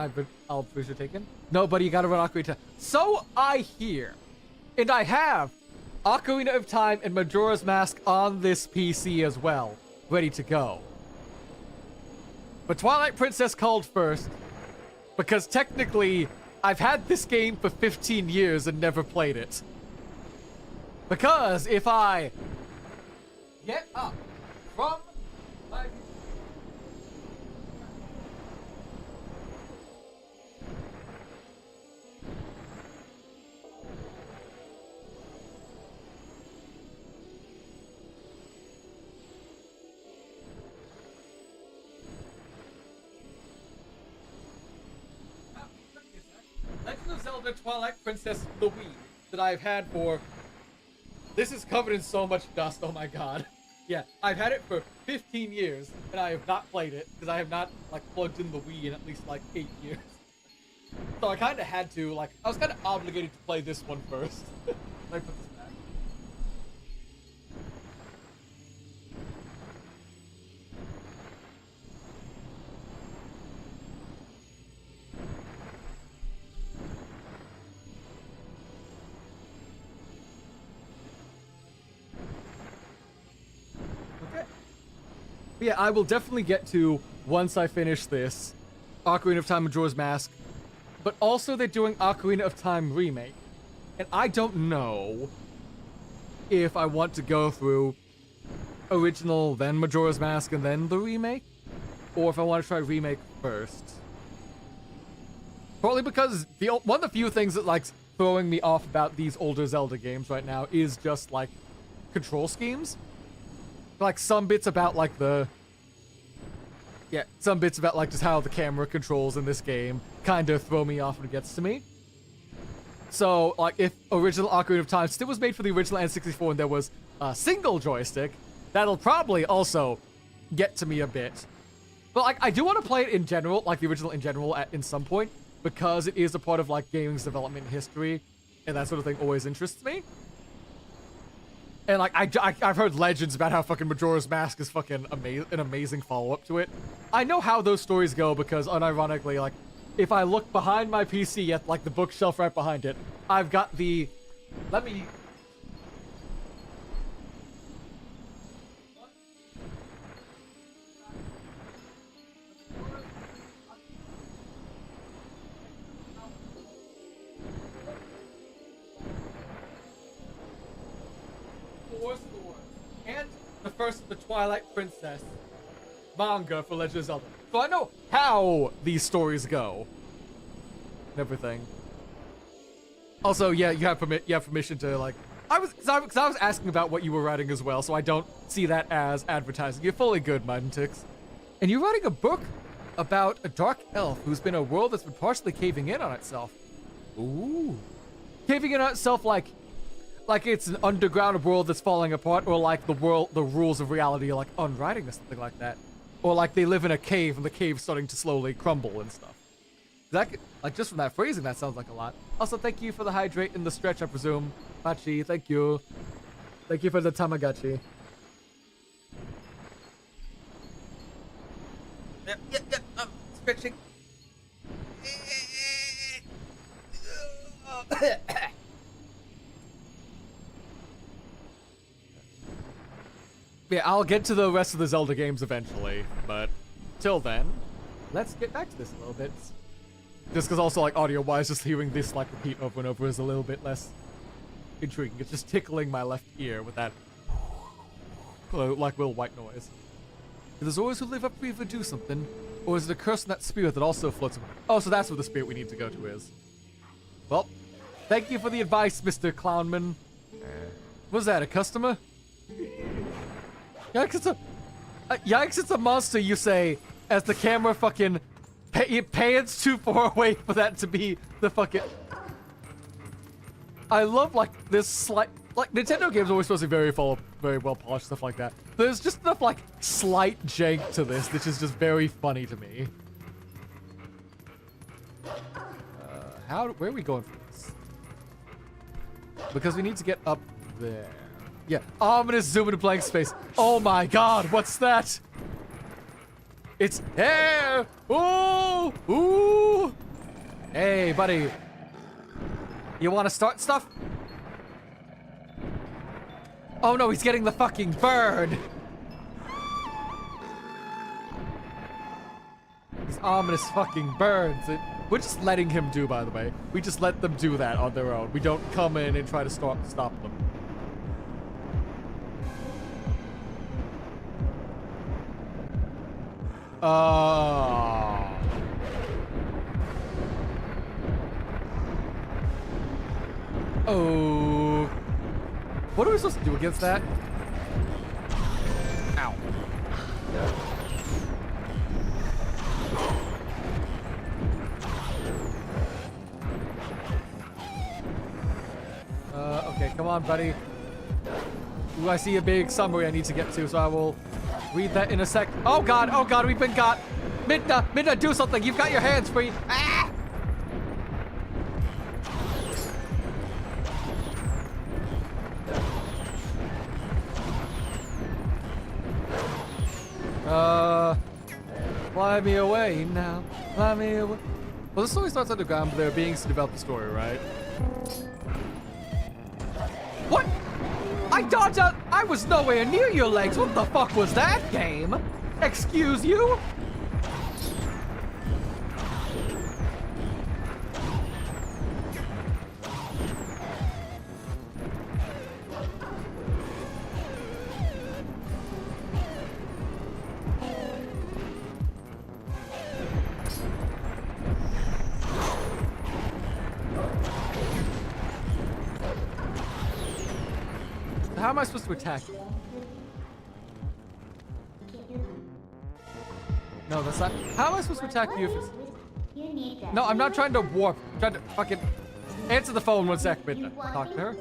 I'll appreciate taken. No, buddy, you gotta run Ocarina of Time. So I hear, and I have Ocarina of Time and Majora's Mask on this PC as well, ready to go. But Twilight Princess called first, because technically, I've had this game for 15 years and never played it. Because if I get up from my... Legend of Zelda Twilight Princess the Wii that I've had for... This is covered in so much dust, oh my god. Yeah, I've had it for 15 years, and I have not played it, because I have not, plugged in the Wii in at least, 8 years. So I kind of had to, I was kind of obligated to play this one first. Let me put this back. Yeah, I will definitely get to, once I finish this, Ocarina of Time Majora's Mask, but also they're doing Ocarina of Time Remake. And I don't know if I want to go through original, then Majora's Mask, and then the remake, or if I want to try remake first. Partly because one of the few things that, throwing me off about these older Zelda games right now is just, control schemes. Some bits about, some bits about, just how the camera controls in this game kind of throw me off when it gets to me. So, if original Ocarina of Time still was made for the original N64 and there was a single joystick, that'll probably also get to me a bit. But, I do want to play it in general, the original in general in some point, because it is a part of, gaming's development history, and that sort of thing always interests me. And, I've heard legends about how fucking Majora's Mask is fucking an amazing follow-up to it. I know how those stories go because, unironically, if I look behind my PC at, the bookshelf right behind it, I've got the... Let me... And the first of the Twilight Princess manga for Legend of Zelda. So I know how these stories go. And everything. Also, yeah, you have permission to I was asking about what you were writing as well, so I don't see that as advertising. You're fully good, MOUNTAIIIN. And you're writing a book about a dark elf who's been a world that's been partially caving in on itself. Ooh. Caving in on itself like it's an underground world that's falling apart, or the rules of reality are unwriting or something like that. Or they live in a cave and the cave's starting to slowly crumble and stuff. That, just from that phrasing, that sounds like a lot. Also, thank you for the hydrate and the stretch, I presume. Machi, thank you. Thank you for the Tamagotchi. Yep, stretching. Yeah, I'll get to the rest of the Zelda games eventually, but till then, let's get back to this a little bit. Just because also, audio-wise, just hearing this, repeat over and over is a little bit less intriguing. It's just tickling my left ear with that, little white noise. There's always who live up for you to do something, or is it a curse in that spirit that also floats? Oh, so that's where the spirit we need to go to is. Well, thank you for the advice, Mr. Clownman. Was that a customer? Yikes, it's a monster, you say, as the camera fucking pans too far away for that to be the fucking... I love like this slight, like Nintendo games are always supposed to be very well polished, stuff like that. There's just enough like slight jank to this, which is just very funny to me. Where are we going for this? Because we need to get up there. Yeah, ominous zoom into blank space. Oh my god, what's that? It's hair! Ooh! Ooh! Hey, buddy. You want to start stuff? Oh no, he's getting the fucking bird! These ominous fucking birds. We're just letting him do, by the way. We just let them do that on their own. We don't come in and try to stop them. Oh. What are we supposed to do against that? Ow. Okay, come on, buddy. Ooh, I see a big summary I need to get to, so I will read that in a sec. Oh god, we've been got. Midna, do something. You've got your hands free. Ah! Fly me away now. Fly me away. Well, the story starts underground, but there are beings to develop the story, right? What? I dodged out. I was nowhere near your legs. What the fuck was that game? Excuse you? How am I supposed to attack you? No, that's not. How am I supposed to attack you if it's... No, I'm not trying to warp. I'm trying to fucking... Answer the phone 1 sec, Midna. Talk to her.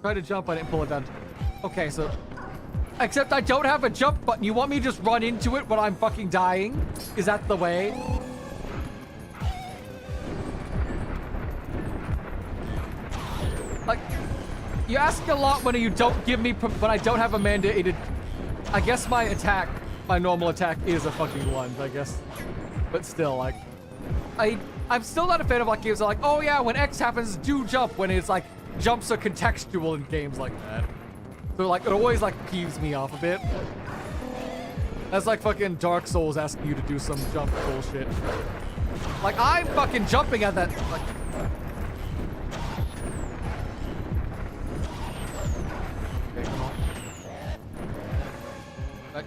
Try to jump on it and pull it down. Okay, so... Except I don't have a jump button. You want me to just run into it when I'm fucking dying? Is that the way? Like, you ask a lot when you don't give me, when I don't have a mandated. I guess my attack, my normal attack is a fucking lunge, I guess. But still, like, I'm still not a fan of like games that are like, oh yeah, when X happens, do jump, when it's like, jumps are contextual in games like that. So like, it always like peeves me off a bit. That's like fucking Dark Souls asking you to do some jump bullshit. Like, I'm fucking jumping at that, like...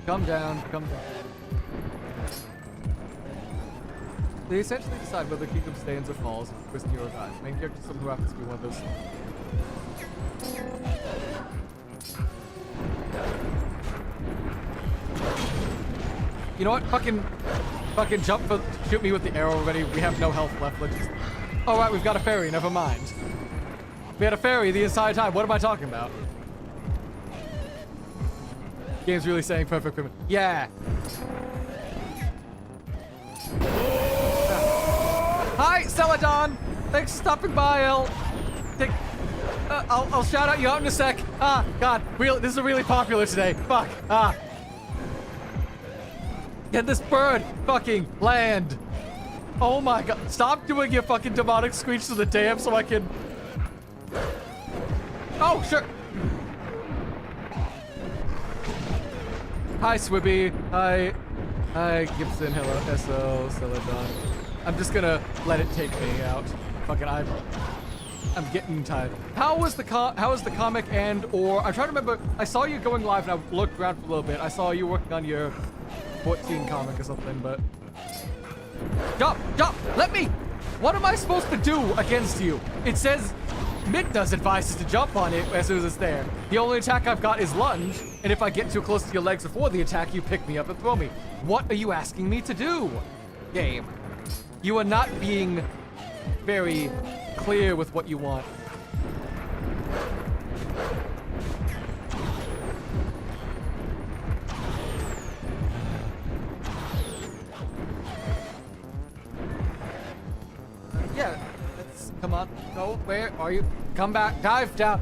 Come down, come down. They essentially decide whether the kingdom stands or falls if the Christian hero dies. Main character is someone who happens to be one of those. You know what? Fucking jump for, shoot me with the arrow already. We have no health left. Let's just... Oh, right, we've got a fairy. Never mind. We had a fairy the entire time. What am I talking about? Game's really saying perfect criminal. Yeah. Hi, Celadon. Thanks for stopping by. I'll shout out you out in a sec. Ah, God, this is really popular today. Fuck. Ah. Get this bird fucking land. Oh my God. Stop doing your fucking demonic screech to the dam so I can. Oh, sure. Hi, Swibby. Hi, Gibson. Hello, SO, Celadon. I'm just gonna let it take me out. Fucking, I'm getting tired. How was the comic or I'm trying to remember. I saw you going live and I looked around for a little bit. I saw you working on your 14 comic or something, but jump! Let me. What am I supposed to do against you? It says Midna's advice is to jump on it as soon as it's there. The only attack I've got is lunge, and if I get too close to your legs before the attack, you pick me up and throw me. What are you asking me to do? Game. You are not being very clear with what you want. Yeah, let's come on. Go. Where are you? Come back. Dive down.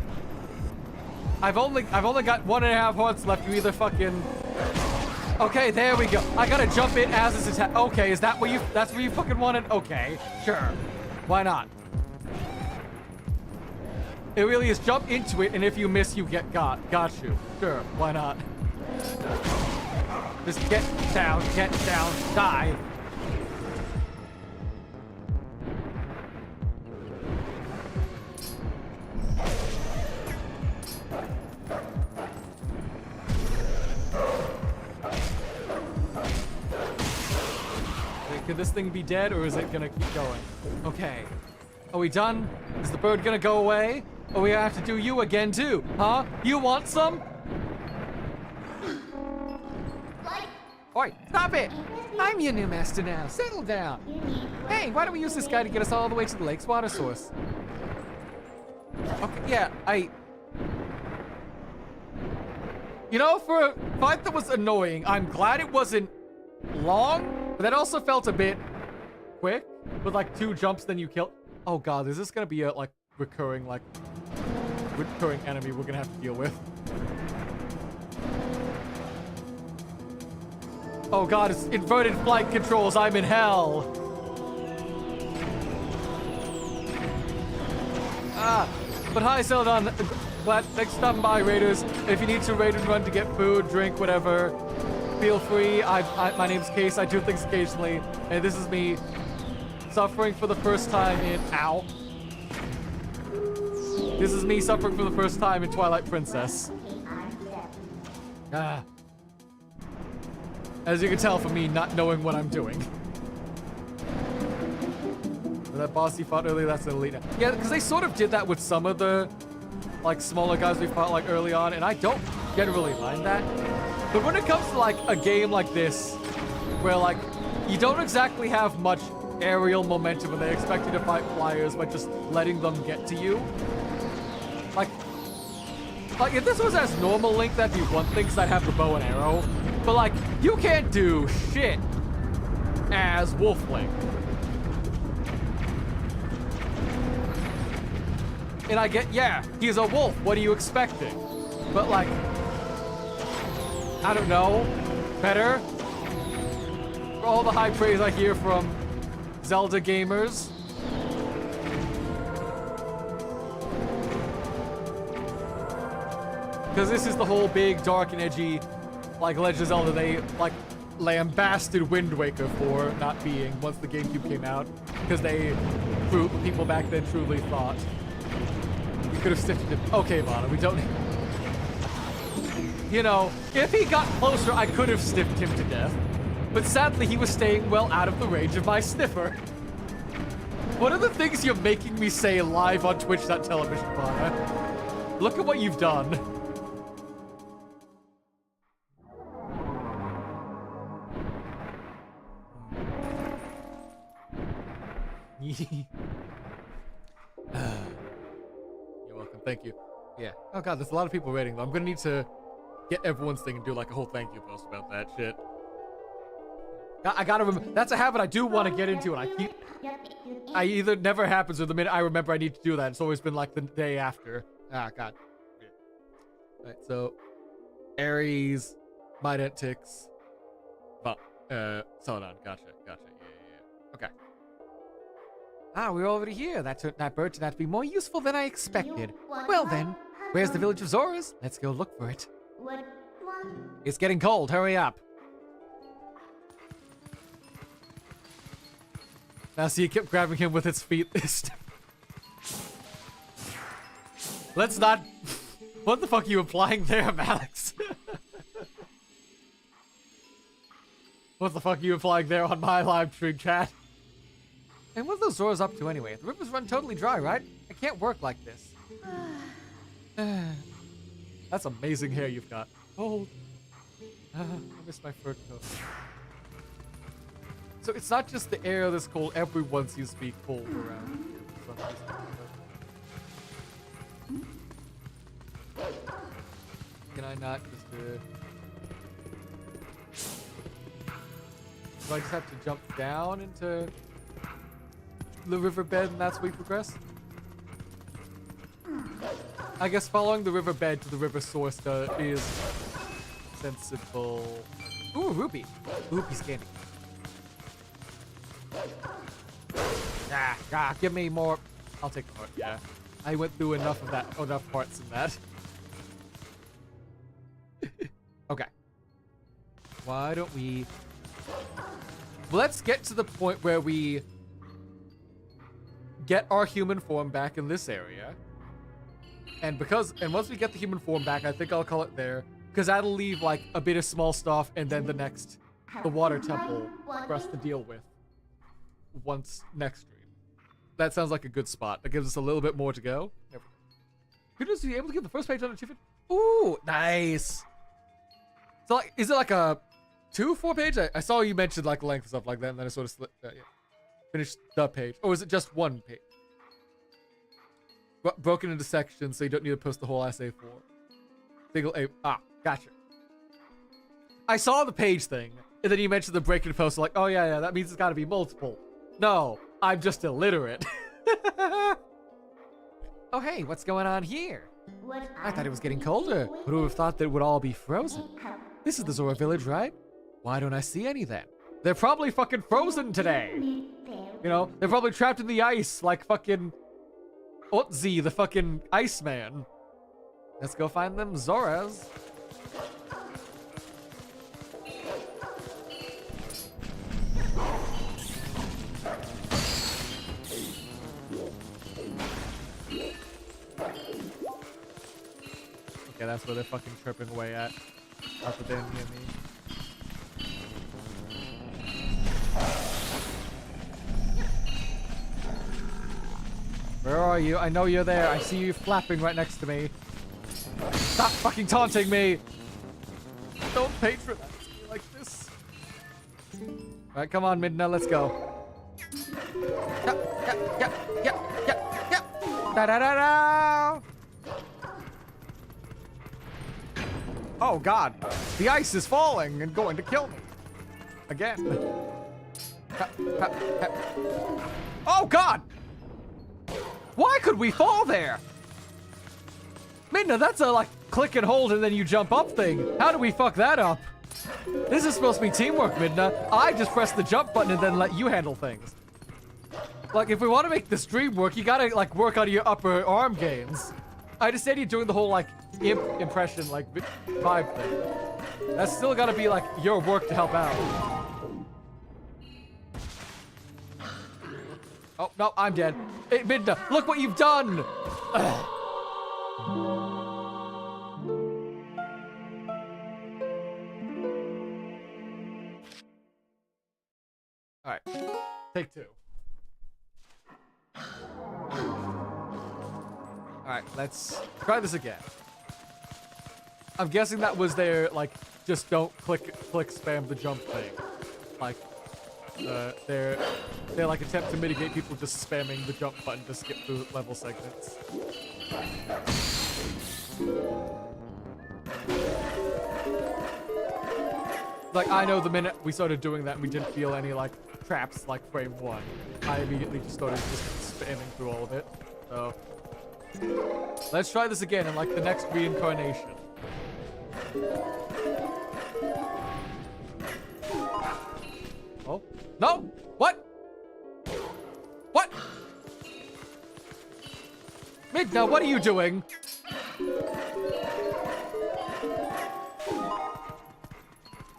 I've only got 1.5 hearts left. You either fucking. Okay, there we go. I gotta jump in as it's attack. Okay, is that what you? That's what you fucking wanted? Okay, sure. Why not? It really is jump into it, and if you miss, you get got. Got you. Sure. Why not? Just get down, dive. Could this thing be dead, or is it gonna keep going? Okay. Are we done? Is the bird gonna go away? Or we have to do you again too? Huh? You want some? Oi, stop it! I'm your new master now. Settle down. Hey, why don't we use this guy to get us all the way to the lake's water source? Okay, yeah, You know, for a fight that was annoying, I'm glad it wasn't long, but that also felt a bit quick. With like 2 jumps, then you kill. Oh god, is this gonna be a like recurring enemy we're gonna have to deal with? Oh god, it's inverted flight controls. I'm in hell. But hi, Zelda. Glad thanks for stopping by, Raiders. If you need to raid and run to get food, drink, whatever, feel free. My name's Case. I do things occasionally, and this is me suffering for the first time in This is me suffering for the first time in Twilight Princess. As you can tell from me not knowing what I'm doing. That boss you fought earlier, that's an elite now. Yeah, because they sort of did that with some of the like smaller guys we fought like early on, and I don't generally mind that. But when it comes to like a game like this, where like you don't exactly have much aerial momentum and they expect you to fight flyers by just letting them get to you. Like if this was as normal Link, that'd be one thing, because I'd have the bow and arrow. But like, you can't do shit as Wolf Link. And I get, yeah, he's a wolf. What are you expecting? But like, I don't know. Better. For all the high praise I hear from Zelda gamers. Because this is the whole big, dark, and edgy, like, Legend of Zelda they, like, lambasted Wind Waker for not being once the GameCube came out. Because people back then truly thought we could have stiffed him. Okay, Lana, we don't... You know, if he got closer, I could have stiffed him to death. But sadly, he was staying well out of the range of my sniffer. What are the things you're making me say live on Twitch.television, Lana? Look at what you've done. You're welcome. Thank you. Yeah. Oh god, there's a lot of people rating. I'm gonna need to get everyone's thing and do like a whole thank you post about that shit. I gotta remember. That's a habit I do want to get into, and I either never happens or the minute I remember I need to do that. It's always been like the day after. Ah, god. Yeah. Alright, so Aries, Midentix. But hold on. Gotcha. Yeah. Okay. Ah, we're already here. That bird turned out to be more useful than I expected. Well then, where's the village of Zoras? Let's go look for it. It's getting cold. Hurry up. Now see, it kept grabbing him with its feet. Let's not... What the fuck are you implying there, Alex? What the fuck are you implying there on my live stream chat? And what are those Zoras up to anyway? The rivers run totally dry, right? I can't work like this. That's amazing hair you've got. Oh, I miss my fur coat. So it's not just the air that's cold. Everyone seems to be cold around here for some reason. Can I not just do I just have to jump down into the riverbed and that's where we progress? I guess following the riverbed to the river source is sensible. Ooh, rupee. Rupee's candy. Give me more. I'll take the heart, yeah. I went through enough of that, enough parts in that. Okay. Why don't we... Let's get to the point where we get our human form back in this area. And once we get the human form back, I think I'll call it there. Because that'll leave like a bit of small stuff and then the water temple for us to deal with once next stream. That sounds like a good spot. That gives us a little bit more to go. Who was able to get the first page on achievement? Ooh, nice. So like, is it like a 2-4 page? I saw you mentioned like length and stuff like that, and then I sort of finished the page. Or is it just one page? Broken into sections, so you don't need to post the whole essay for. Single A. Ah, gotcha. I saw the page thing, and then you mentioned the break and post. Like, oh yeah, that means it's got to be multiple. No, I'm just illiterate. Oh hey, what's going on here? I thought it was getting colder. Who would have thought that it would all be frozen? This is the Zora village, right? Why don't I see any then? They're probably fucking frozen today. You know, they're probably trapped in the ice like fucking Otzi, the fucking Iceman. Let's go find them Zoras. Okay, that's where they're fucking tripping away at. Not that they're near me. Where are you? I know you're there. I see you flapping right next to me. Stop fucking taunting me! Don't patronize me like this. Alright, come on, Midna, let's go. Yeah. Da-da-da-da! Oh god, the ice is falling and going to kill me. Again. Oh god! Why could we fall there? Midna, that's a like click and hold and then you jump up thing. How do we fuck that up? This is supposed to be teamwork, Midna. I just press the jump button and then let you handle things. Like, if we want to make the stream work, you gotta like work on your upper arm games. I understand you're doing the whole like imp impression like vibe thing. That's still gotta be like your work to help out. Oh no, I'm dead. Hey, Midna, look what you've done. Ugh. All right, take two. All right, let's try this again. I'm guessing that was their, like, just don't click spam the jump thing. Like, their like attempt to mitigate people just spamming the jump button to skip through level segments. Like, I know the minute we started doing that and we didn't feel any, like, traps like frame 1, I immediately just started just spamming through all of it. So, let's try this again in, like, the next reincarnation. Oh, no! What? What? Midna, what are you doing?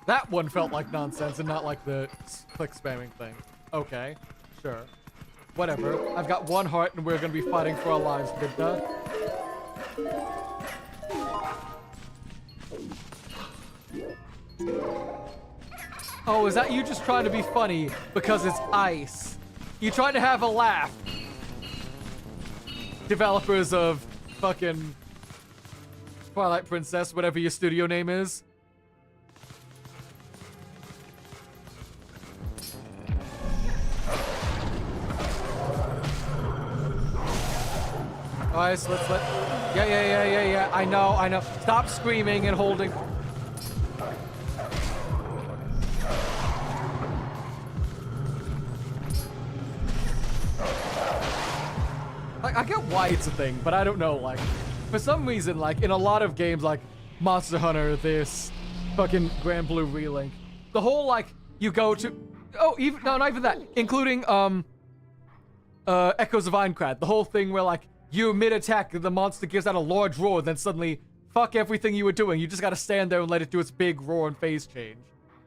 That one felt like nonsense and not like the click spamming thing. Okay, sure. Whatever. I've got one heart and we're gonna be fighting for our lives, Midna. Oh, is that you just trying to be funny because it's ice? You trying to have a laugh? Developers of fucking Twilight Princess, whatever your studio name is. Alright, so let's let... Yeah. I know. Stop screaming and holding... Like, I get why it's a thing, but I don't know, like... For some reason, like, in a lot of games, like Monster Hunter, this, fucking Grand Blue Relink, the whole, like, you go to... Oh, even... No, not even that. Including, Echoes of Aincrad. The whole thing where, like, you mid-attack, the monster gives out a large roar, then suddenly, fuck everything you were doing. You just gotta stand there and let it do its big roar and phase change.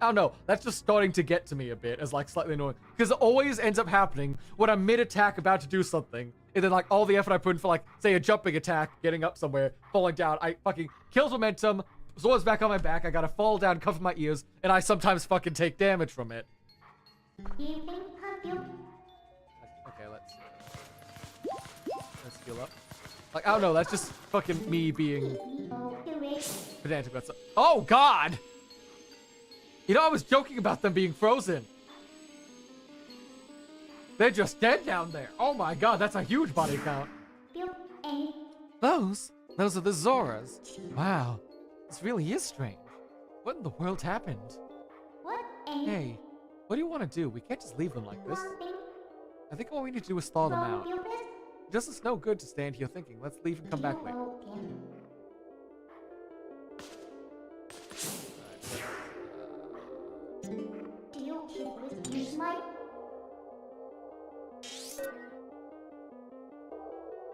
I don't know. That's just starting to get to me a bit as, like, slightly annoying. Because it always ends up happening when I'm mid-attack about to do something. And then, like, all the effort I put in for, like, say, a jumping attack, getting up somewhere, falling down, I fucking kills momentum, Zora's back on my back, I gotta fall down, cover my ears, and I sometimes fucking take damage from it. Okay, let's heal up. Like, I don't know, that's just fucking me being pedantic about stuff. Oh, God! You know, I was joking about them being frozen. They're just dead down there. Oh my God, that's a huge body count. Those are the Zoras. Wow, this really is strange. What in the world happened? Hey, what do you want to do? We can't just leave them like this. I think all we need to do is thaw them out. It doesn't smell good to stand here thinking. Let's leave and come back later.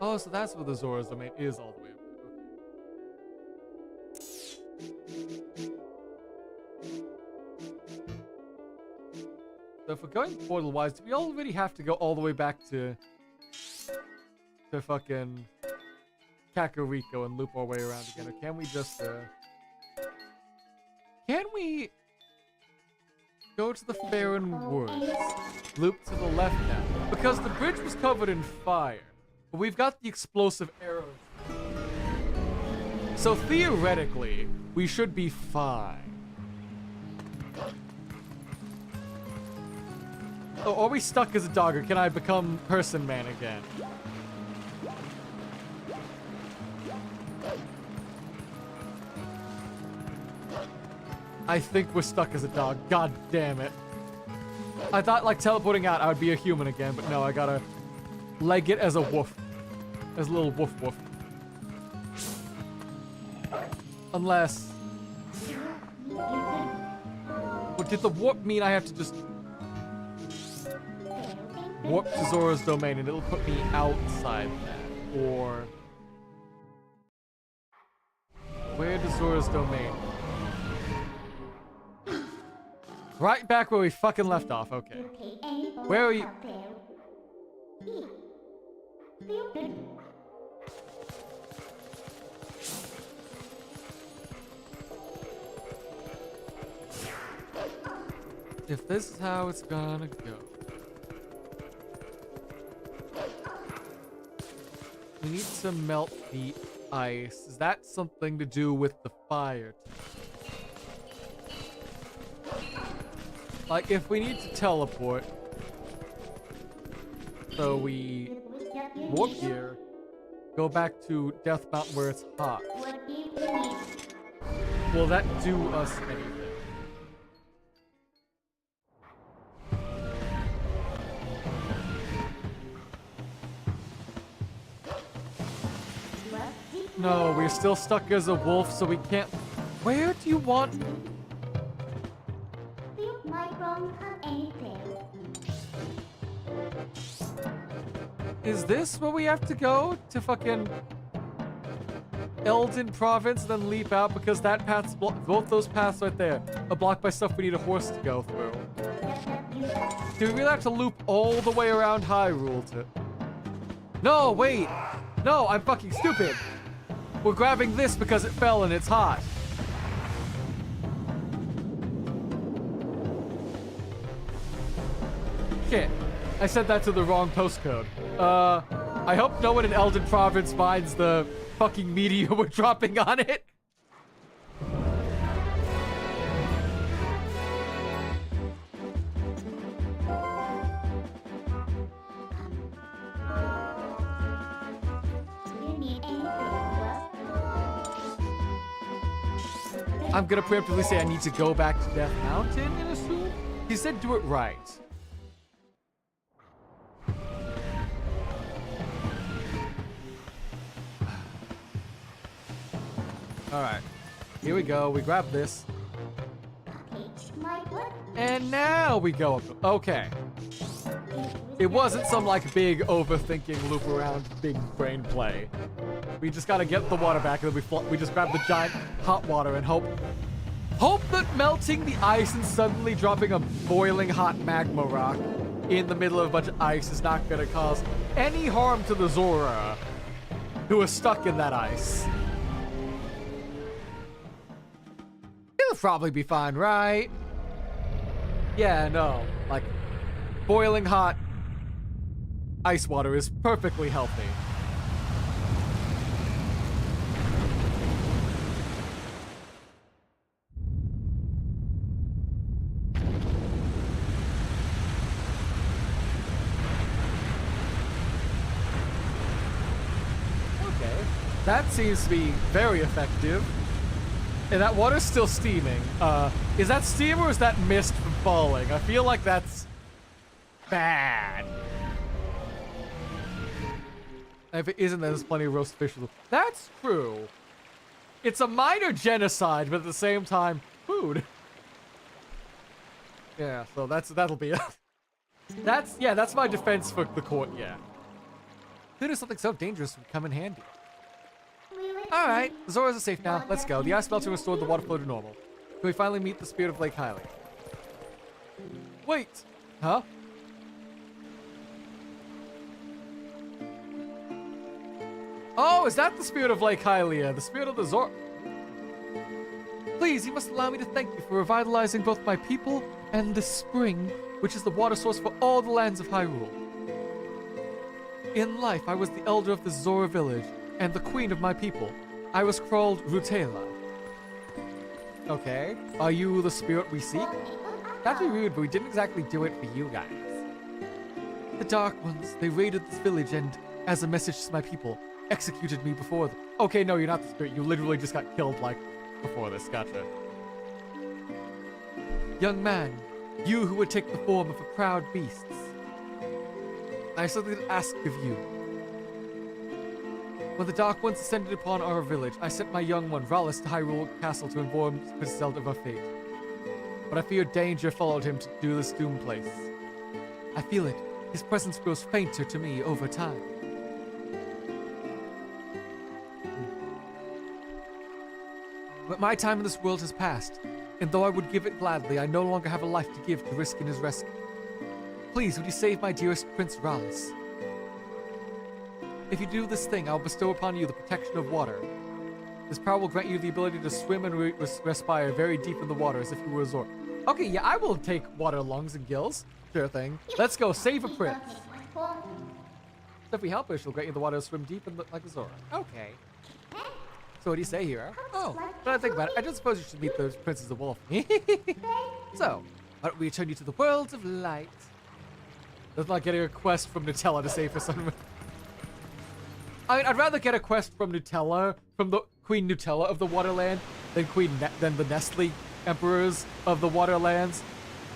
Oh, so that's where the Zora's domain is all the way up there. Okay. So if we're going portal-wise, do we already have to go all the way back to fucking Kakariko and loop our way around again? Or can we just, can we go to the Faron Woods? Loop to the left now. Because the bridge was covered in fire. But we've got the explosive arrows. So theoretically, we should be fine. Oh, are we stuck as a dog, or can I become person man again? I think we're stuck as a dog. God damn it. I thought, like, teleporting out, I would be a human again, but no, I gotta leg it as a wolf. As a little woof woof. Unless... But did the warp mean I have to just... warp to Zora's domain and it'll put me outside that? Or... where does Zora's domain? Right back where we fucking left off, okay. Where are you? If this is how it's gonna go. We need to melt the ice. Is that something to do with the fire? Like, if we need to teleport, so we warp here, go back to Death Mountain where it's hot. Will that do us anything? No, we're still stuck as a wolf, so we can't... Where do you want... Is this where we have to go? To fucking... Eldin Province, then leap out? Because that path's both those paths right there are blocked by stuff we need a horse to go through. Do we really have to loop all the way around Hyrule to... No, wait! No, I'm fucking stupid! We're grabbing this because it fell and it's hot. Shit. I said that to the wrong postcode. I hope no one in Eldin Province finds the fucking meteor we're dropping on it. I'm gonna preemptively say I need to go back to Death Mountain and assume he said do it right. All right, here we go. We grab this. And now we go up. Okay. It wasn't some like big overthinking loop around big brain play. We just gotta get the water back and then we just grab the giant hot water and hope that melting the ice and suddenly dropping a boiling hot magma rock in the middle of a bunch of ice is not gonna cause any harm to the Zora who is stuck in that ice. It'll probably be fine, right? Yeah, no. Like, boiling hot ice water is perfectly healthy. Okay. That seems to be very effective. And that water's still steaming. Is that steam or is that mist from falling? I feel like that's bad. If it isn't, there's plenty of roast fish. That's true. It's a minor genocide, but at the same time, food. Yeah, so that'll be it. That's my defense for the court, yeah. Who knew something so dangerous would come in handy? Alright, the Zoras are safe now. Let's go. The ice melter restored the water flow to normal. Can we finally meet the spirit of Lake Hylia? Wait! Huh? Oh, is that the spirit of Lake Hylia? The spirit of the Zora? Please, you must allow me to thank you for revitalizing both my people and the spring, which is the water source for all the lands of Hyrule. In life, I was the elder of the Zora village and the queen of my people. I was called Rutela. Okay. Are you the spirit we seek? That'd be rude, but we didn't exactly do it for you guys. The Dark Ones, they raided this village and, as a message to my people, executed me before them. Okay, no, you're not the spirit. You literally just got killed, like, before this. Gotcha. Young man, you who would take the form of a proud beast, I have something to ask of you. When the Dark Ones descended upon our village, I sent my young one, Rallis, to Hyrule Castle to inform Princess Zelda of our fate. But I feared danger followed him to do this doomed place. I feel it. His presence grows fainter to me over time. But my time in this world has passed, and though I would give it gladly, I no longer have a life to give to risk in his rescue. Please, would you save my dearest Prince Rallis? If you do this thing, I will bestow upon you the protection of water. This power will grant you the ability to swim and respire very deep in the water as if you were a Zora. Okay, yeah, I will take water lungs and gills. Sure thing. Let's go save a prince. So if we help her, she'll grant you the water to swim deep in like a Zora. Okay. So what do you say, hero? Oh, but I think about it, I don't suppose you should meet those princes of wolf. So, why don't we return you to the world of light? That's like getting a quest from Nutella to save her son. I mean, I'd rather get a quest from Nutella, from the Queen Nutella of the Waterland, than the Nestle Emperors of the Waterlands.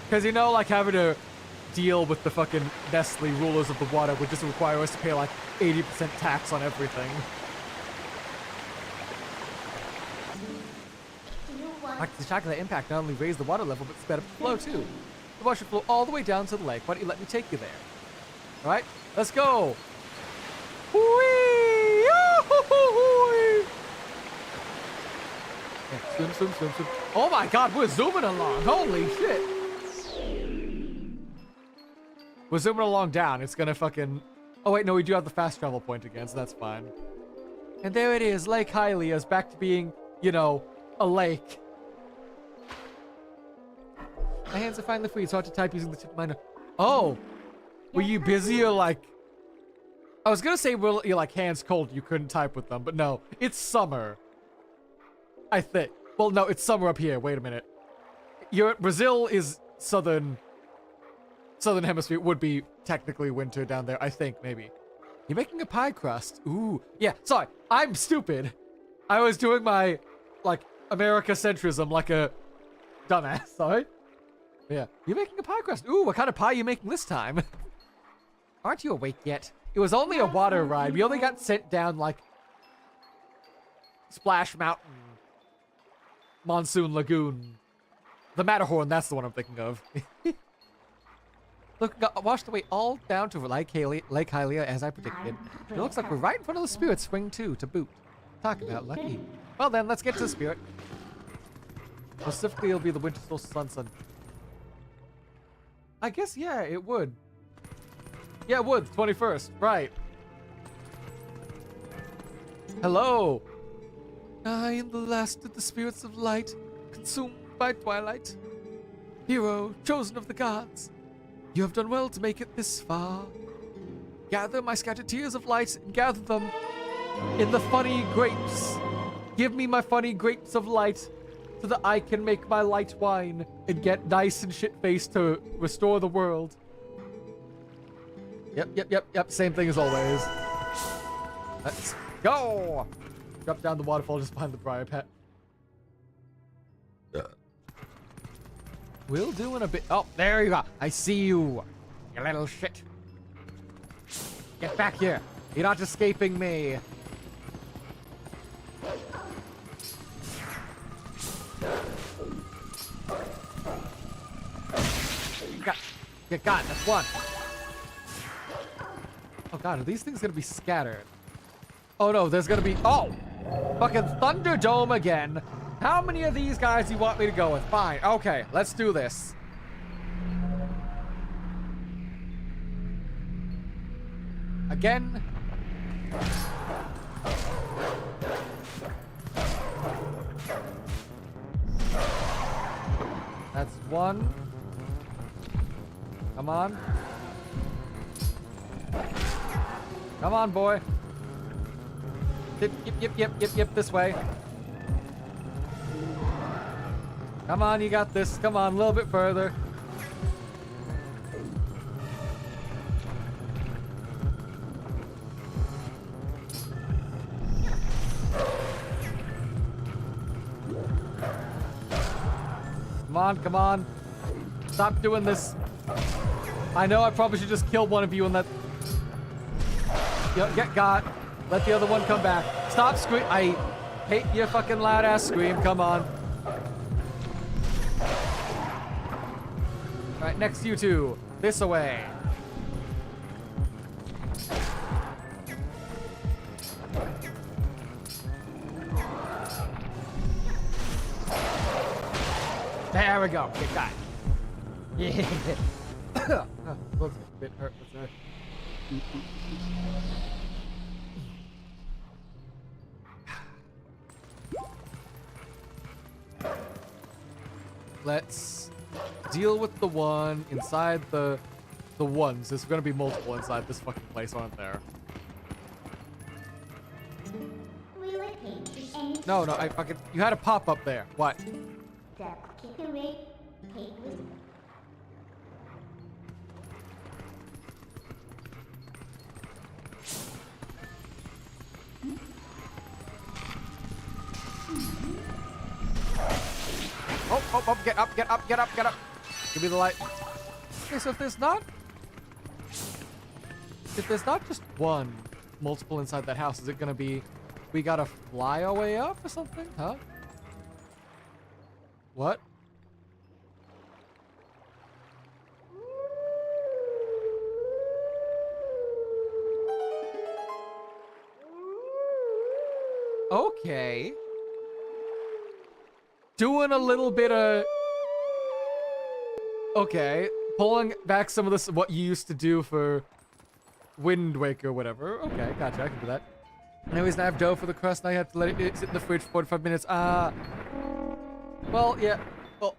Because, you know, like having to deal with the fucking Nestle rulers of the water would just require us to pay like 80% tax on everything. Like the chocolate impact not only raised the water level, but sped up the flow too. The water should flow all the way down to the lake. Why don't you let me take you there? All right, let's go. Whee! Yeah, swim, swim, swim, swim. Oh my God, we're zooming along. Holy shit. We're zooming along down. It's gonna fucking... Oh wait, no, we do have the fast travel point again, so that's fine. And there it is. Lake Hylia is back to being, you know, a lake. My hands are finally free. It's hard to type using the tip of my nose. Oh, were you busy or like... I was gonna say, well, you're like hands cold, you couldn't type with them, but no, it's summer. I think. Well, no, it's summer up here. Wait a minute. Brazil is southern hemisphere. Would be technically winter down there. I think, maybe. You're making a pie crust. Ooh. Yeah, sorry. I'm stupid. I was doing my, like, America centrism like a dumbass, sorry. Yeah. You're making a pie crust. Ooh, what kind of pie are you making this time? Aren't you awake yet? It was only a water ride. We only got sent down like Splash Mountain, Monsoon Lagoon. The Matterhorn, that's the one I'm thinking of. Look, got washed away all down to Lake Hylia as I predicted. It looks like we're right in front of the Spirit Spring too, to boot. Talk about lucky. Well then, let's get to the Spirit. Specifically, it'll be the Winter Solstice Sun. I guess, yeah, it would. Yeah, it would, 21st, right. Hello. I am the last of the spirits of light, consumed by twilight. Hero, chosen of the gods. You have done well to make it this far. Gather my scattered tears of light and gather them in the funny grapes. Give me my funny grapes of light so that I can make my light wine and get nice and shit-faced to restore the world. Yep. Same thing as always. Let's go! Drop down the waterfall just behind the briar pet. We'll do in a bit. Oh, there you go. I see you, you little shit. Get back here. You're not escaping me. Get got. That's one. Oh god, are these things gonna be scattered? Oh no, there's gonna be. Oh! Fucking Thunderdome again. How many of these guys do you want me to go with? Fine. Okay, let's do this. Again. That's one. Come on. Come on, boy. Yep, this way. Come on, you got this. Come on, a little bit further. Come on. Stop doing this. I know I probably should just kill one of you and let... Get got. Let the other one come back. Stop scream. I hate your fucking loud ass scream. Come on. Alright, next you two. This away. There we go. Get got. Yeah. Looks a bit hurt. What's there? Let's deal with the one inside the ones. There's gonna be multiple inside this fucking place, aren't there? No, I fucking... You had a pop up there. What? Oh, get up. Give me the light. Okay, so if there's not just one multiple inside that house, is it gonna be we gotta fly our way up or something? Huh? What? Okay. Doing a little bit of... Okay. Pulling back some of this, what you used to do for Wind Waker or whatever. Okay, gotcha. I can do that. Anyways, now I have dough for the crust. Now you have to let it sit in the fridge for 45 minutes. Well, yeah. Well.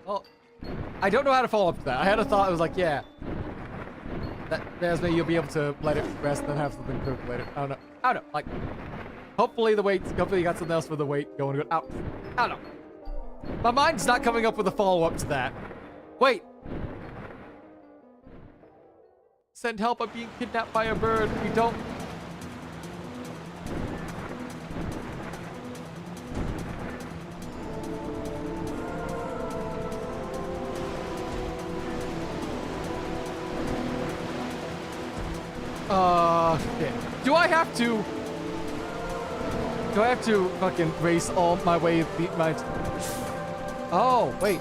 Oh. I don't know how to follow up to that. I had a thought. I was like, yeah. There's me. You'll be able to let it rest and then have something cooked later. I don't know. Like... Hopefully you got something else for the weight going good. Out. I don't know. My mind's not coming up with a follow-up to that. Wait. Send help, I'm being kidnapped by a bird. We don't... Shit. Do I have to fucking race all my way my... Oh, wait.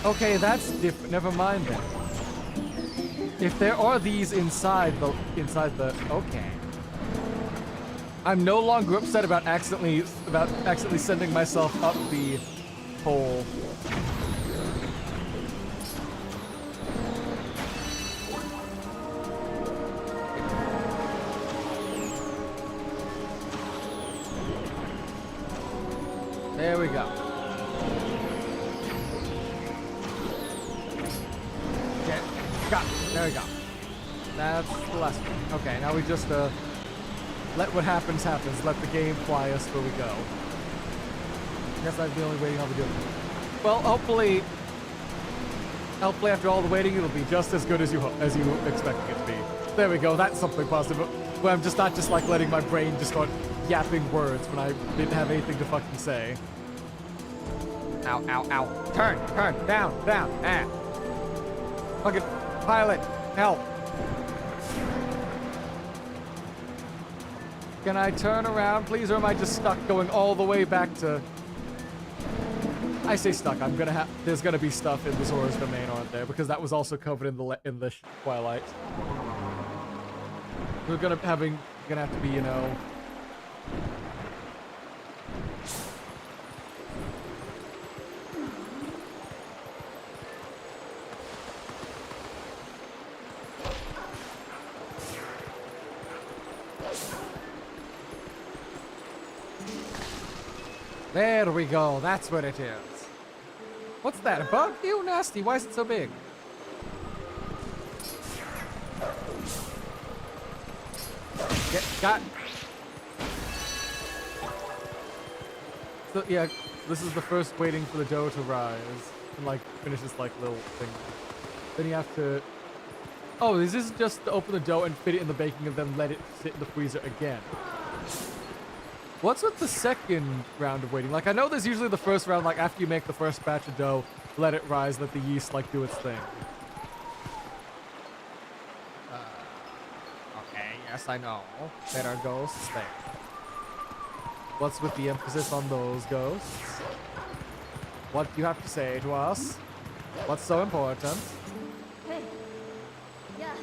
Okay, that's different. Never mind then. If there are these inside the... Okay. I'm no longer upset about accidentally sending myself up the hole. There we go. Okay, got it. There we go. That's the last one. Okay, now we just let what happens happens. Let the game fly us where we go. Guess I'm the only waiting I'll be doing. Well, hopefully after all the waiting, it'll be just as good as you expecting it to be. There we go. That's something positive. Where I'm just not just like letting my brain just start yapping words when I didn't have anything to fucking say. Ow, ow, ow. Turn, down, ah. Fucking pilot, help. Can I turn around, please, or am I just stuck going all the way back to... I say stuck. There's gonna be stuff in the Zora's domain, aren't there? Because that was also covered in the Twilight. We're gonna have to be, you know... There we go. That's what it is. What's that? A bug? Ew, nasty. Why is it so big? Got. So yeah, this is the first waiting for the dough to rise and like finish this like little thing. Then you have to. Oh, this is just to open the dough and fit it in the baking and then let it sit in the freezer again. What's with the second round of waiting? Like, I know there's usually the first round, like, after you make the first batch of dough, let it rise, let the yeast, like, do its thing. Okay, yes, I know. There are ghosts there. What's with the emphasis on those ghosts? What do you have to say to us? What's so important? Hey. Yeah.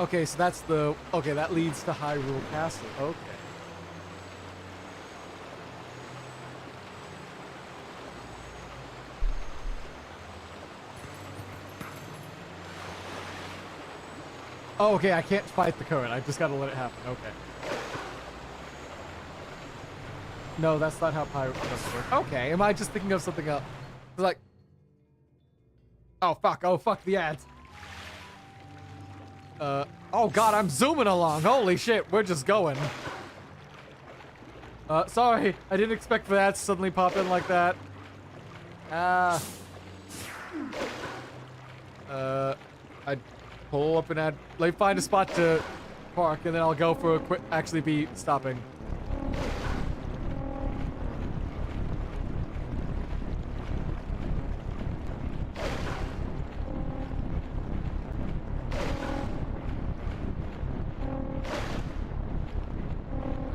Okay, so that's the... Okay, that leads to Hyrule Castle. Okay. Oh, okay, I can't fight the current. I just gotta let it happen. Okay. No, that's not how pirate does work. Okay, am I just thinking of something else? It's like... Oh, fuck the ads. Oh god, I'm zooming along. Holy shit, we're just going. Sorry, I didn't expect for that to suddenly pop in like that. I'd pull up and find a spot to park, and then I'll go for a quick, actually be stopping.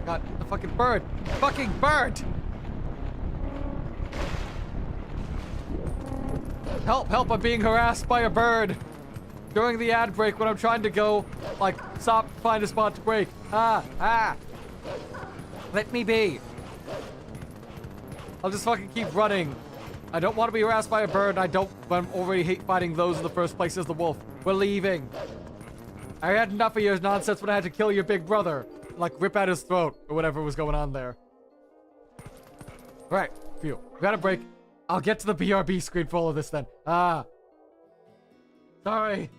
God, the fucking bird! Fucking bird! Help, I'm being harassed by a bird! During the ad break when I'm trying to go, like, stop, find a spot to break. Let me be. I'll just fucking keep running. I don't want to be harassed by a bird, I already hate fighting those in the first place as the wolf. We're leaving. I had enough of your nonsense when I had to kill your big brother. Like, rip out his throat, or whatever was going on there. Alright, phew. We got a break. I'll get to the BRB screen for all of this then. Sorry.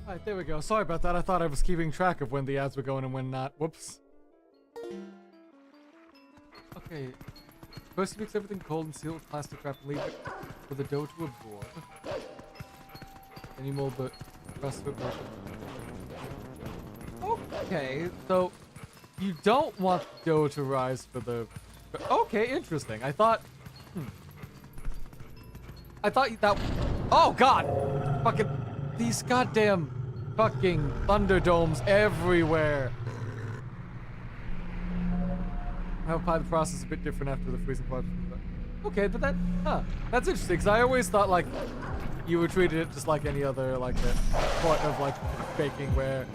Alright, there we go. Sorry about that. I thought I was keeping track of when the ads were going and when not. Whoops. Okay. First mix everything cold and seal with plastic wrap and leave it for the dough to absorb. Then you mold the rest of it. Okay, so you don't want the dough to rise for the... Okay, interesting. I thought... I thought that... Oh, God! Fucking... These goddamn fucking Thunderdomes everywhere. How pie the process is a bit different after the freezing part. Okay, but that... Huh. That's interesting, because I always thought, like, you would treat it just like any other, like, the part of, like, baking where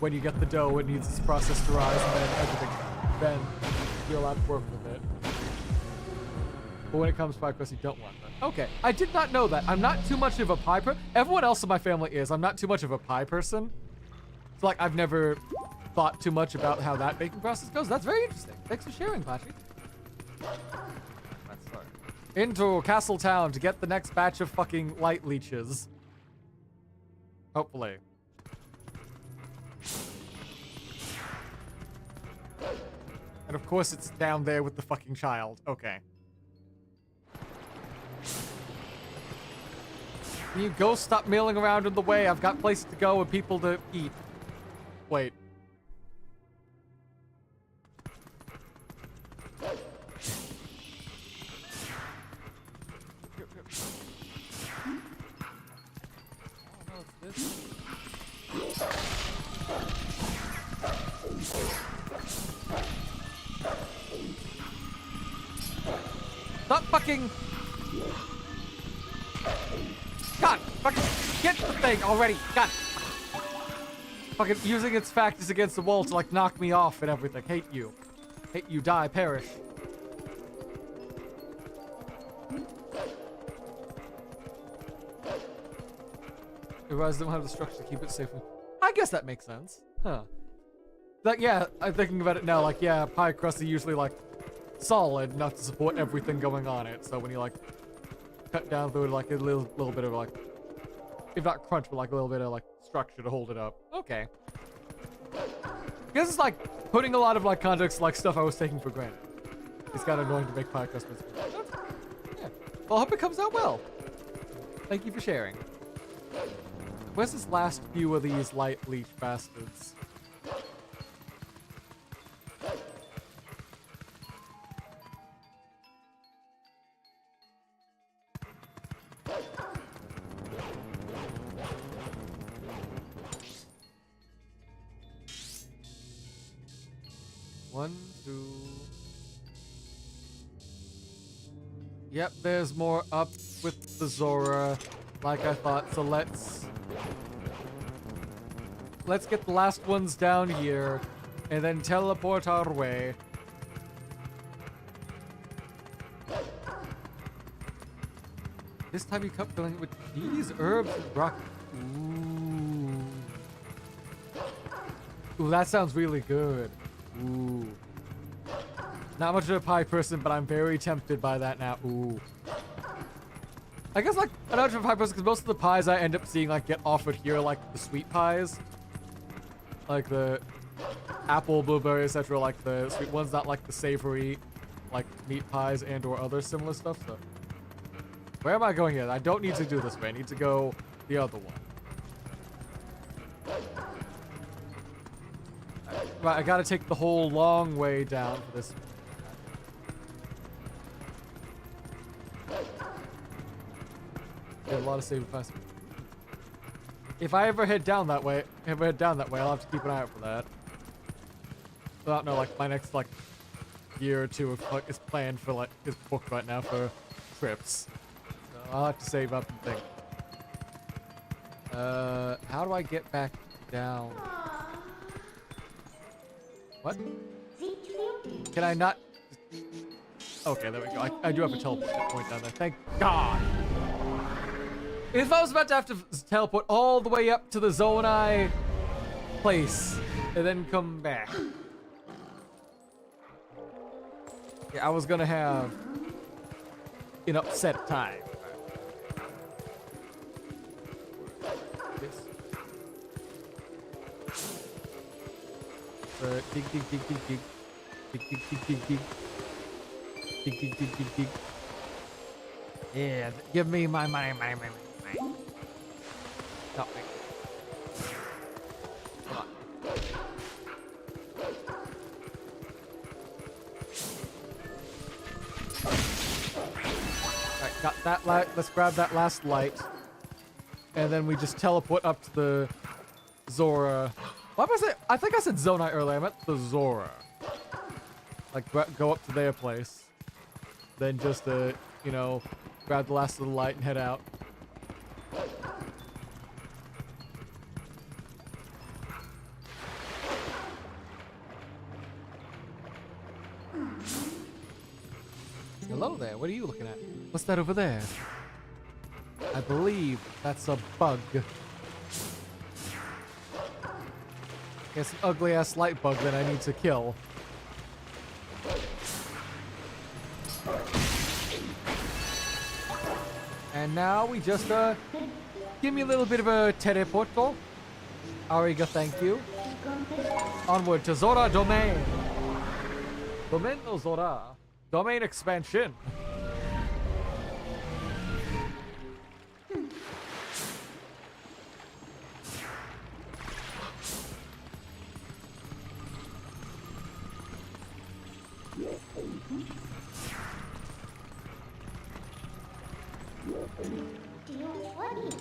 when you get the dough, it needs this process to rise, and then everything... Then you're allowed to work with it. But when it comes to pie crust, you don't want that. Okay, I did not know that. I'm not too much of a pie person. Everyone else in my family is. I'm not too much of a pie person. So, like, I've never thought too much about how that baking process goes. That's very interesting. Thanks for sharing, Patrick. Let's start. Into Castle Town to get the next batch of fucking light leeches. Hopefully. And of course it's down there with the fucking child. Okay. Can you go stop milling around in the way? I've got places to go and people to eat. Wait. Stop fucking... God, fucking get the thing already. God. Fucking using its factors against the wall to, like, knock me off and everything. Hate you. Hate you, die, perish. The rise don't have the structure to keep it safe. I guess that makes sense. Huh. Like, yeah, I'm thinking about it now. Like, yeah, pie crusts are usually, like, solid enough to support everything going on it. So when you, like, cut down through like a little bit of, like, if not crunch, but like a little bit of, like, structure to hold it up. Okay. I guess it's like putting a lot of, like, context, like, stuff I was taking for granted. It's kind of annoying to make pie crusts. Yeah. Well, I hope it comes out well. Thank you for sharing. Where's this last few of these light leech bastards? One, two. Yep, there's more up with the Zora, like I thought. So let's get the last ones down here, and then teleport our way. This time you kept filling it with cheese, herbs, and rock. Ooh, that sounds really good. Ooh. Not much of a pie person, but I'm very tempted by that now. Ooh. I guess, like, I'm not much of a pie person because most of the pies I end up seeing, like, get offered here, like the sweet pies. Like the apple, blueberry, etc. Like the sweet ones, not like the savory, like meat pies and or other similar stuff. So, where am I going here? I don't need to do this way. I need to go the other one. Right, I gotta take the whole long way down for this. Get a lot of saving pies. If I ever head down that way, I'll have to keep an eye out for that. I don't know, like, my next, like, year or two of, like, is planned for, like, is booked right now for trips. So I'll have to save up and think. How do I get back down? What? Can I not? Okay, there we go. I do have a teleport point down there. Thank God. If I was about to have to teleport all the way up to the Zonai place and then come back. Yeah, I was gonna have an upset time. This. dig, dig, dig, dig, dig. Dig, dig, dig, dig, dig. Dig, dig, dig, dig, dig. Yeah, give me my money. No, wait. Hold on. Alright, got that light. Let's grab that last light. And then we just teleport up to the Zora. What was it? I think I said Zonai earlier. I meant the Zora. Like, go up to their place. Then just, you know, grab the last of the light and head out. Hello there. What are you looking at? What's that over there? I believe that's a bug. It's an ugly-ass light bug that I need to kill. And now we just, give me a little bit of a teleporto. Ariga, thank you. Onward to Zora Domain. Domain no Zora. Domain expansion.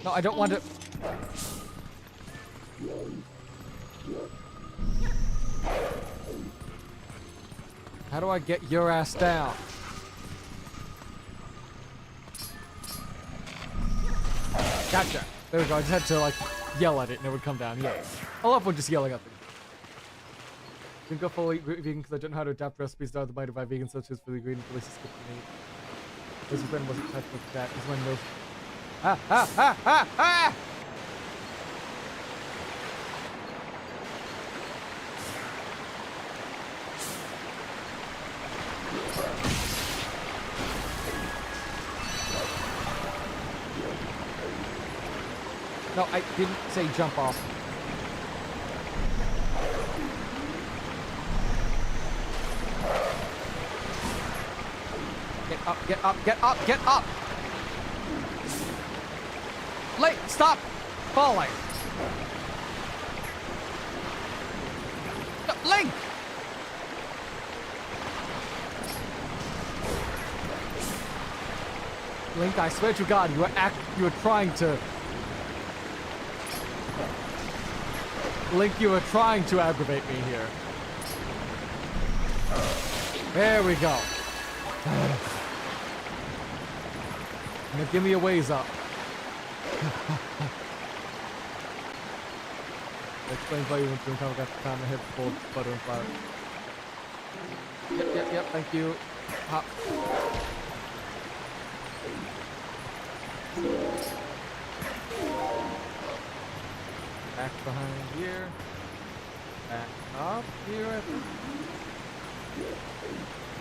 No, I don't want to. How do I get your ass down? Gotcha. There we go. I just had to, like, yell at it and it would come down. Yay. I love when just yelling at things. Didn't go fully vegan because I don't know how to adapt recipes that are the by vegan, such as for the ingredient releases skip the meat. This friend wasn't touched with that. This one knows. Ah! No, I didn't say jump off. Get up, get up, get up, get up! Link, stop falling! No, Link! Link, I swear to God, you were trying to... Link, you were trying to aggravate me here. There we go. Now give me a ways up. Explains why you went to encounter after time. My head full of butter and flour. Yep, thank you. Hop. Back behind here. Back up here, I think.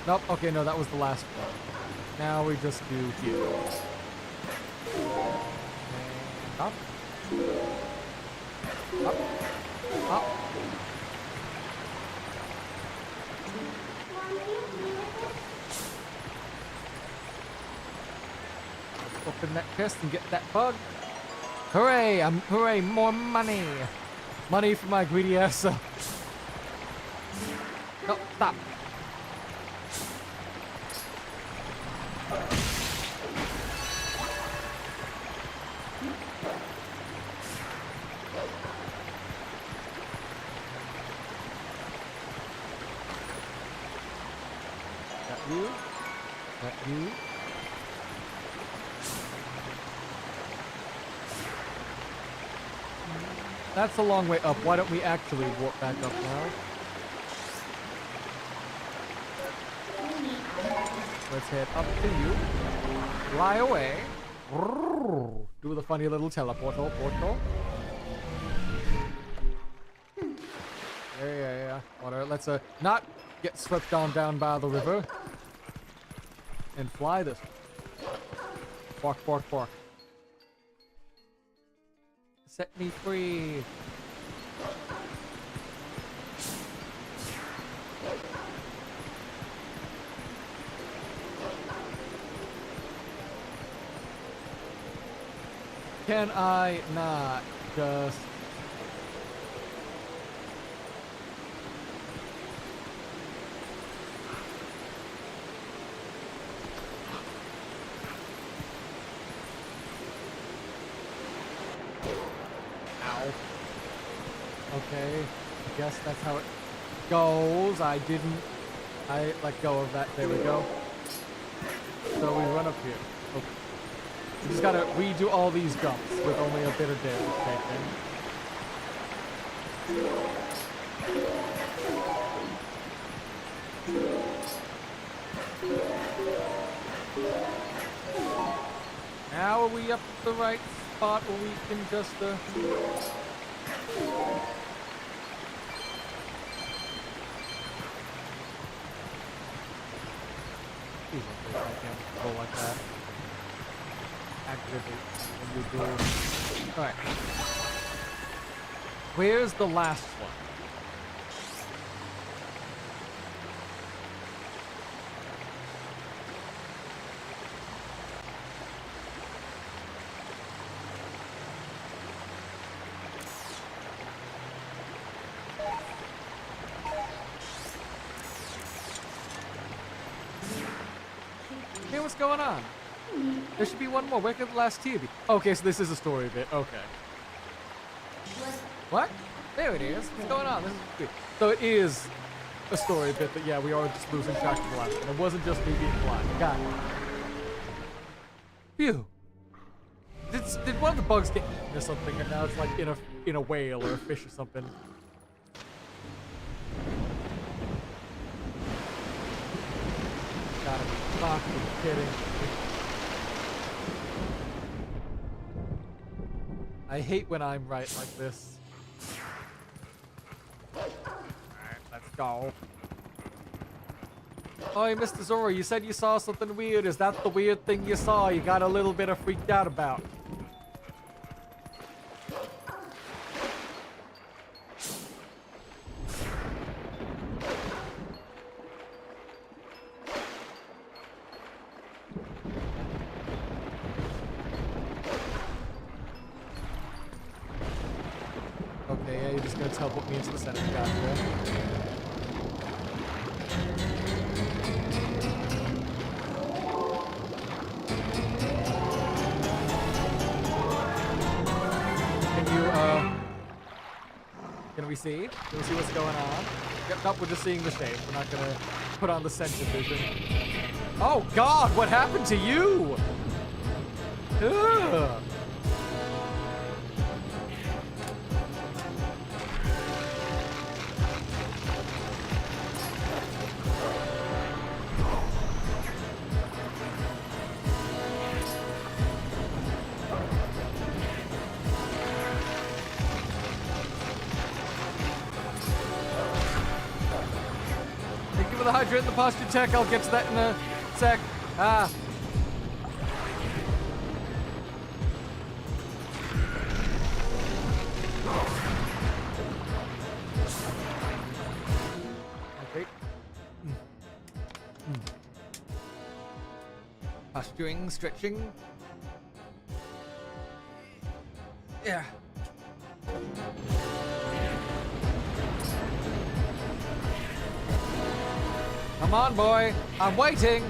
Nope, okay, no, that was the last one. Now we just do here. And up. Up. Up. Open that chest and get that bug. Hooray! Hooray! More money! Money for my greedy ass. No, stop. That you. That's a long way up. Why don't we actually walk back up now? Let's head up to you. Fly away. Do the funny little teleportal portal. Yeah. Water. Let's not get swept on down by the river. And fly this. Bark. Set me free. Can I not just... Ow. Okay, I guess that's how it goes. I let go of that. There we go. So we run up here. Okay. We just gotta redo all these jumps with only a bit of damage taken. Now are we up at the right spot where we can just Please don't take my camera go like that. Activate when you go. Alright. Where's the last one? Hey, what's going on? There should be one more. Where could the last tier be? Okay, so this is a story bit. Okay. What? There it is. What's going on? This is good. So it is a story bit, but yeah, we are just losing track of the last one. It wasn't just me being blind. Got it. Phew. Did one of the bugs get eaten or something, and now it's like in a whale or a fish or something? Gotta be fucking kidding. I hate when I'm right like this. Alright, let's go. Oh, Mr. Zora, you said you saw something weird. Is that the weird thing you saw you got a little bit of freaked out about? Okay, yeah, you're just gonna teleport me into the center. Gotcha. Can we see? Can we see what's going on? Yep, nope, we're just seeing the shape. We're not gonna put on the sensor vision. Oh God, what happened to you? Ugh. For the hydrant and the posture tech, I'll get to that in a sec. Ah. Okay. Posturing, stretching. Yeah. Come on, boy. I'm waiting.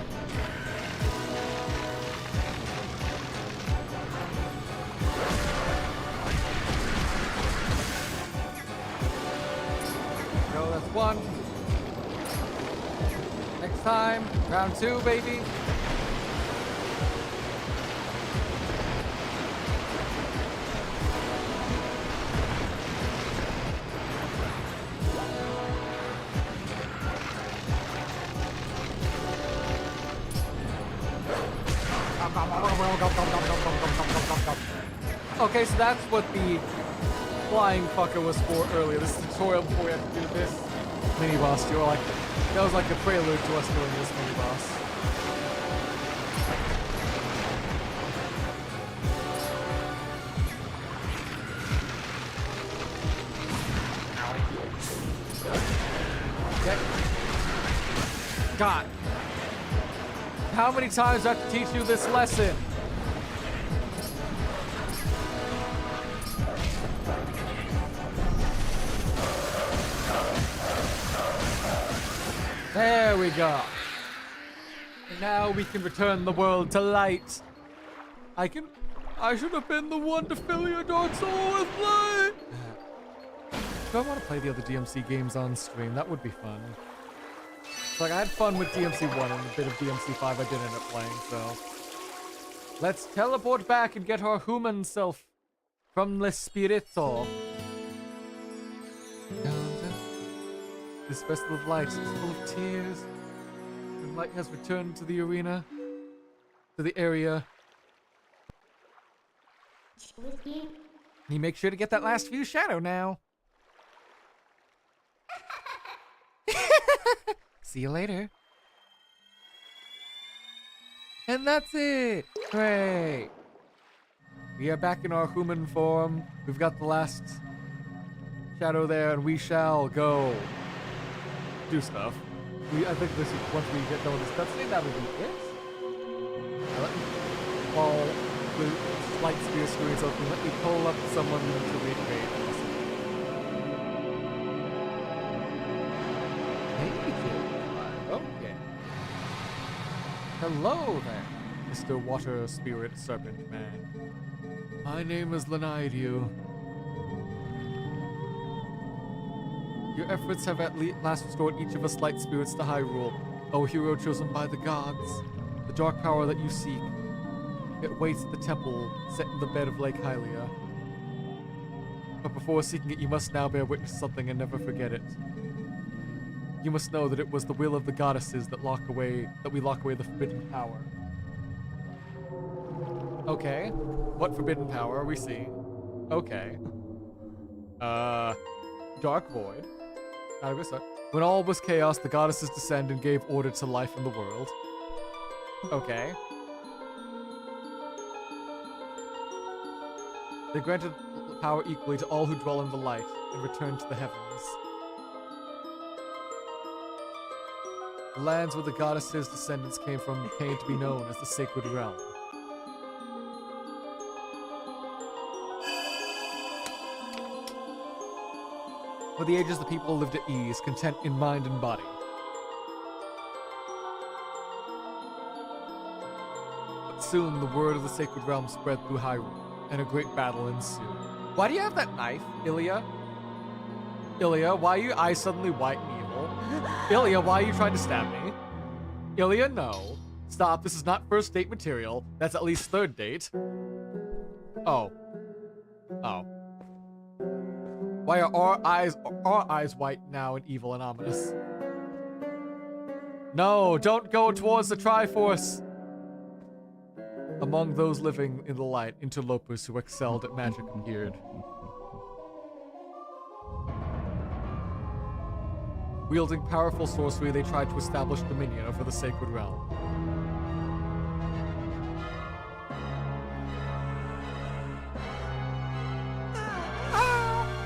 Go, that's one. Next time, round two, baby. Okay, so that's what the flying fucker was for earlier. This is a tutorial before we have to do this mini boss. You were like, that was like a prelude to us doing this mini boss. Okay. God. How many times do I have to teach you this lesson? There we go. And now we can return the world to light. I should have been the one to fill your dark soul with light. Do I want to play the other DMC games on stream? That would be fun. Like, I had fun with DMC 1 and a bit of DMC 5 I did end up playing, so. Let's teleport back and get our human self from the spirito. This festival of lights is full of tears. And light has returned to the arena. To the area. You make sure to get that last few shadow now. See you later. And that's it. Great. We are back in our human form. We've got the last shadow there, and we shall go do stuff. I think this is once we get done with this cutscene, that would be it. Now let me fall with light spear screens open. Let me pull up someone to recreate this. Hey, kid. Okay. Hello there, Mr. Water Spirit Serpent Man. My name is Lanaidiu. Your efforts have at last restored each of us light spirits to Hyrule. O hero chosen by the gods, the dark power that you seek. It waits at the temple set in the bed of Lake Hylia. But before seeking it, you must now bear witness to something and never forget it. You must know that it was the will of the goddesses that we lock away the forbidden power. Okay. What forbidden power are we seeing? Okay. Dark Void. When all was chaos, the goddesses descended and gave order to life in the world. Okay. They granted power equally to all who dwell in the light and returned to the heavens. The lands where the goddesses' descendants came from came to be known as the Sacred Realm. For the ages, the people lived at ease, content in mind and body. But soon, the word of the Sacred Realm spread through Hyrule, and a great battle ensued. Why do you have that knife, Ilya? Ilya, why are your eyes suddenly white and evil? Ilya, why are you trying to stab me? Ilya, no. Stop, this is not first date material. That's at least third date. Oh. Oh. Why are our eyes white now and evil and ominous? No, don't go towards the Triforce! Among those living in the light, interlopers who excelled at magic appeared. Wielding powerful sorcery, they tried to establish dominion over the Sacred Realm.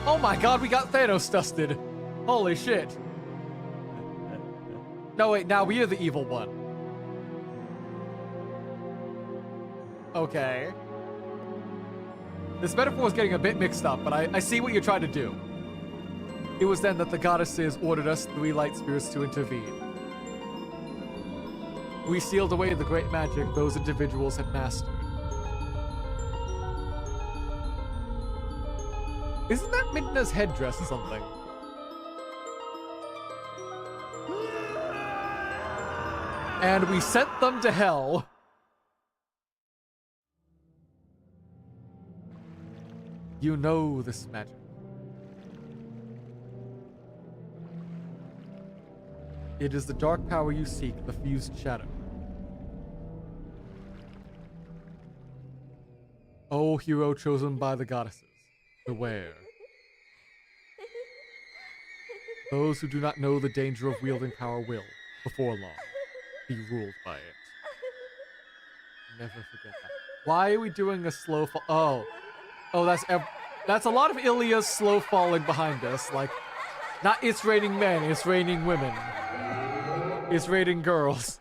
Oh my god, we got Thanos dusted. Holy shit. No, wait, now we are the evil one. Okay. This metaphor is getting a bit mixed up, but I see what you're trying to do. It was then that the goddesses ordered us three light spirits to intervene. We sealed away the great magic those individuals had mastered. Isn't that Midna's headdress or something? And we sent them to hell. You know this magic. It is the dark power you seek, the fused shadow. O hero chosen by the goddesses, beware. Those who do not know the danger of wielding power will, before long, be ruled by it. Never forget that. Why are we doing a slow fall? Oh, that's a lot of Ilya's slow falling behind us. Like, not it's raining men, it's raining women. It's raining girls.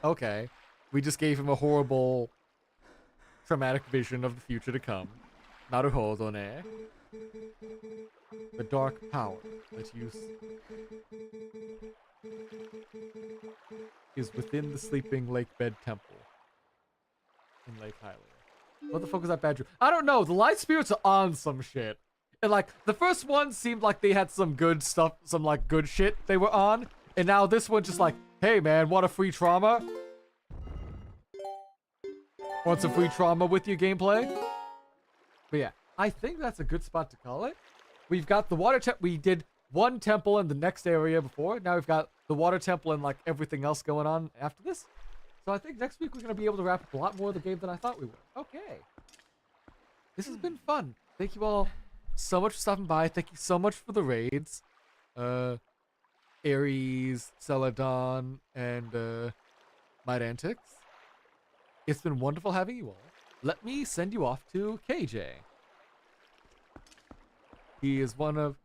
Okay. We just gave him a horrible, traumatic vision of the future to come. Naruhodo ne. The dark power that you is within the sleeping lake bed temple in Lake Hylia. What the fuck was that bad dream? I don't know. The light spirits are on some shit. And like the first one seemed like they had some good stuff, some like good shit they were on. And now this one just like, hey man, want a free trauma? Want some free trauma with your gameplay? But yeah, I think that's a good spot to call it. We've got the water temple. We did one temple in the next area before. Now we've got the water temple and like everything else going on after this. So I think next week we're going to be able to wrap up a lot more of the game than I thought we would. Okay. This has been fun. Thank you all so much for stopping by. Thank you so much for the raids. Ares, Celadon, and Might Antics. It's been wonderful having you all. Let me send you off to KJ. He's one of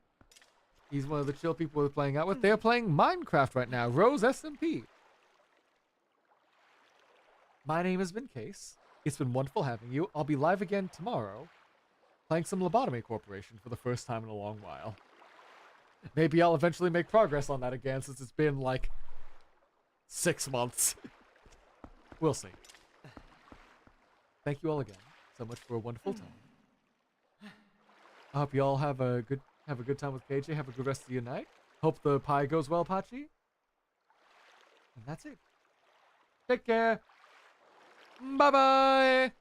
the chill people we're playing out with. They're playing Minecraft right now. Rose SMP. My name has been Case. It's been wonderful having you. I'll be live again tomorrow, playing some Lobotomy Corporation for the first time in a long while. Maybe I'll eventually make progress on that again since it's been like 6 months. We'll see. Thank you all again so much for a wonderful time. I hope you all have a good time with KJ. Have a good rest of your night. Hope the pie goes well, Pachi. And that's it. Take care. Bye-bye.